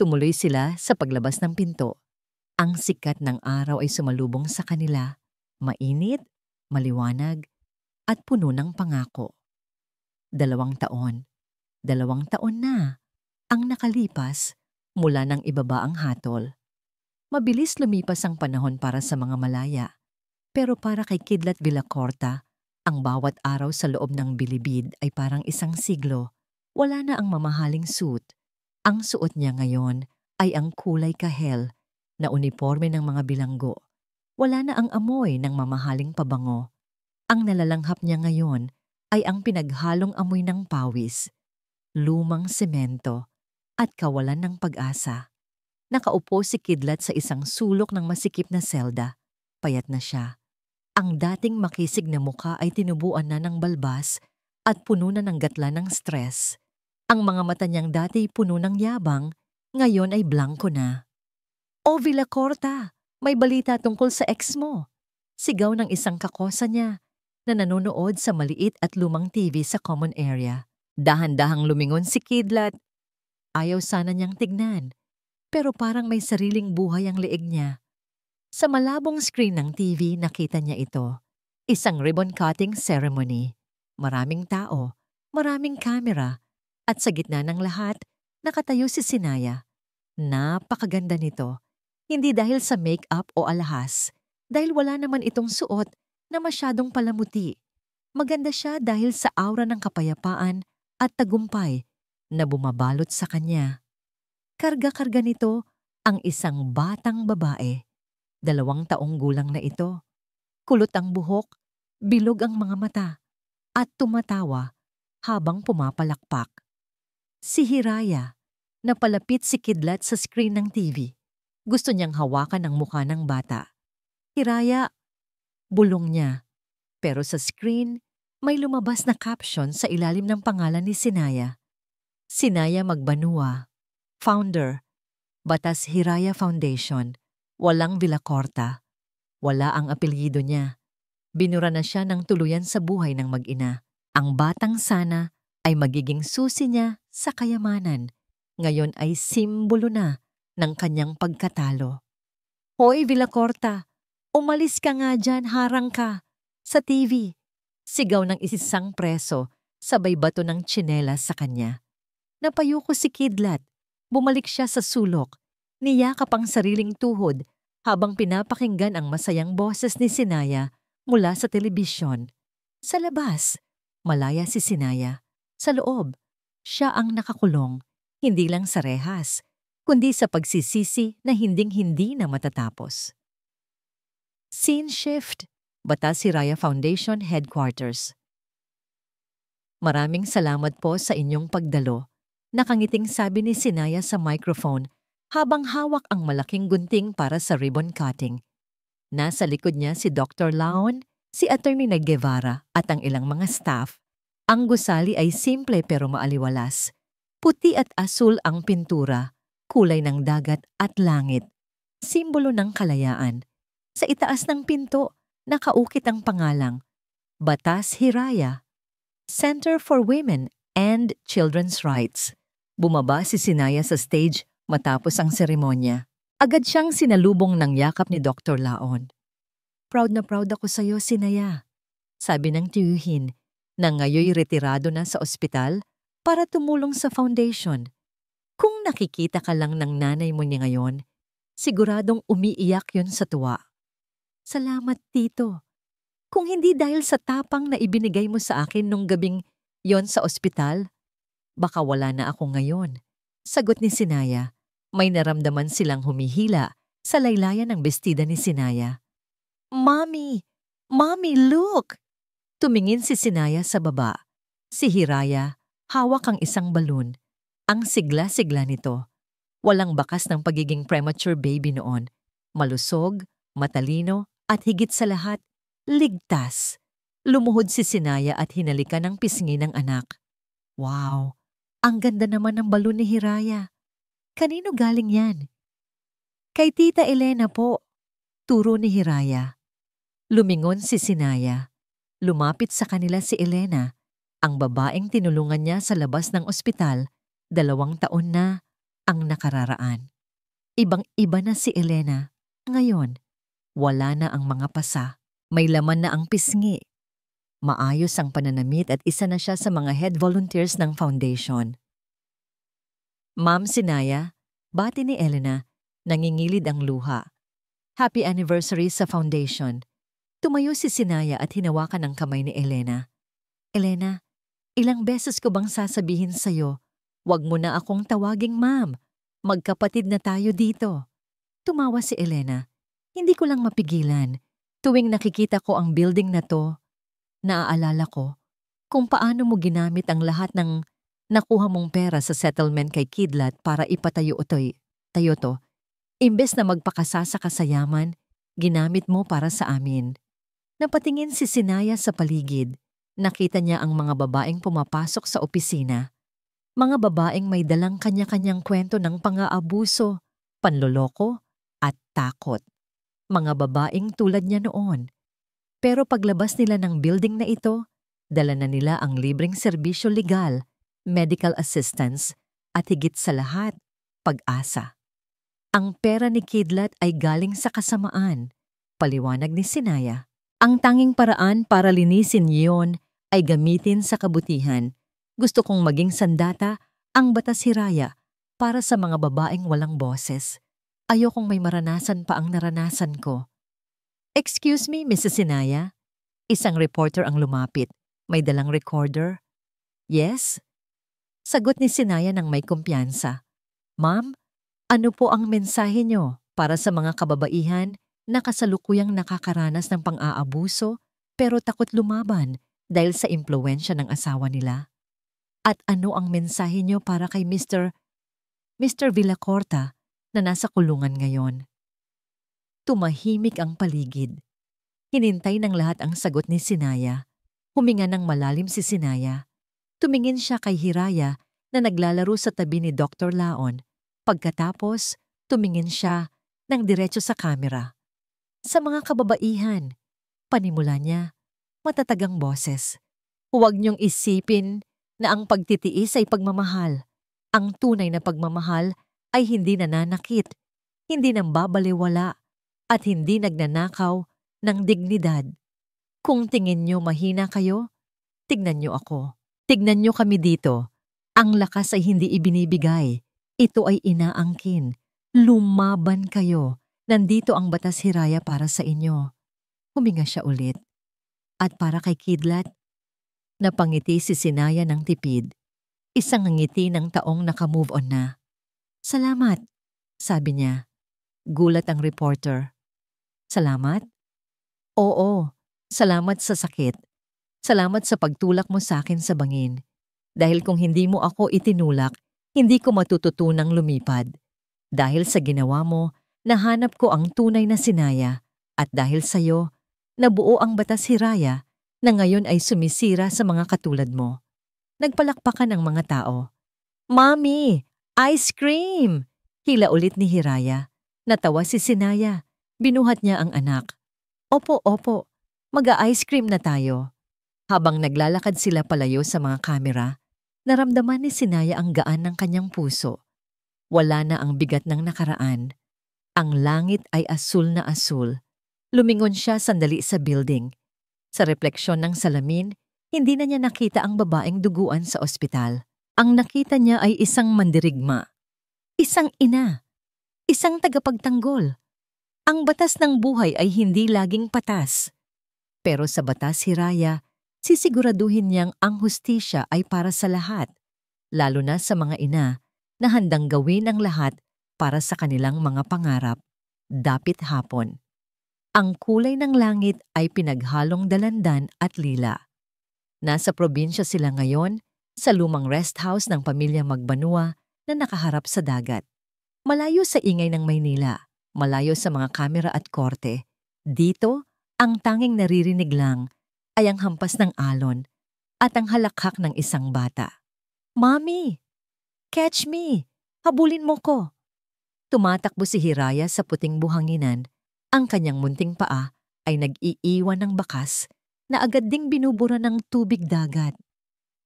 Tumuloy sila sa paglabas ng pinto. Ang sikat ng araw ay sumalubong sa kanila. Mainit, maliwanag, at puno ng pangako. 2 taon. 2 taon na ang nakalipas mula nang ibaba ang hatol. Mabilis lumipas ang panahon para sa mga malaya. Pero para kay Kidlat Villacorta, ang bawat araw sa loob ng bilibid ay parang isang siglo. Wala na ang mamahaling suit. Ang suot niya ngayon ay ang kulay kahel na uniforme ng mga bilanggo. Wala na ang amoy ng mamahaling pabango. Ang nalalanghap niya ngayon ay ang pinaghalong amoy ng pawis, lumang semento, at kawalan ng pag-asa. Nakaupo si Kidlat sa isang sulok ng masikip na selda. Payat na siya. Ang dating makisig na muka ay tinubuan na ng balbas at puno na ng gatla ng stress. Ang mga mata niyang dati puno ng yabang, ngayon ay blanko na. "O Villacorta, may balita tungkol sa ex mo." Sigaw ng isang kakosa niya na nanonood sa maliit at lumang TV sa common area. Dahan-dahang lumingon si Kidlat. Ayaw sana niyang tignan, pero parang may sariling buhay ang leeg niya. Sa malabong screen ng TV nakita niya ito. Isang ribbon cutting ceremony. Maraming tao, maraming kamera, at sa gitna ng lahat, nakatayo si Sinaya. Napakaganda nito. Hindi dahil sa make-up o alahas, dahil wala naman itong suot na masyadong palamuti. Maganda siya dahil sa aura ng kapayapaan at tagumpay na bumabalot sa kanya. Karga-karga nito ang isang batang babae. 2 taong gulang na ito. Kulot ang buhok, bilog ang mga mata, at tumatawa habang pumapalakpak. Si Hiraya, napalapit si Kidlat sa screen ng TV. Gusto niyang hawakan ang mukha ng bata. "Hiraya," bulong niya. Pero sa screen, may lumabas na caption sa ilalim ng pangalan ni Sinaya. Sinaya Magbanua, Founder, Batas Hiraya Foundation. Walang Villacorta. Wala ang apelyido niya. Binura na siya ng tuluyan sa buhay ng mag-ina. Ang batang sana ay magiging susi niya sa kayamanan. Ngayon ay simbolo na ng kanyang pagkatalo. "Hoy Villacorta, umalis ka nga dyan, harang ka. Sa TV." Sigaw ng isang preso, sabay bato ng tsinelas sa kanya. Napayuko si Kidlat. Bumalik siya sa sulok. Niyakap ang sariling tuhod habang pinapakinggan ang masayang boses ni Sinaya mula sa telebisyon. Sa labas, malaya si Sinaya. Sa loob, siya ang nakakulong, hindi lang sa rehas, kundi sa pagsisisi na hinding-hindi na matatapos. Scene shift. Batas Hiraya Foundation Headquarters. "Maraming salamat po sa inyong pagdalo," nakangiting sabi ni Sinaya sa microphone habang hawak ang malaking gunting para sa ribbon cutting. Nasa likod niya si Dr. Laon, si Attorney Guevara at ang ilang mga staff. Ang gusali ay simple pero maaliwalas. Puti at asul ang pintura, kulay ng dagat at langit. Simbolo ng kalayaan. Sa itaas ng pinto, nakaukit ang pangalang Batas Hiraya, Center for Women and Children's Rights. Bumaba si Sinaya sa stage matapos ang seremonya. Agad siyang sinalubong ng yakap ni Dr. Laon. "Proud na proud ako sa iyo, Sinaya," sabi ng tiyuhin na ngayoy retirado na sa ospital para tumulong sa foundation. Kung nakikita ka lang ng nanay mo niya ngayon, siguradong umiiyak yun sa tuwa. "Salamat, Tito. Kung hindi dahil sa tapang na ibinigay mo sa akin nung gabing yon sa ospital, baka wala na ako ngayon," Sagot ni Sinaya. May naramdaman silang humihila sa laylayan ng bestida ni Sinaya. Mommy! Mommy, look! Tumingin si Sinaya sa baba. Si Hiraya, hawak ang isang balon. Ang sigla-sigla nito. Walang bakas ng pagiging premature baby noon. Malusog, matalino, at higit sa lahat, ligtas. Lumuhod si Sinaya at hinalikan ang pisngi ng anak. Wow! Ang ganda naman ng balon ni Hiraya. Kanino galing yan? Kay Tita Elena po. Turo ni Hiraya. Lumingon si Sinaya. Lumapit sa kanila si Elena, ang babaeng tinulungan niya sa labas ng ospital, 2 taon na ang nakararaan. Ibang-iba na si Elena. Ngayon, wala na ang mga pasa. May laman na ang pisngi. Maayos ang pananamit at isa na siya sa mga head volunteers ng foundation. Ma'am Sinaya, bati ni Elena, nangingilid ang luha. Happy anniversary sa foundation. Tumayo si Sinaya at hinawakan ang kamay ni Elena. Elena, ilang beses ko bang sasabihin sa'yo, wag mo na akong tawaging ma'am. Magkapatid na tayo dito. Tumawa si Elena. Hindi ko lang mapigilan. Tuwing nakikita ko ang building na to, naaalala ko kung paano mo ginamit ang lahat ng nakuha mong pera sa settlement kay Kidlat para ipatayo tayo to. Imbes na magpakasasa ka sa yaman, ginamit mo para sa amin. Napatingin si Sinaya sa paligid. Nakita niya ang mga babaeng pumapasok sa opisina. Mga babaeng may dalang kanya-kanyang kwento ng pang-aabuso, panloloko, at takot. Mga babaeng tulad niya noon. Pero paglabas nila ng building na ito, dala na nila ang libreng serbisyo legal, medical assistance, at higit sa lahat, pag-asa. Ang pera ni Kidlat ay galing sa kasamaan, paliwanag ni Sinaya. Ang tanging paraan para linisin iyon ay gamitin sa kabutihan. Gusto kong maging sandata ang batas Hiraya para sa mga babaeng walang boses. Ayokong may maranasan pa ang naranasan ko. Excuse me, Mrs. Sinaya? Isang reporter ang lumapit. May dalang recorder. Yes? Sagot ni Sinaya ng may kumpiyansa. Ma'am, ano po ang mensahe niyo para sa mga kababaihan na kasalukuyang nakakaranas ng pang-aabuso pero takot lumaban dahil sa impluwensya ng asawa nila? At ano ang mensahe niyo para kay Mr. Villacorta na nasa kulungan ngayon? Tumahimik ang paligid. Hinintay ng lahat ang sagot ni Sinaya. Huminga ng malalim si Sinaya. Tumingin siya kay Hiraya na naglalaro sa tabi ni Dr. Laon. Pagkatapos, tumingin siya ng diretso sa kamera. Sa mga kababaihan, panimula niya, matatagang boses. Huwag niyong isipin na ang pagtitiis ay pagmamahal. Ang tunay na pagmamahal ay hindi nananakit, hindi nambabaliwala, at hindi nagnanakaw ng dignidad. Kung tingin niyo mahina kayo, tignan niyo ako. Tignan niyo kami dito. Ang lakas ay hindi ibinibigay. Ito ay inaangkin. Lumaban kayo. Nandito ang batas Hiraya para sa inyo. Huminga siya ulit. At para kay Kidlat, napangiti si Sinaya ng tipid. Isang ngiti ng taong nakamove on na. Salamat, sabi niya. Gulat ang reporter. Salamat? Oo, salamat sa sakit. Salamat sa pagtulak mo sa akin sa bangin. Dahil kung hindi mo ako itinulak, hindi ko matututunang lumipad. Dahil sa ginawa mo, nahanap ko ang tunay na Sinaya at dahil sa'yo, nabuo ang batas Hiraya na ngayon ay sumisira sa mga katulad mo. Nagpalakpakan ang mga tao. Mommy! Ice cream! Hila ulit ni Hiraya. Natawa si Sinaya. Binuhat niya ang anak. Opo, mag-ice cream na tayo. Habang naglalakad sila palayo sa mga kamera, naramdaman ni Sinaya ang gaan ng kanyang puso. Wala na ang bigat ng nakaraan. Ang langit ay asul na asul. Lumingon siya sandali sa building. Sa refleksyon ng salamin, hindi na niya nakita ang babaeng duguan sa ospital. Ang nakita niya ay isang mandirigma. Isang ina. Isang tagapagtanggol. Ang batas ng buhay ay hindi laging patas. Pero sa batas Hiraya, sisiguraduhin niyang ang hustisya ay para sa lahat, lalo na sa mga ina na handang gawin ang lahat para sa kanilang mga pangarap, dapit hapon. Ang kulay ng langit ay pinaghalong dalandan at lila. Nasa probinsya sila ngayon, sa lumang rest house ng pamilya Magbanua na nakaharap sa dagat. Malayo sa ingay ng Maynila, malayo sa mga kamera at korte. Dito, ang tanging naririnig lang ay ang hampas ng alon at ang halakhak ng isang bata. "Mommy! Catch me! Habulin mo ko!" Tumatakbo si Hiraya sa puting buhanginan. Ang kanyang munting paa ay nag-iiwan ng bakas na agad ding binubura ng tubig dagat.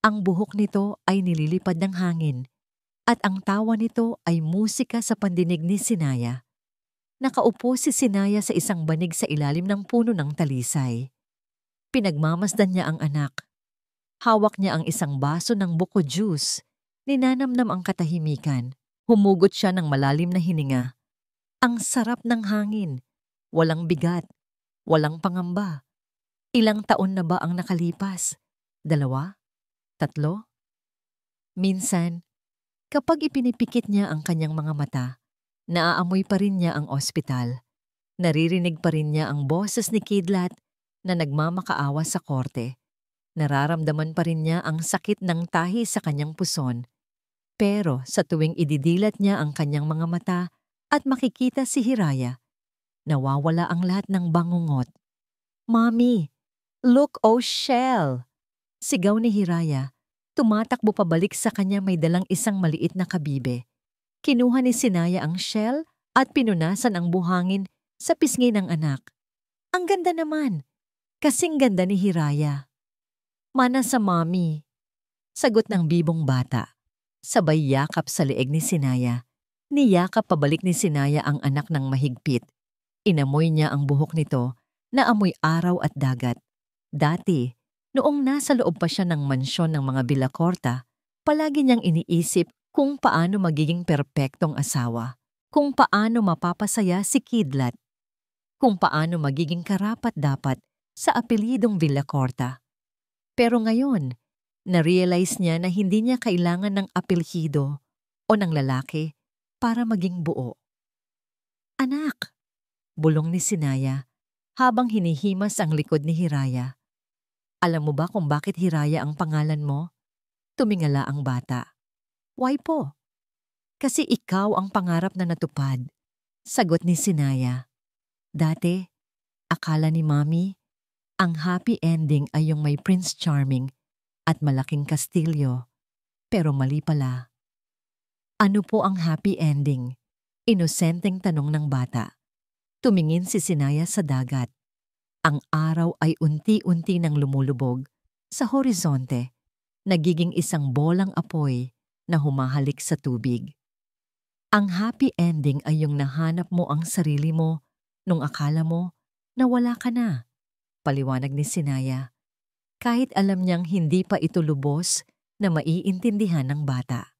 Ang buhok nito ay nililipad ng hangin at ang tawa nito ay musika sa pandinig ni Sinaya. Nakaupo si Sinaya sa isang banig sa ilalim ng puno ng talisay. Pinagmamasdan niya ang anak. Hawak niya ang isang baso ng buko juice. Ninanamnam ang katahimikan. Humugot siya ng malalim na hininga. Ang sarap ng hangin. Walang bigat. Walang pangamba. Ilang taon na ba ang nakalipas? 2? 3? Minsan, kapag ipinipikit niya ang kanyang mga mata, naaamoy pa rin niya ang ospital. Naririnig pa rin niya ang boses ni Kidlat na nagmamakaawa sa korte. Nararamdaman pa rin niya ang sakit ng tahi sa kanyang puson. Pero sa tuwing ididilat niya ang kanyang mga mata at makikita si Hiraya, nawawala ang lahat ng bangungot. "Mommy, look, oh shell!" Sigaw ni Hiraya. Tumatakbo pabalik sa kanya, may dalang isang maliit na kabibe. Kinuha ni Sinaya ang shell at pinunasan ang buhangin sa pisngi ng anak. "Ang ganda naman! Kasing ganda ni Hiraya." "Mana sa mommy," sagot ng bibong bata. Sabay yakap sa leeg ni Sinaya. Niyakap pabalik ni Sinaya ang anak ng mahigpit. Inamoy niya ang buhok nito na amoy araw at dagat. Dati, noong nasa loob pa siya ng mansyon ng mga Villacorta, palagi niyang iniisip kung paano magiging perpektong asawa, kung paano mapapasaya si Kidlat, kung paano magiging karapat-dapat sa apelyidong Villacorta. Pero ngayon, na-realize niya na hindi niya kailangan ng apelyido o ng lalaki para maging buo. "Anak!" bulong ni Sinaya habang hinihimas ang likod ni Hiraya. "Alam mo ba kung bakit Hiraya ang pangalan mo?" Tumingala ang bata. "Why po?" "Kasi ikaw ang pangarap na natupad," sagot ni Sinaya. "Dati, akala ni Mommy, ang happy ending ay yung may Prince Charming at malaking kastilyo. Pero mali pala." "Ano po ang happy ending?" Inosenteng tanong ng bata. Tumingin si Sinaya sa dagat. Ang araw ay unti-unti nang lumulubog sa horizonte, nagiging isang bolang apoy na humahalik sa tubig. Ang happy ending ay yung nahanap mo ang sarili mo nung akala mo na wala ka na, paliwanag ni Sinaya. Kahit alam niyang hindi pa ito lubos na maiintindihan ng bata.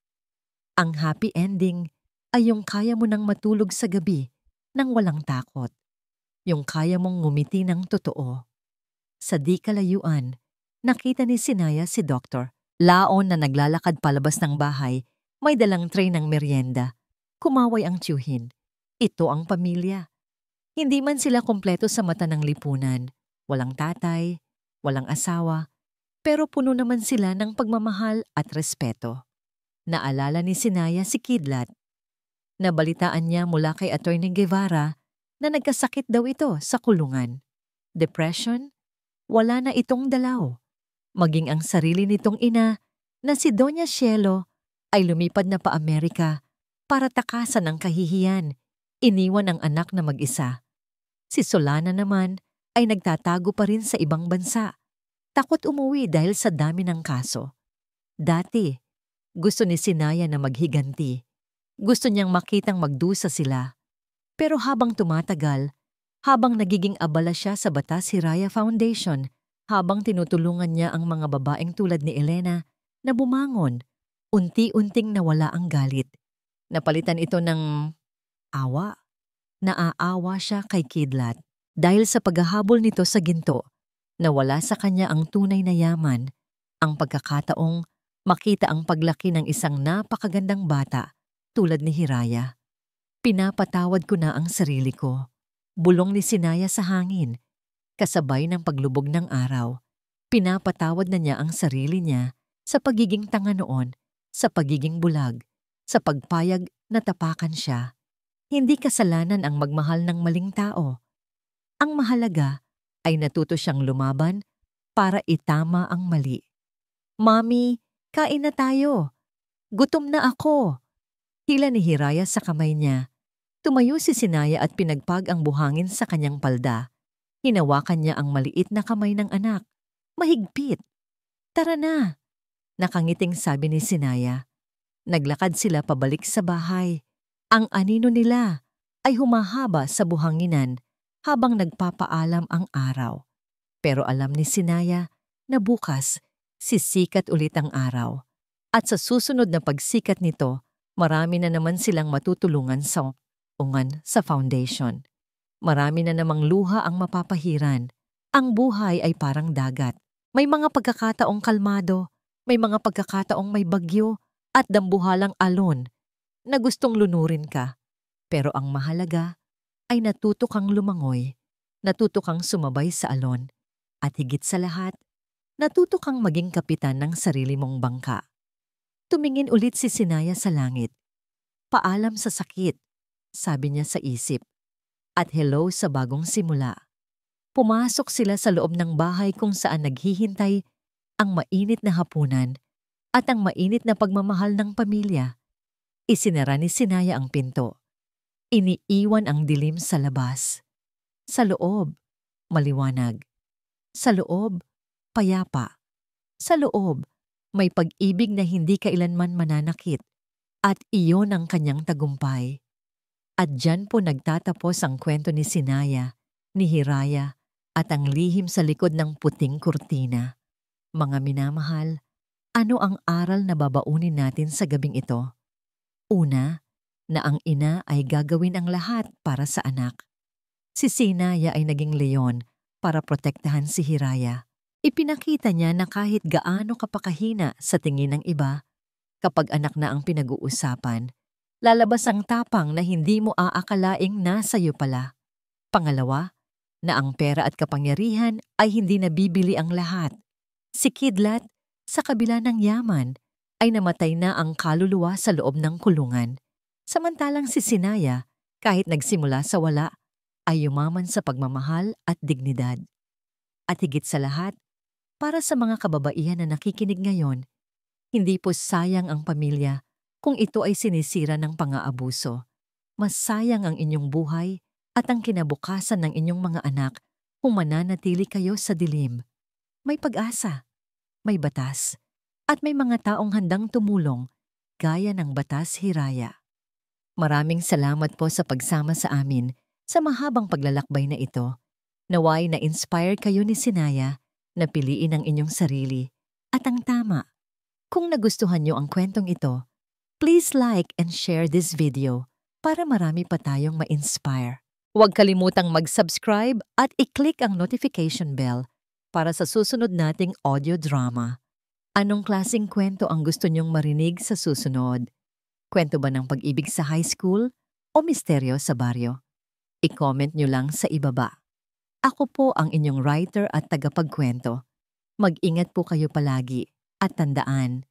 Ang happy ending ay yung kaya mo nang matulog sa gabi nang walang takot. Yung kaya mong ngumiti ng totoo. Sa di kalayuan, nakita ni Sinaya si Doktor. Laon na naglalakad palabas ng bahay, may dalang tray ng merienda. Kumaway ang tiyuhin. Ito ang pamilya. Hindi man sila kompleto sa mata ng lipunan. Walang tatay, walang asawa, pero puno naman sila ng pagmamahal at respeto. Naalala ni Sinaya si Kidlat. Nabalitaan niya mula kay Atty. Guevara na nagkasakit daw ito sa kulungan. Depression? Wala na itong dalaw. Maging ang sarili nitong ina na si Doña Cielo ay lumipad na pa Amerika para takasan ang kahihiyan. Iniwan ang anak na mag-isa. Si Solana naman ay nagtatago pa rin sa ibang bansa. Takot umuwi dahil sa dami ng kaso. Dati, gusto ni Sinaya na maghiganti. Gusto niyang makitang magdusa sila. Pero habang tumatagal, habang nagiging abala siya sa Batas Hiraya Foundation, habang tinutulungan niya ang mga babaeng tulad ni Elena na bumangon, unti-unting nawala ang galit. Napalitan ito ng awa. Naaawa siya kay Kidlat dahil sa paghahabol nito sa ginto. Nawala sa kanya ang tunay na yaman, ang pagkakataong makita ang paglaki ng isang napakagandang bata tulad ni Hiraya. Pinapatawad ko na ang sarili ko. Bulong ni Sinaya sa hangin, kasabay ng paglubog ng araw. Pinapatawad na niya ang sarili niya sa pagiging tanga noon, sa pagiging bulag, sa pagpayag na tapakan siya. Hindi kasalanan ang magmahal ng maling tao. Ang mahalaga ay natuto siyang lumaban para itama ang mali. Mami, kain na tayo. Gutom na ako. Hila ni Hiraya sa kamay niya. Tumayo si Sinaya at pinagpag ang buhangin sa kanyang palda. Hinawakan niya ang maliit na kamay ng anak. Mahigpit. Tara na. Nakangiting sabi ni Sinaya. Naglakad sila pabalik sa bahay. Ang anino nila ay humahaba sa buhanginan habang nagpapaalam ang araw. Pero alam ni Sinaya na bukas sisikat ulit ang araw. At sa susunod na pagsikat nito, marami na naman silang matutulungan sa foundation. Marami na namang luha ang mapapahiran. Ang buhay ay parang dagat. May mga pagkakataong kalmado, may mga pagkakataong may bagyo at dambuhalang alon na gustong lunurin ka. Pero ang mahalaga ay natuto kang lumangoy, natuto kang sumabay sa alon, at higit sa lahat, natuto kang maging kapitan ng sarili mong bangka. Tumingin ulit si Sinaya sa langit. Paalam sa sakit, sabi niya sa isip, at hello sa bagong simula. Pumasok sila sa loob ng bahay kung saan naghihintay ang mainit na hapunan at ang mainit na pagmamahal ng pamilya. Isinara ni Sinaya ang pinto. Iniiwan ang dilim sa labas. Sa loob, maliwanag. Sa loob, payapa. Sa loob, may pag-ibig na hindi kailanman mananakit. At iyon ang kanyang tagumpay. At diyan po nagtatapos ang kwento ni Sinaya, ni Hiraya, at ang lihim sa likod ng puting kurtina. Mga minamahal, ano ang aral na babaunin natin sa gabing ito? Una, na ang ina ay gagawin ang lahat para sa anak. Si Sinaya ay naging leon para protektahan si Hiraya. Ipinakita niya na kahit gaano kapakahina sa tingin ng iba, kapag anak na ang pinag-uusapan, lalabas ang tapang na hindi mo aakalaing nasa iyo pala. Pangalawa, na ang pera at kapangyarihan ay hindi nabibili ang lahat. Si Kidlat, sa kabila ng yaman, ay namatay na ang kaluluwa sa loob ng kulungan. Samantalang si Sinaya, kahit nagsimula sa wala, ay yumaman sa pagmamahal at dignidad. At higit sa lahat, para sa mga kababaihan na nakikinig ngayon, hindi po sayang ang pamilya kung ito ay sinisira ng pang-aabuso. Mas sayang ang inyong buhay at ang kinabukasan ng inyong mga anak kung mananatili kayo sa dilim. May pag-asa, may batas, at may mga taong handang tumulong gaya ng Batas Hiraya. Maraming salamat po sa pagsama sa amin sa mahabang paglalakbay na ito. Naway na-inspire kayo ni Sinaya na piliin ang inyong sarili at ang tama. Kung nagustuhan niyo ang kwentong ito, please like and share this video para marami pa tayong ma-inspire. Huwag kalimutang mag-subscribe at i-click ang notification bell para sa susunod nating audio drama. Anong klaseng kwento ang gusto niyong marinig sa susunod? Kwento ba ng pag-ibig sa high school o misteryo sa baryo? I-comment niyo lang sa ibaba. Ako po ang inyong writer at tagapagkwento. Mag-ingat po kayo palagi at tandaan,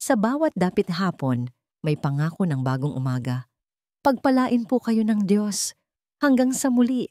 sa bawat dapit hapon, may pangako ng bagong umaga. Pagpalain po kayo ng Diyos. Hanggang sa muli.